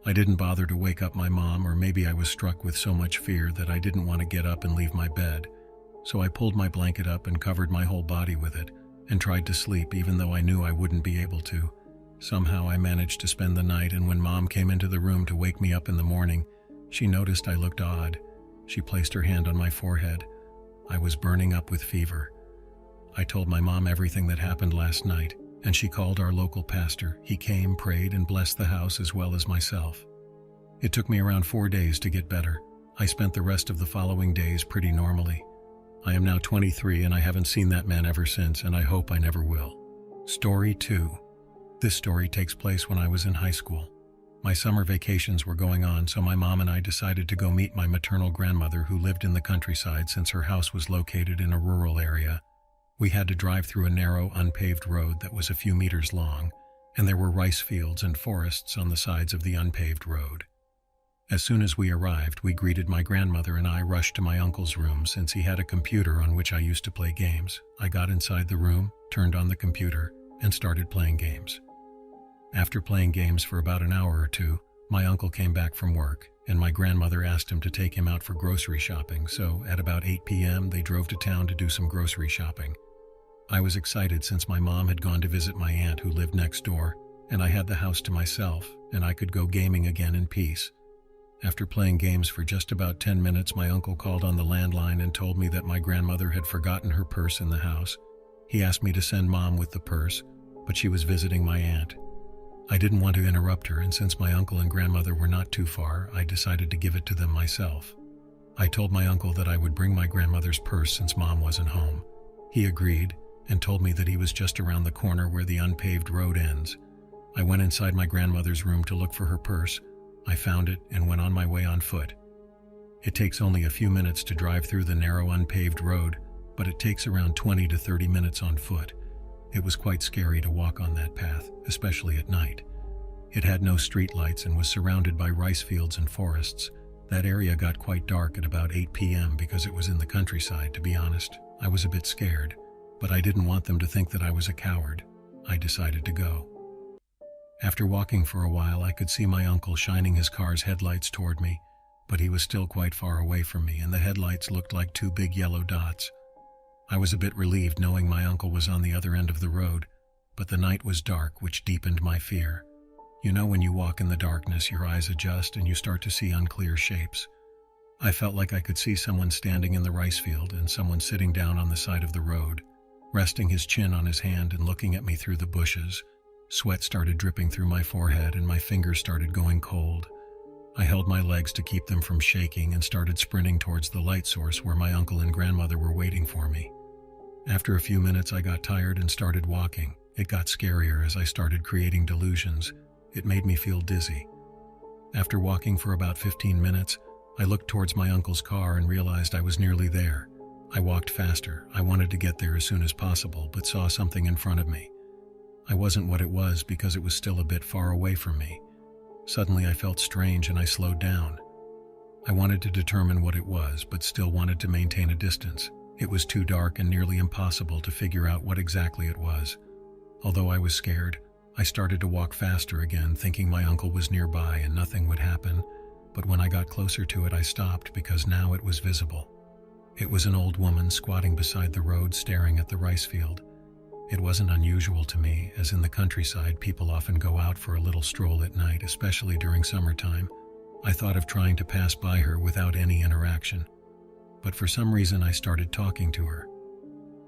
I didn't bother to wake up my mom, or maybe I was struck with so much fear that I didn't want to get up and leave my bed. So I pulled my blanket up and covered my whole body with it, and tried to sleep even though I knew I wouldn't be able to. Somehow I managed to spend the night, and when Mom came into the room to wake me up in the morning, she noticed I looked odd. She placed her hand on my forehead. I was burning up with fever. I told my mom everything that happened last night, and she called our local pastor. He came, prayed, and blessed the house as well as myself. It took me around 4 days to get better. I spent the rest of the following days pretty normally. I am now 23 and I haven't seen that man ever since, and I hope I never will. Story 2. This story takes place when I was in high school. My summer vacations were going on, so my mom and I decided to go meet my maternal grandmother, who lived in the countryside since her house was located in a rural area. We had to drive through a narrow, unpaved road that was a few meters long, and there were rice fields and forests on the sides of the unpaved road. As soon as we arrived, we greeted my grandmother, and I rushed to my uncle's room since he had a computer on which I used to play games. I got inside the room, turned on the computer, and started playing games. After playing games for about an hour or two, my uncle came back from work, and my grandmother asked him to take him out for grocery shopping, so at about 8 p.m. they drove to town to do some grocery shopping. I was excited since my mom had gone to visit my aunt who lived next door, and I had the house to myself, and I could go gaming again in peace. After playing games for just about 10 minutes, my uncle called on the landline and told me that my grandmother had forgotten her purse in the house. He asked me to send Mom with the purse, but she was visiting my aunt. I didn't want to interrupt her, and since my uncle and grandmother were not too far, I decided to give it to them myself. I told my uncle that I would bring my grandmother's purse since Mom wasn't home. He agreed and told me that he was just around the corner where the unpaved road ends. I went inside my grandmother's room to look for her purse. I found it and went on my way on foot. It takes only a few minutes to drive through the narrow unpaved road, but it takes around 20 to 30 minutes on foot. It was quite scary to walk on that path, especially at night. It had no streetlights and was surrounded by rice fields and forests. That area got quite dark at about 8 p.m. because it was in the countryside, to be honest. I was a bit scared, but I didn't want them to think that I was a coward. I decided to go. After walking for a while, I could see my uncle shining his car's headlights toward me, but he was still quite far away from me, and the headlights looked like two big yellow dots. I was a bit relieved knowing my uncle was on the other end of the road, but the night was dark, which deepened my fear. You know, when you walk in the darkness, your eyes adjust and you start to see unclear shapes. I felt like I could see someone standing in the rice field and someone sitting down on the side of the road, resting his chin on his hand and looking at me through the bushes. Sweat started dripping through my forehead and my fingers started going cold. I held my legs to keep them from shaking and started sprinting towards the light source where my uncle and grandmother were waiting for me. After a few minutes, I got tired and started walking. It got scarier as I started creating delusions. It made me feel dizzy. After walking for about 15 minutes, I looked towards my uncle's car and realized I was nearly there. I walked faster. I wanted to get there as soon as possible, but saw something in front of me. I wasn't what it was because it was still a bit far away from me. Suddenly I felt strange and I slowed down. I wanted to determine what it was, but still wanted to maintain a distance. It was too dark and nearly impossible to figure out what exactly it was. Although I was scared, I started to walk faster again, thinking my uncle was nearby and nothing would happen. But when I got closer to it, I stopped because now it was visible. It was an old woman squatting beside the road staring at the rice field. It wasn't unusual to me, as in the countryside people often go out for a little stroll at night, especially during summertime. I thought of trying to pass by her without any interaction. But for some reason I started talking to her.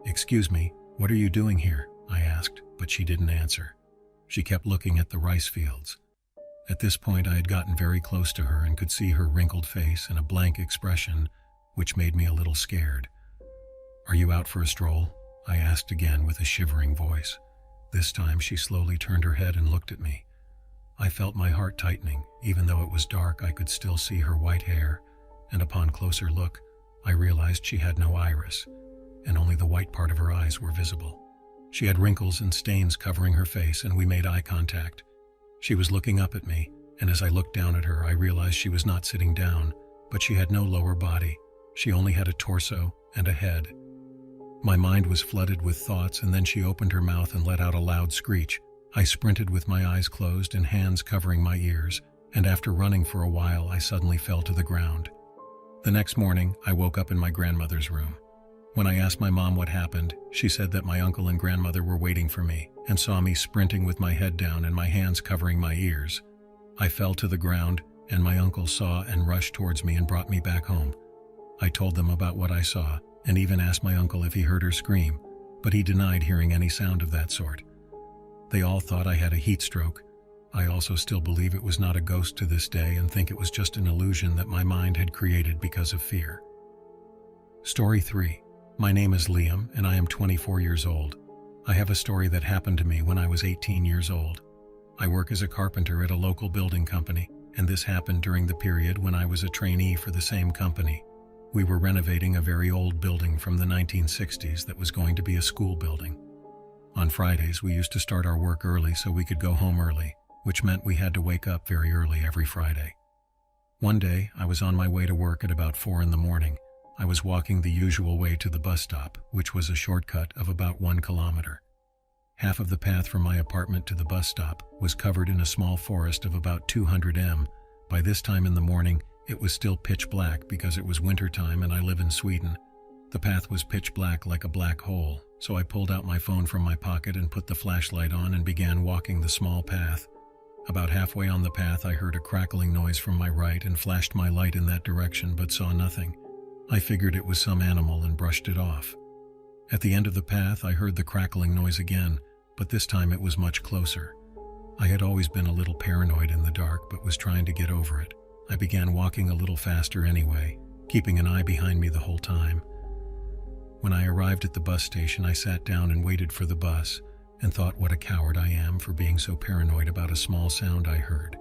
"Excuse me, what are you doing here?" I asked, but she didn't answer. She kept looking at the rice fields. At this point I had gotten very close to her and could see her wrinkled face and a blank expression, which made me a little scared. "Are you out for a stroll?" I asked again with a shivering voice. This time she slowly turned her head and looked at me. I felt my heart tightening. Even though it was dark, I could still see her white hair, and upon closer look, I realized she had no iris, and only the white part of her eyes were visible. She had wrinkles and stains covering her face, and we made eye contact. She was looking up at me, and as I looked down at her, I realized she was not sitting down, but she had no lower body. She only had a torso and a head. My mind was flooded with thoughts, and then she opened her mouth and let out a loud screech. I sprinted with my eyes closed and hands covering my ears, and after running for a while, I suddenly fell to the ground. The next morning, I woke up in my grandmother's room. When I asked my mom what happened, she said that my uncle and grandmother were waiting for me and saw me sprinting with my head down and my hands covering my ears. I fell to the ground, and my uncle saw and rushed towards me and brought me back home. I told them about what I saw, and even asked my uncle if he heard her scream, but he denied hearing any sound of that sort. They all thought I had a heat stroke. I also still believe it was not a ghost to this day and think it was just an illusion that my mind had created because of fear. Story 3. My name is Liam, and I am 24 years old. I have a story that happened to me when I was 18 years old. I work as a carpenter at a local building company, and this happened during the period when I was a trainee for the same company. We were renovating a very old building from the 1960s that was going to be a school building. On Fridays, we used to start our work early so we could go home early, which meant we had to wake up very early every Friday. One day, I was on my way to work at about 4 in the morning. I was walking the usual way to the bus stop, which was a shortcut of about 1 kilometer. Half of the path from my apartment to the bus stop was covered in a small forest of about 200 m. By this time in the morning, it was still pitch black because it was winter time and I live in Sweden. The path was pitch black like a black hole, so I pulled out my phone from my pocket and put the flashlight on and began walking the small path. About halfway on the path, I heard a crackling noise from my right and flashed my light in that direction but saw nothing. I figured it was some animal and brushed it off. At the end of the path, I heard the crackling noise again, but this time it was much closer. I had always been a little paranoid in the dark but was trying to get over it. I began walking a little faster anyway, keeping an eye behind me the whole time. When I arrived at the bus station, I sat down and waited for the bus and thought what a coward I am for being so paranoid about a small sound I heard.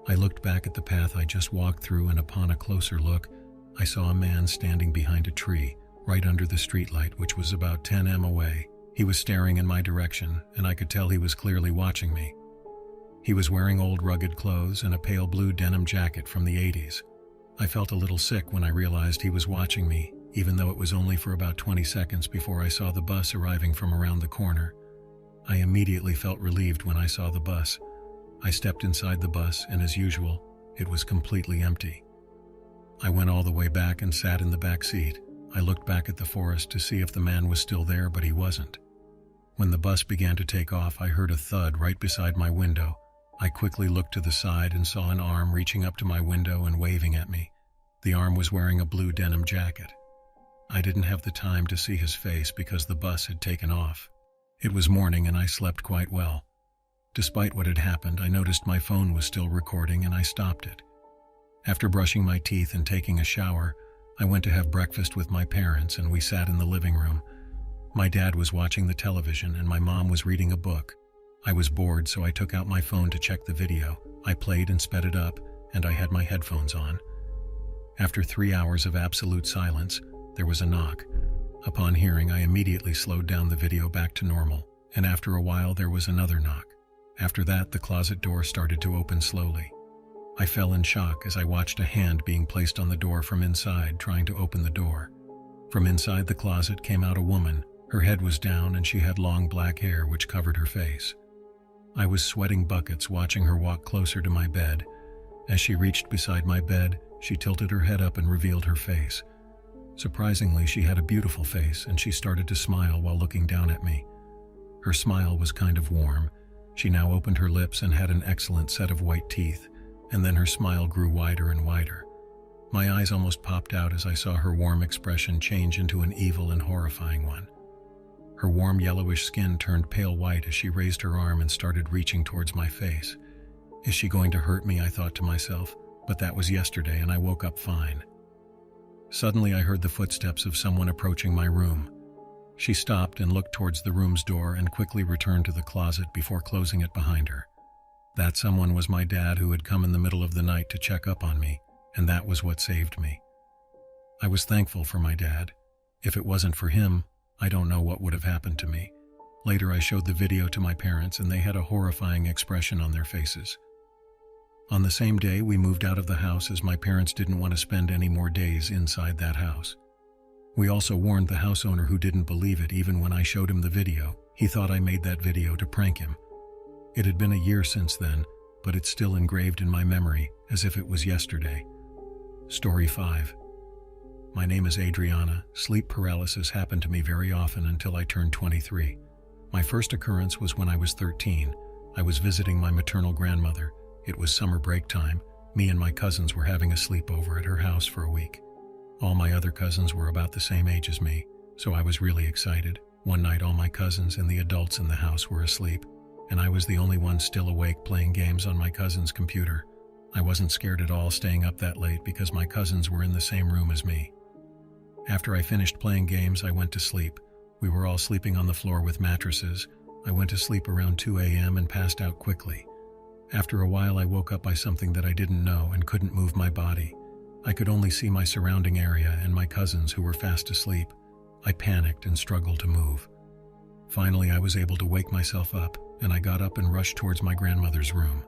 I looked back at the path I just walked through, and upon a closer look, I saw a man standing behind a tree, right under the streetlight, which was about 10 m away. He was staring in my direction, and I could tell he was clearly watching me. He was wearing old rugged clothes and a pale blue denim jacket from the 80s. I felt a little sick when I realized he was watching me, even though it was only for about 20 seconds before I saw the bus arriving from around the corner. I immediately felt relieved when I saw the bus. I stepped inside the bus, and as usual, it was completely empty. I went all the way back and sat in the back seat. I looked back at the forest to see if the man was still there, but he wasn't. When the bus began to take off, I heard a thud right beside my window. I quickly looked to the side and saw an arm reaching up to my window and waving at me. The arm was wearing a blue denim jacket. I didn't have the time to see his face because the bus had taken off. It was morning and I slept quite well. Despite what had happened, I noticed my phone was still recording and I stopped it. After brushing my teeth and taking a shower, I went to have breakfast with my parents and we sat in the living room. My dad was watching the television and my mom was reading a book. I was bored, so I took out my phone to check the video. I played and sped it up, and I had my headphones on. After 3 hours of absolute silence, there was a knock. Upon hearing, I immediately slowed down the video back to normal, and after a while there was another knock. After that, the closet door started to open slowly. I fell in shock as I watched a hand being placed on the door from inside, trying to open the door. From inside the closet came out a woman. Her head was down and she had long black hair which covered her face. I was sweating buckets watching her walk closer to my bed. As she reached beside my bed, she tilted her head up and revealed her face. Surprisingly, she had a beautiful face and she started to smile while looking down at me. Her smile was kind of warm. She now opened her lips and had an excellent set of white teeth, and then her smile grew wider and wider. My eyes almost popped out as I saw her warm expression change into an evil and horrifying one. Her warm yellowish skin turned pale white as she raised her arm and started reaching towards my face. Is she going to hurt me, I thought to myself, but that was yesterday and I woke up fine. Suddenly I heard the footsteps of someone approaching my room. She stopped and looked towards the room's door and quickly returned to the closet before closing it behind her. That someone was my dad, who had come in the middle of the night to check up on me, and that was what saved me. I was thankful for my dad. If it wasn't for him, I don't know what would have happened to me. Later I showed the video to my parents and they had a horrifying expression on their faces. On the same day, we moved out of the house as my parents didn't want to spend any more days inside that house. We also warned the house owner, who didn't believe it even when I showed him the video. He thought I made that video to prank him. It had been a year since then, but it's still engraved in my memory as if it was yesterday. Story 5. My name is Adriana. Sleep paralysis happened to me very often until I turned 23. My first occurrence was when I was 13. I was visiting my maternal grandmother. It was summer break time. Me and my cousins were having a sleepover at her house for a week. All my other cousins were about the same age as me, so I was really excited. One night all my cousins and the adults in the house were asleep, and I was the only one still awake playing games on my cousin's computer. I wasn't scared at all staying up that late because my cousins were in the same room as me. After I finished playing games, I went to sleep. We were all sleeping on the floor with mattresses. I went to sleep around 2 a.m. and passed out quickly. After a while, I woke up by something that I didn't know and couldn't move my body. I could only see my surrounding area and my cousins, who were fast asleep. I panicked and struggled to move. Finally, I was able to wake myself up, and I got up and rushed towards my grandmother's room.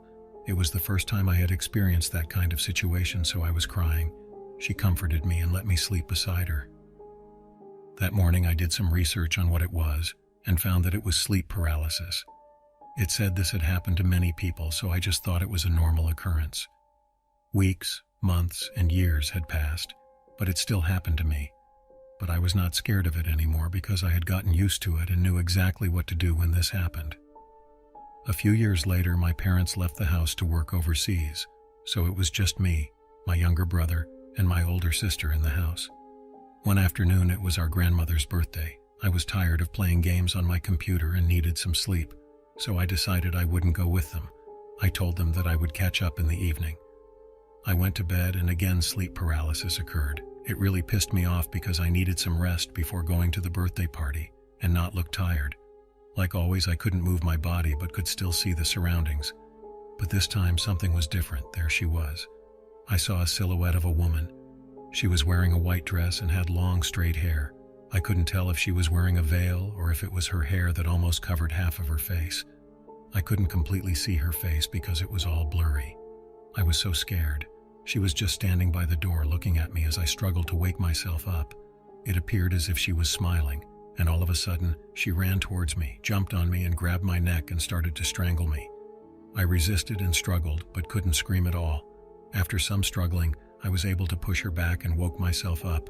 It was the first time I had experienced that kind of situation, so I was crying. She comforted me and let me sleep beside her. That morning I did some research on what it was and found that it was sleep paralysis. It said this had happened to many people, so I just thought it was a normal occurrence. Weeks, months, and years had passed, but it still happened to me. But I was not scared of it anymore because I had gotten used to it and knew exactly what to do when this happened. A few years later, my parents left the house to work overseas, so it was just me, my younger brother, and my older sister in the house. One afternoon, it was our grandmother's birthday. I was tired of playing games on my computer and needed some sleep, so I decided I wouldn't go with them. I told them that I would catch up in the evening. I went to bed and again sleep paralysis occurred. It really pissed me off because I needed some rest before going to the birthday party and not look tired. Like always, I couldn't move my body but could still see the surroundings. But this time something was different. There she was. I saw a silhouette of a woman. She was wearing a white dress and had long straight hair. I couldn't tell if she was wearing a veil or if it was her hair that almost covered half of her face. I couldn't completely see her face because it was all blurry. I was so scared. She was just standing by the door looking at me as I struggled to wake myself up. It appeared as if she was smiling, and all of a sudden, she ran towards me, jumped on me, and grabbed my neck and started to strangle me. I resisted and struggled, but couldn't scream at all. After some struggling, I was able to push her back and woke myself up.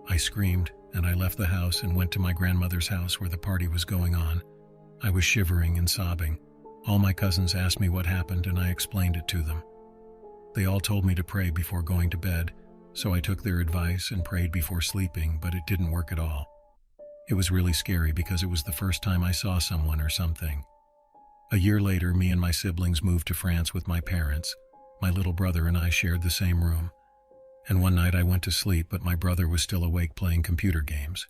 I screamed, and I left the house and went to my grandmother's house where the party was going on. I was shivering and sobbing. All my cousins asked me what happened, and I explained it to them. They all told me to pray before going to bed, so I took their advice and prayed before sleeping, but it didn't work at all. It was really scary because it was the first time I saw someone or something. A year later, me and my siblings moved to France with my parents. My little brother and I shared the same room. And one night I went to sleep, but my brother was still awake playing computer games.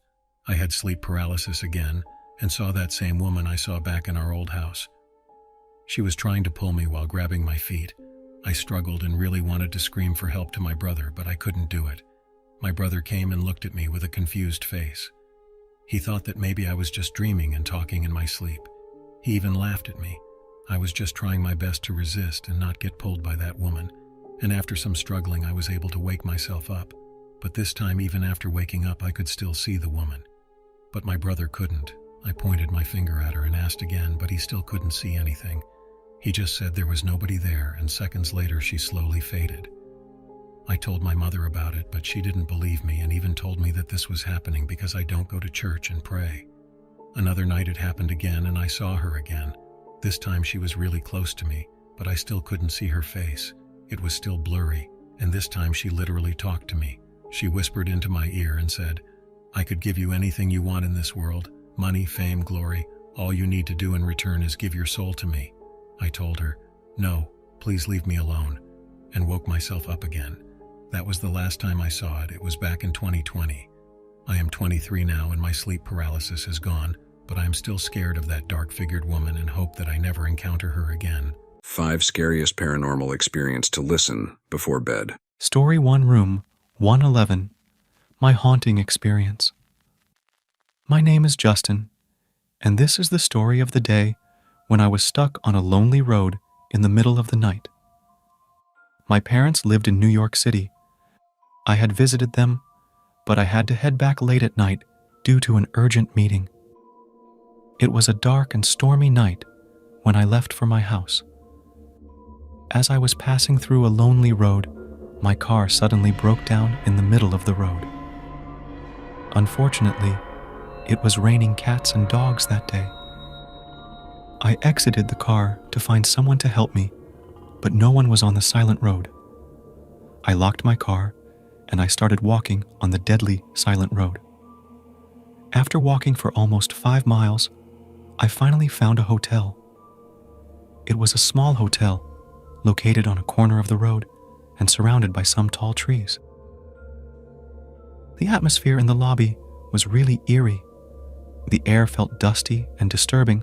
I had sleep paralysis again and saw that same woman I saw back in our old house. She was trying to pull me while grabbing my feet. I struggled and really wanted to scream for help to my brother, but I couldn't do it. My brother came and looked at me with a confused face. He thought that maybe I was just dreaming and talking in my sleep. He even laughed at me. I was just trying my best to resist and not get pulled by that woman, and after some struggling I was able to wake myself up. But this time, even after waking up, I could still see the woman. But my brother couldn't. I pointed my finger at her and asked again, but he still couldn't see anything. He just said there was nobody there, and seconds later she slowly faded. I told my mother about it, but she didn't believe me and even told me that this was happening because I don't go to church and pray. Another night it happened again and I saw her again. This time she was really close to me, but I still couldn't see her face. It was still blurry, and this time she literally talked to me. She whispered into my ear and said, "I could give you anything you want in this world, money, fame, glory. All you need to do in return is give your soul to me." I told her, "No, please leave me alone," and woke myself up again. That was the last time I saw it. It was back in 2020. I am 23 now and my sleep paralysis is gone, but I am still scared of that dark-figured woman and hope that I never encounter her again. 5 scariest paranormal experience to listen before bed. Story 1, Room 111. My haunting experience. My name is Justin, and this is the story of the day when I was stuck on a lonely road in the middle of the night. My parents lived in New York City. I had visited them, but I had to head back late at night due to an urgent meeting. It was a dark and stormy night when I left for my house. As I was passing through a lonely road, my car suddenly broke down in the middle of the road. Unfortunately, it was raining cats and dogs that day. I exited the car to find someone to help me, but no one was on the silent road. I locked my car and I started walking on the deadly silent road. After walking for almost 5 miles, I finally found a hotel. It was a small hotel located on a corner of the road and surrounded by some tall trees. The atmosphere in the lobby was really eerie. The air felt dusty and disturbing,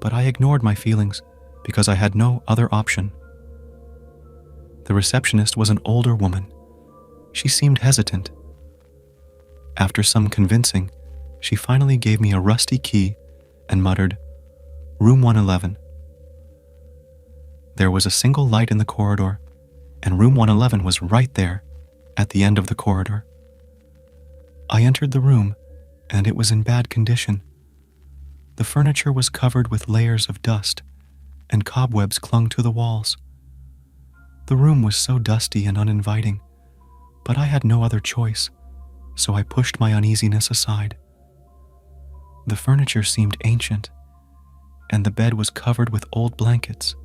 but I ignored my feelings because I had no other option. The receptionist was an older woman. She seemed hesitant. After some convincing, she finally gave me a rusty key and muttered, "Room 111. There was a single light in the corridor, and room 111 was right there, at the end of the corridor. I entered the room, and it was in bad condition. The furniture was covered with layers of dust, and cobwebs clung to the walls. The room was so dusty and uninviting, but I had no other choice, so I pushed my uneasiness aside. The furniture seemed ancient, and the bed was covered with old blankets.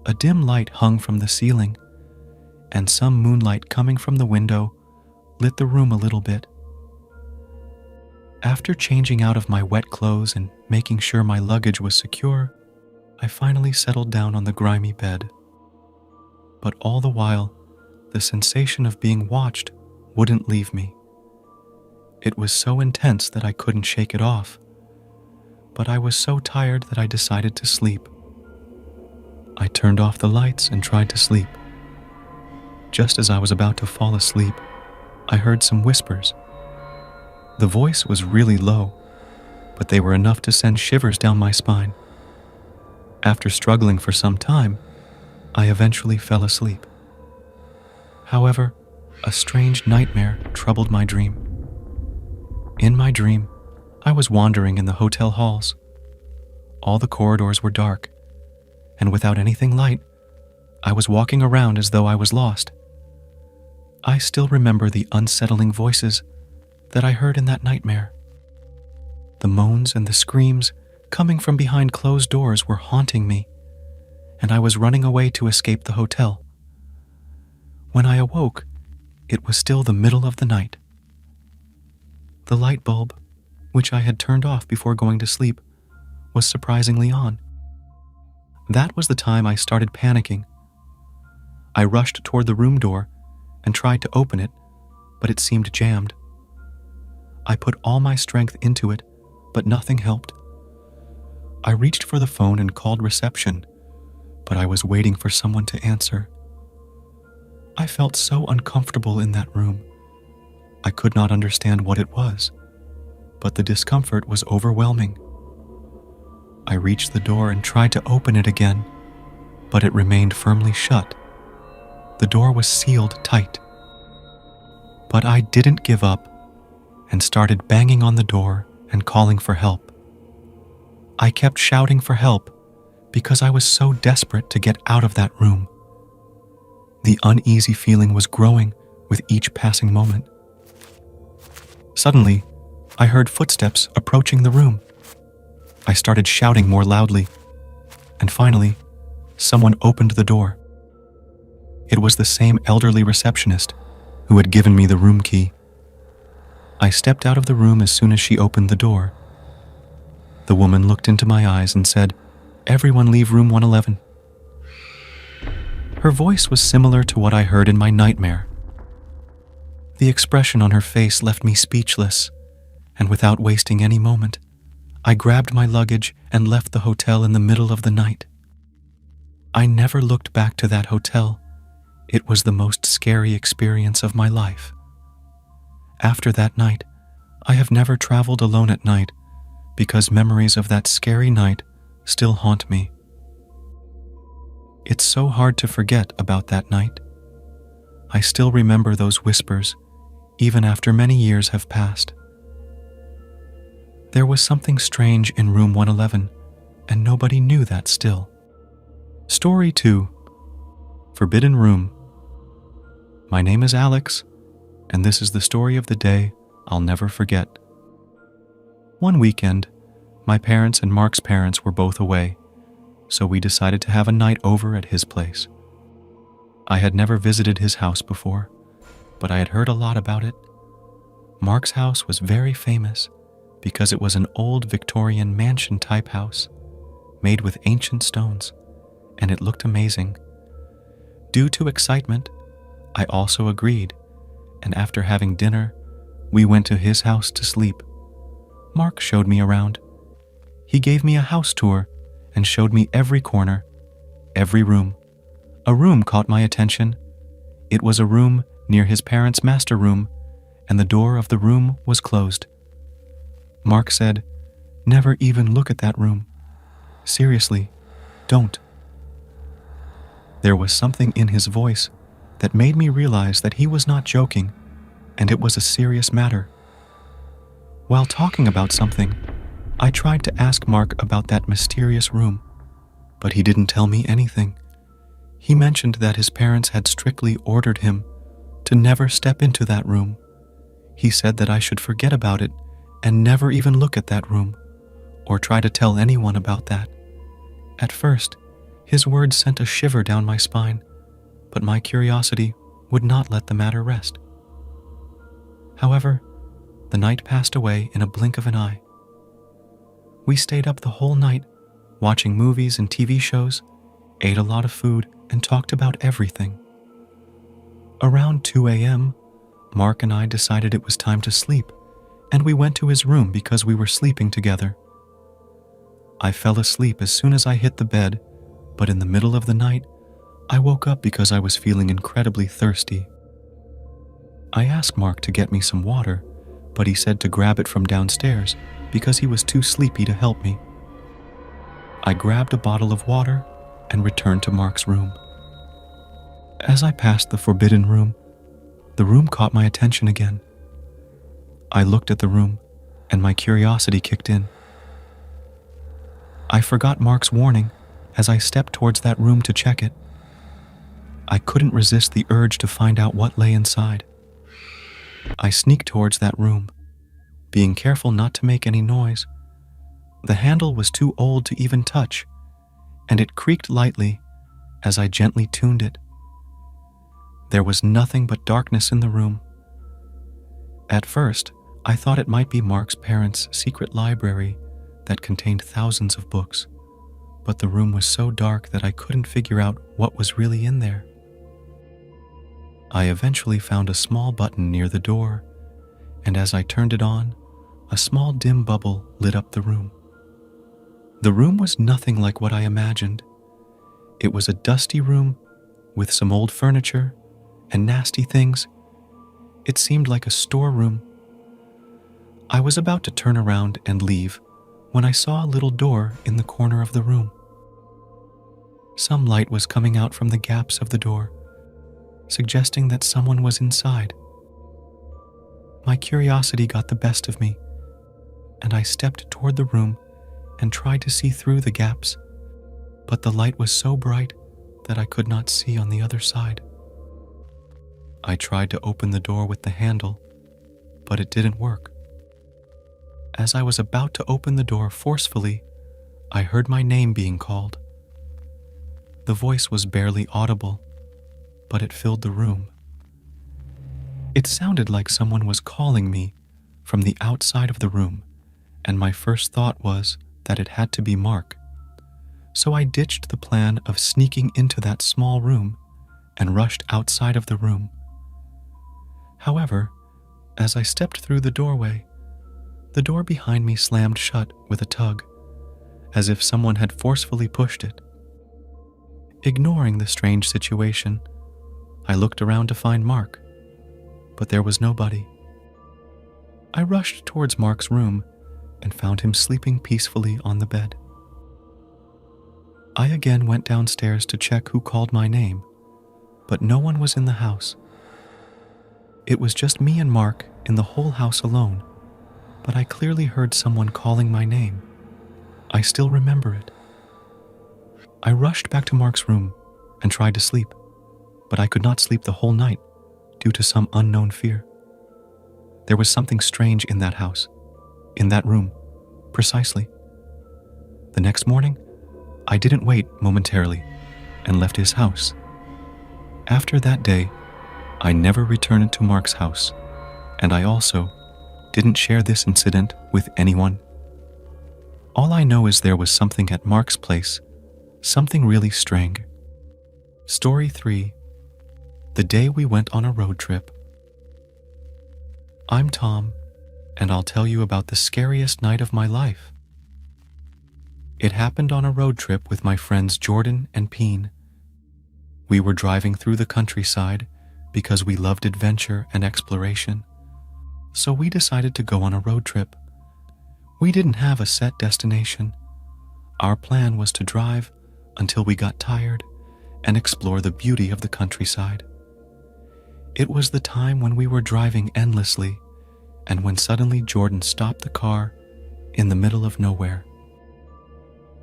A dim light hung from the ceiling, and some moonlight coming from the window lit the room a little bit. After changing out of my wet clothes and making sure my luggage was secure, I finally settled down on the grimy bed. But all the while, the sensation of being watched wouldn't leave me. It was so intense that I couldn't shake it off, but I was so tired that I decided to sleep. I turned off the lights and tried to sleep. Just as I was about to fall asleep, I heard some whispers. The voice was really low, but they were enough to send shivers down my spine. After struggling for some time, I eventually fell asleep. However, a strange nightmare troubled my dream. In my dream, I was wandering in the hotel halls. All the corridors were dark, and without anything light, I was walking around as though I was lost. I still remember the unsettling voices that I heard in that nightmare. The moans and the screams coming from behind closed doors were haunting me, and I was running away to escape the hotel. When I awoke, it was still the middle of the night. The light bulb, which I had turned off before going to sleep, was surprisingly on. That was the time I started panicking. I rushed toward the room door and tried to open it, but it seemed jammed. I put all my strength into it, but nothing helped. I reached for the phone and called reception, but I was waiting for someone to answer. I felt so uncomfortable in that room. I could not understand what it was, but the discomfort was overwhelming. I reached the door and tried to open it again, but it remained firmly shut. The door was sealed tight. But I didn't give up and started banging on the door and calling for help. I kept shouting for help because I was so desperate to get out of that room. The uneasy feeling was growing with each passing moment. Suddenly, I heard footsteps approaching the room. I started shouting more loudly, and finally, someone opened the door. It was the same elderly receptionist who had given me the room key. I stepped out of the room as soon as she opened the door. The woman looked into my eyes and said, "Everyone leave room 111. Her voice was similar to what I heard in my nightmare. The expression on her face left me speechless, and without wasting any moment, I grabbed my luggage and left the hotel in the middle of the night. I never looked back to that hotel. It was the most scary experience of my life. After that night, I have never traveled alone at night because memories of that scary night still haunt me. It's so hard to forget about that night. I still remember those whispers, even after many years have passed. There was something strange in room 111, and nobody knew that still. Story 2. Forbidden Room. My name is Alex, and this is the story of the day I'll never forget. One weekend, my parents and Mark's parents were both away, so we decided to have a night over at his place. I had never visited his house before, but I had heard a lot about it. Mark's house was very famous because it was an old Victorian mansion-type house made with ancient stones, and it looked amazing. Due to excitement, I also agreed, and after having dinner, we went to his house to sleep. Mark showed me around. He gave me a house tour and showed me every corner, every room. A room caught my attention. It was a room near his parents' master room, and the door of the room was closed. Mark said, "Never even look at that room. Seriously, don't." There was something in his voice that made me realize that he was not joking, and it was a serious matter. While talking about something, I tried to ask Mark about that mysterious room, but he didn't tell me anything. He mentioned that his parents had strictly ordered him to never step into that room. He said that I should forget about it and never even look at that room, or try to tell anyone about that. At first, his words sent a shiver down my spine, but my curiosity would not let the matter rest. However, the night passed away in a blink of an eye. We stayed up the whole night, watching movies and TV shows, ate a lot of food, and talked about everything. Around 2 a.m., Mark and I decided it was time to sleep, and we went to his room because we were sleeping together. I fell asleep as soon as I hit the bed, but in the middle of the night, I woke up because I was feeling incredibly thirsty. I asked Mark to get me some water, but he said to grab it from downstairs because he was too sleepy to help me. I grabbed a bottle of water and returned to Mark's room. As I passed the forbidden room, the room caught my attention again. I looked at the room, and my curiosity kicked in. I forgot Mark's warning as I stepped towards that room to check it. I couldn't resist the urge to find out what lay inside. I sneaked towards that room, being careful not to make any noise. The handle was too old to even touch, and it creaked lightly as I gently tuned it. There was nothing but darkness in the room. At first, I thought it might be Mark's parents' secret library that contained thousands of books, but the room was so dark that I couldn't figure out what was really in there. I eventually found a small button near the door, and as I turned it on, a small dim bubble lit up the room. The room was nothing like what I imagined. It was a dusty room with some old furniture and nasty things. It seemed like a storeroom. I was about to turn around and leave when I saw a little door in the corner of the room. Some light was coming out from the gaps of the door, suggesting that someone was inside. My curiosity got the best of me, and I stepped toward the room and tried to see through the gaps, but the light was so bright that I could not see on the other side. I tried to open the door with the handle, but it didn't work. As I was about to open the door forcefully, I heard my name being called. The voice was barely audible, but it filled the room. It sounded like someone was calling me from the outside of the room, and my first thought was that it had to be Mark. So I ditched the plan of sneaking into that small room and rushed outside of the room. However, as I stepped through the doorway, the door behind me slammed shut with a tug, as if someone had forcefully pushed it. Ignoring the strange situation, I looked around to find Mark, but there was nobody. I rushed towards Mark's room and found him sleeping peacefully on the bed. I again went downstairs to check who called my name, but no one was in the house. It was just me and Mark in the whole house alone, but I clearly heard someone calling my name. I still remember it. I rushed back to Mark's room and tried to sleep, but I could not sleep the whole night due to some unknown fear. There was something strange in that house, in that room, precisely. The next morning, I didn't wait momentarily and left his house. After that day, I never returned to Mark's house, and I also didn't share this incident with anyone. All I know is there was something at Mark's place, something really strange. Story 3. The day we went on a road trip. I'm Tom, and I'll tell you about the scariest night of my life. It happened on a road trip with my friends Jordan and Peen. We were driving through the countryside because we loved adventure and exploration, so we decided to go on a road trip. We didn't have a set destination. Our plan was to drive until we got tired and explore the beauty of the countryside. It was the time when we were driving endlessly, and when suddenly Jordan stopped the car in the middle of nowhere.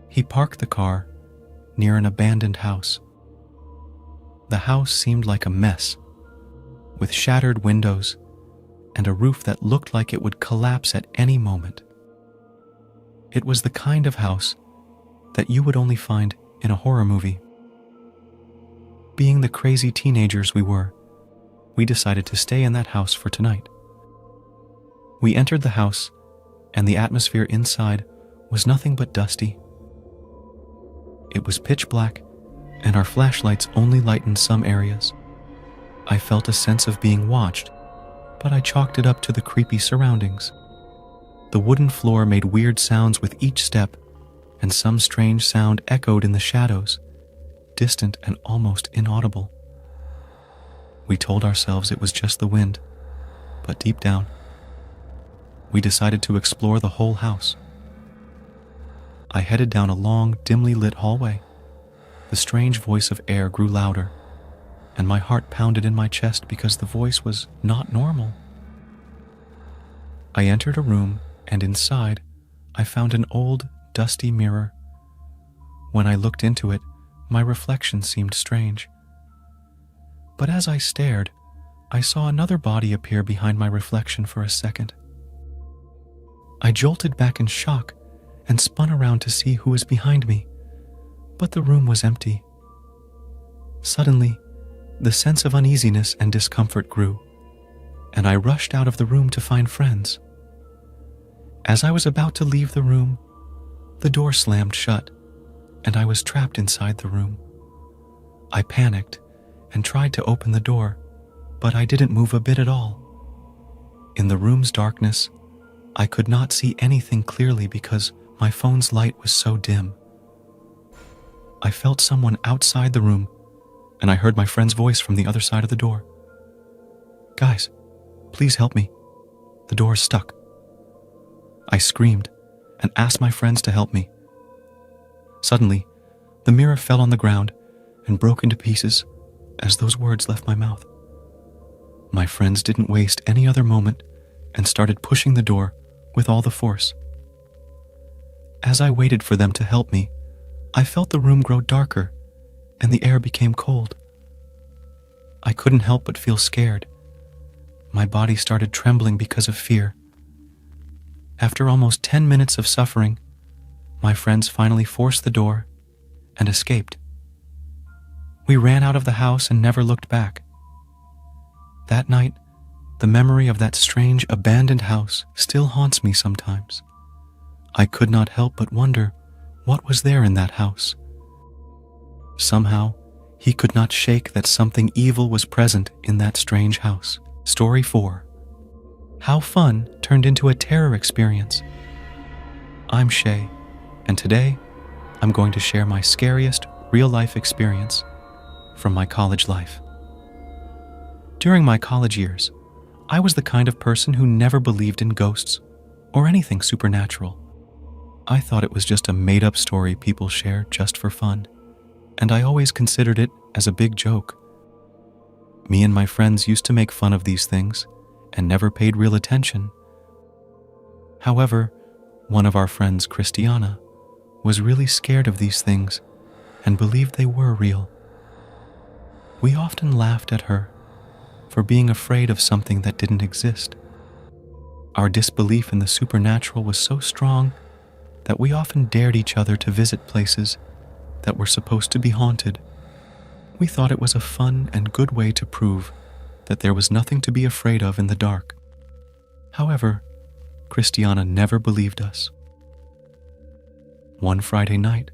He parked the car near an abandoned house. The house seemed like a mess, with shattered windows and a roof that looked like it would collapse at any moment. It was the kind of house that you would only find in a horror movie. Being the crazy teenagers we were, we decided to stay in that house for tonight. We entered the house, and the atmosphere inside was nothing but dusty. It was pitch black, and our flashlights only lightened some areas. I felt a sense of being watched, but I chalked it up to the creepy surroundings. The wooden floor made weird sounds with each step, and some strange sound echoed in the shadows, distant and almost inaudible. We told ourselves it was just the wind, but deep down, we decided to explore the whole house. I headed down a long, dimly lit hallway. The strange voice of air grew louder, and my heart pounded in my chest because the voice was not normal. I entered a room, and inside, I found an old, dusty mirror. When I looked into it, my reflection seemed strange. But as I stared, I saw another body appear behind my reflection for a second. I jolted back in shock and spun around to see who was behind me, but the room was empty. Suddenly, the sense of uneasiness and discomfort grew, and I rushed out of the room to find friends. As I was about to leave the room, the door slammed shut, and I was trapped inside the room. I panicked and tried to open the door, but I didn't move a bit at all. In the room's darkness, I could not see anything clearly because my phone's light was so dim. I felt someone outside the room, and I heard my friend's voice from the other side of the door. "Guys, please help me. The door's stuck." I screamed and asked my friends to help me. Suddenly, the mirror fell on the ground and broke into pieces as those words left my mouth. My friends didn't waste any other moment and started pushing the door with all the force. As I waited for them to help me, I felt the room grow darker and the air became cold. I couldn't help but feel scared. My body started trembling because of fear. After almost 10 minutes of suffering, my friends finally forced the door and escaped. We ran out of the house and never looked back. That night, the memory of that strange abandoned house still haunts me sometimes. I could not help but wonder what was there in that house. Somehow, he could not shake that something evil was present in that strange house. Story 4. How fun turned into a terror experience. I'm Shay, and today I'm going to share my scariest real-life experience from my college life. During my college years, I was the kind of person who never believed in ghosts or anything supernatural. I thought it was just a made-up story people share just for fun, and I always considered it as a big joke. Me and my friends used to make fun of these things and never paid real attention. However, one of our friends, Christiana, was really scared of these things and believed they were real. We often laughed at her for being afraid of something that didn't exist. Our disbelief in the supernatural was so strong that we often dared each other to visit places that were supposed to be haunted. We thought it was a fun and good way to prove that there was nothing to be afraid of in the dark. However, Christiana never believed us. One Friday night,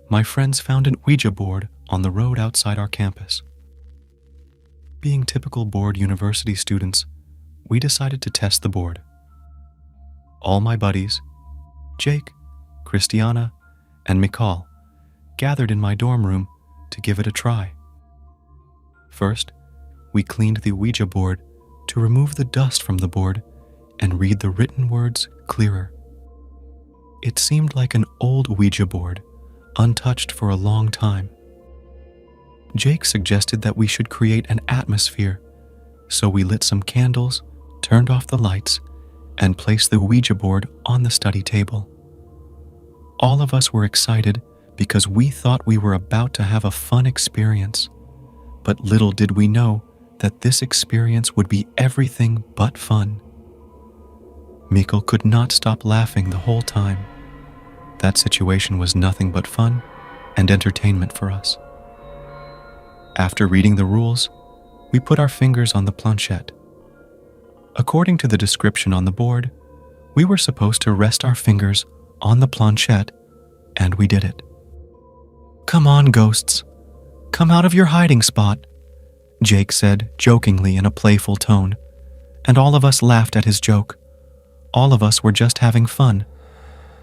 my friends found an Ouija board on the road outside our campus. Being typical bored university students, we decided to test the board. All my buddies, Jake, Christiana, and Mikal, gathered in my dorm room to give it a try. First, we cleaned the Ouija board to remove the dust from the board and read the written words clearer. It seemed like an old Ouija board, untouched for a long time. Jake suggested that we should create an atmosphere, so we lit some candles, turned off the lights, and placed the Ouija board on the study table. All of us were excited because we thought we were about to have a fun experience, but little did we know that this experience would be everything but fun. Mikkel could not stop laughing the whole time. That situation was nothing but fun and entertainment for us. After reading the rules, we put our fingers on the planchette. According to the description on the board, we were supposed to rest our fingers on the planchette, and we did it. "Come on, ghosts. Come out of your hiding spot," Jake said jokingly in a playful tone, and all of us laughed at his joke. All of us were just having fun,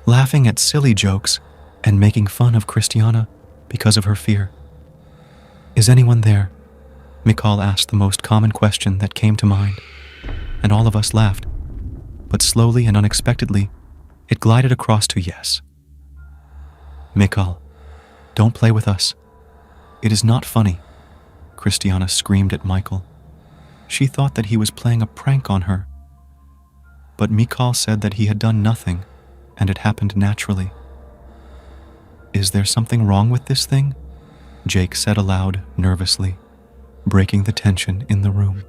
laughing at silly jokes and making fun of Christiana because of her fear. "Is anyone there?" Mikal asked the most common question that came to mind, and all of us laughed. But slowly and unexpectedly, it glided across to yes. "Mikal, don't play with us. It is not funny," Christiana screamed at Michael. She thought that he was playing a prank on her. But Mikal said that he had done nothing, and it happened naturally. "Is there something wrong with this thing?" Jake said aloud, nervously, breaking the tension in the room.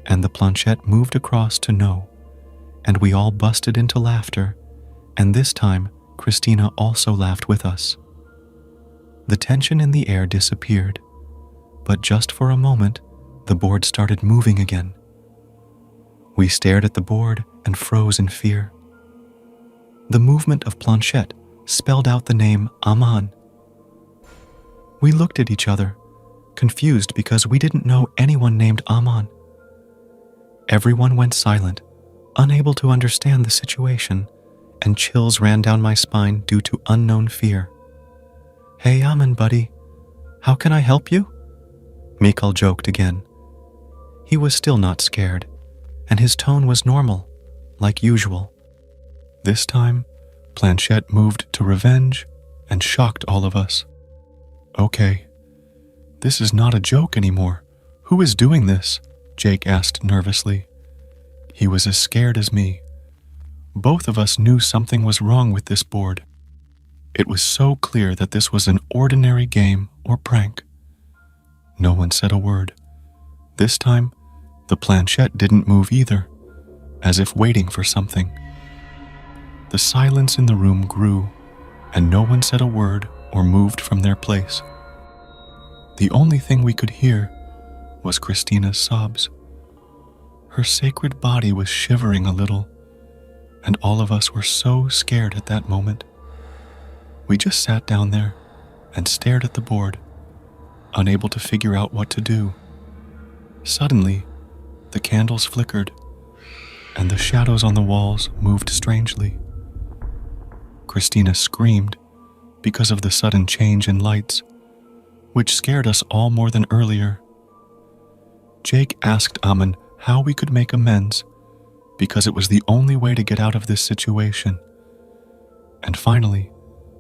And the planchette moved across to no, and we all busted into laughter, and this time Christina also laughed with us. The tension in the air disappeared, but just for a moment, the board started moving again. We stared at the board and froze in fear. The movement of planchette spelled out the name Aman. We looked at each other, confused because we didn't know anyone named Aman. Everyone went silent, unable to understand the situation, and chills ran down my spine due to unknown fear. "Hey, Aman, buddy. How can I help you?" Mikal joked again. He was still not scared, and his tone was normal, like usual. This time, Planchette moved to revenge and shocked all of us. "Okay, this is not a joke anymore. Who is doing this?" Jake asked nervously. He was as scared as me. Both of us knew something was wrong with this board. It was so clear that this was an ordinary game or prank. No one said a word. This time, the planchette didn't move either, as if waiting for something. The silence in the room grew, and no one said a word or moved from their place. The only thing we could hear was Christina's sobs. Her sacred body was shivering a little, and all of us were so scared at that moment. We just sat down there and stared at the board, unable to figure out what to do. Suddenly, the candles flickered, and the shadows on the walls moved strangely. Christina screamed because of the sudden change in lights, which scared us all more than earlier. Jake asked Aman how we could make amends, because it was the only way to get out of this situation. And finally,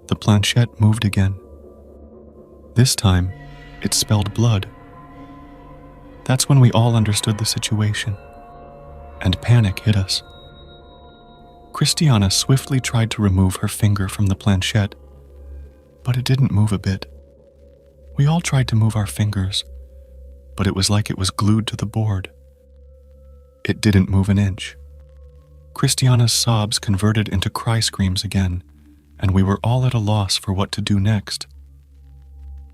the planchette moved again. This time, it spelled blood. That's when we all understood the situation, and panic hit us. Christiana swiftly tried to remove her finger from the planchette, but it didn't move a bit. We all tried to move our fingers, but it was like it was glued to the board. It didn't move an inch. Christiana's sobs converted into cry screams again, and we were all at a loss for what to do next.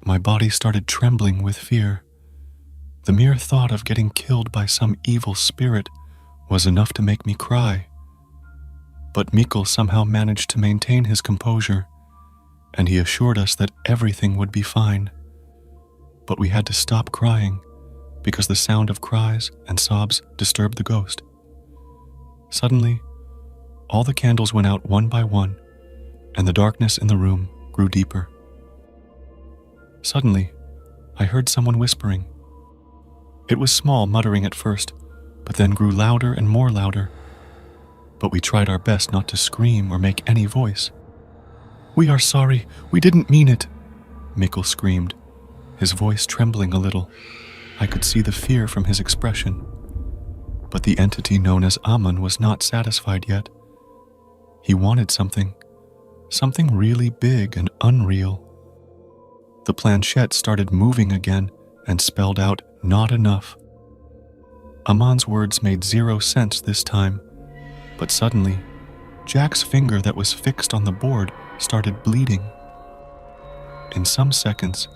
My body started trembling with fear. The mere thought of getting killed by some evil spirit was enough to make me cry. But Mikal somehow managed to maintain his composure, and he assured us that everything would be fine. But we had to stop crying, because the sound of cries and sobs disturbed the ghost. Suddenly, all the candles went out one by one, and the darkness in the room grew deeper. Suddenly, I heard someone whispering. It was small muttering at first, but then grew louder and more louder. But we tried our best not to scream or make any voice. "We are sorry, we didn't mean it," Mikal screamed, his voice trembling a little. I could see the fear from his expression. But the entity known as Aman was not satisfied yet. He wanted something really big and unreal. The planchette started moving again and spelled out, "Not enough." Aman's words made 0 sense this time, but suddenly, Jack's finger that was fixed on the board started bleeding. In some seconds,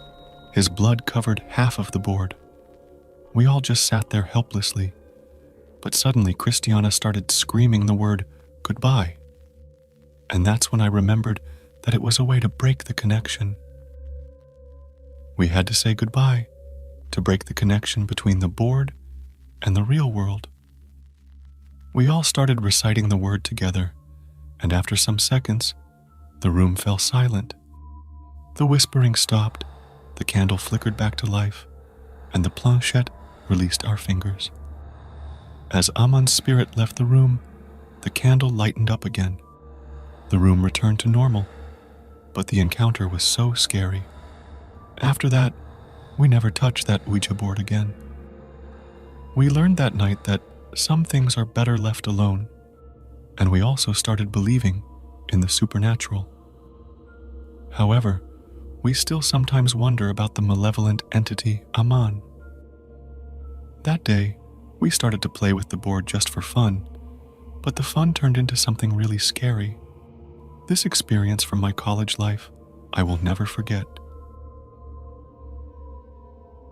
his blood covered half of the board. We all just sat there helplessly, but suddenly Christiana started screaming the word, "Goodbye." And that's when I remembered that it was a way to break the connection. We had to say goodbye to break the connection between the board and the real world. We all started reciting the word together, and after some seconds, the room fell silent. The whispering stopped, the candle flickered back to life, and the planchette released our fingers. As Aman's spirit left the room, the candle lightened up again. The room returned to normal, but the encounter was so scary. After that, we never touched that Ouija board again. We learned that night that some things are better left alone, and we also started believing in the supernatural. However, we still sometimes wonder about the malevolent entity Aman. That day, we started to play with the board just for fun, but the fun turned into something really scary. This experience from my college life, I will never forget.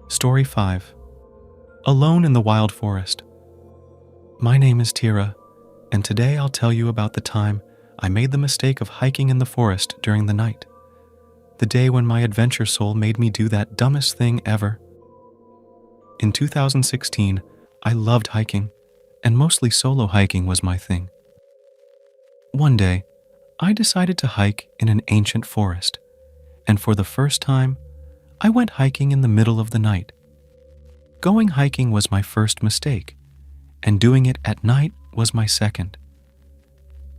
Story 5. Alone in the Wild Forest. My name is Tira, and today I'll tell you about the time I made the mistake of hiking in the forest during the night. The day when my adventure soul made me do that dumbest thing ever. In 2016, I loved hiking, and mostly solo hiking was my thing. One day, I decided to hike in an ancient forest, and for the first time, I went hiking in the middle of the night. Going hiking was my first mistake, and doing it at night was my second.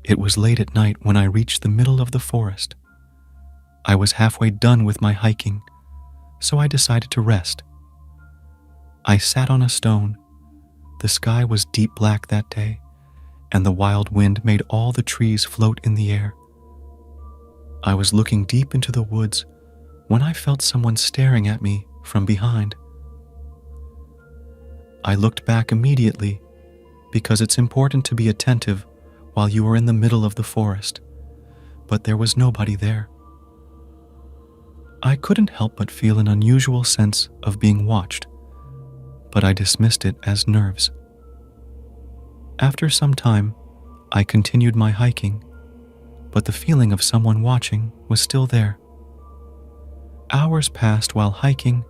It was late at night when I reached the middle of the forest. I was halfway done with my hiking, so I decided to rest. I sat on a stone. The sky was deep black that day, and the wild wind made all the trees float in the air. I was looking deep into the woods when I felt someone staring at me from behind. I looked back immediately because it's important to be attentive while you are in the middle of the forest, but there was nobody there. I couldn't help but feel an unusual sense of being watched, but I dismissed it as nerves. After some time, I continued my hiking, but the feeling of someone watching was still there. Hours passed while hiking,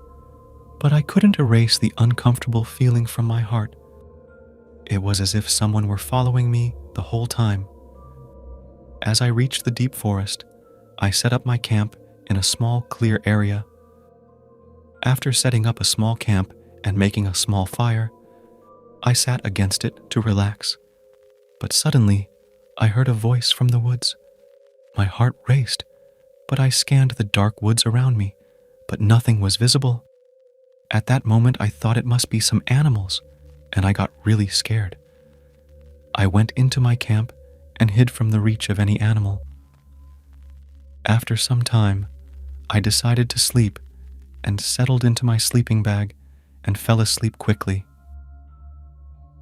but I couldn't erase the uncomfortable feeling from my heart. It was as if someone were following me the whole time. As I reached the deep forest, I set up my camp in a small, clear area. After setting up a small camp and making a small fire, I sat against it to relax. But suddenly, I heard a voice from the woods. My heart raced, but I scanned the dark woods around me, but nothing was visible. At that moment, I thought it must be some animals, and I got really scared. I went into my camp and hid from the reach of any animal. After some time, I decided to sleep and settled into my sleeping bag and fell asleep quickly.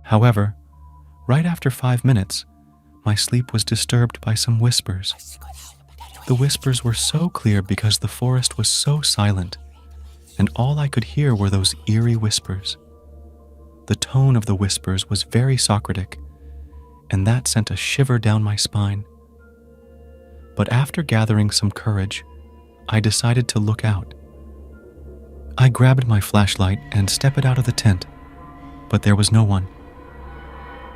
However, right after 5 minutes, my sleep was disturbed by some whispers. The whispers were so clear because the forest was so silent, and all I could hear were those eerie whispers. The tone of the whispers was very Socratic, and that sent a shiver down my spine. But after gathering some courage, I decided to look out. I grabbed my flashlight and stepped out of the tent, but there was no one.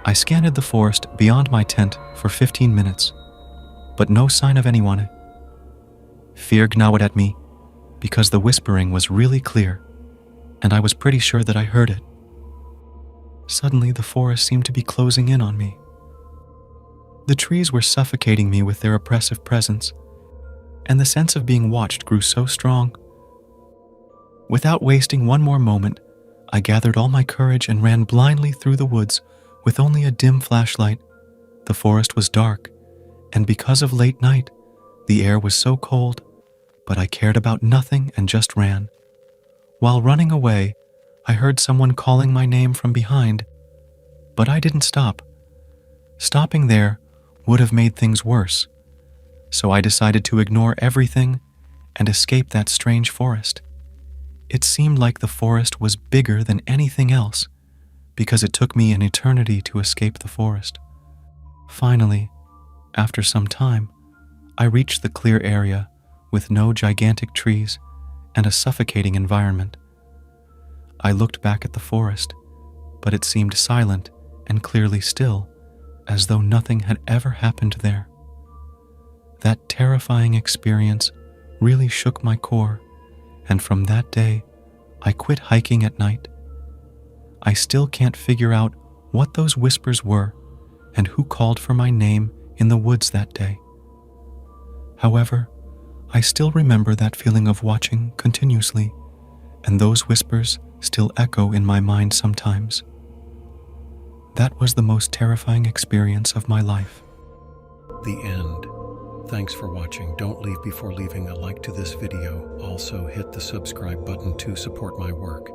I scanned the forest beyond my tent for 15 minutes, but no sign of anyone. Fear gnawed at me because the whispering was really clear, and I was pretty sure that I heard it. Suddenly, the forest seemed to be closing in on me. The trees were suffocating me with their oppressive presence, and the sense of being watched grew so strong. Without wasting one more moment, I gathered all my courage and ran blindly through the woods with only a dim flashlight. The forest was dark, and because of late night, the air was so cold, but I cared about nothing and just ran. While running away, I heard someone calling my name from behind, but I didn't stop. Stopping there would have made things worse, so I decided to ignore everything and escape that strange forest. It seemed like the forest was bigger than anything else, because it took me an eternity to escape the forest. Finally, after some time, I reached the clear area with no gigantic trees and a suffocating environment. I looked back at the forest, but it seemed silent and clearly still, as though nothing had ever happened there. That terrifying experience really shook my core, and from that day, I quit hiking at night. I still can't figure out what those whispers were and who called for my name in the woods that day. However, I still remember that feeling of watching continuously, and those whispers still echo in my mind sometimes. That was the most terrifying experience of my life. The end. Thanks for watching. Don't leave before leaving a like to this video. Also hit the subscribe button to support my work.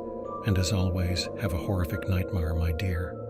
And as always, have a horrific nightmare, my dear.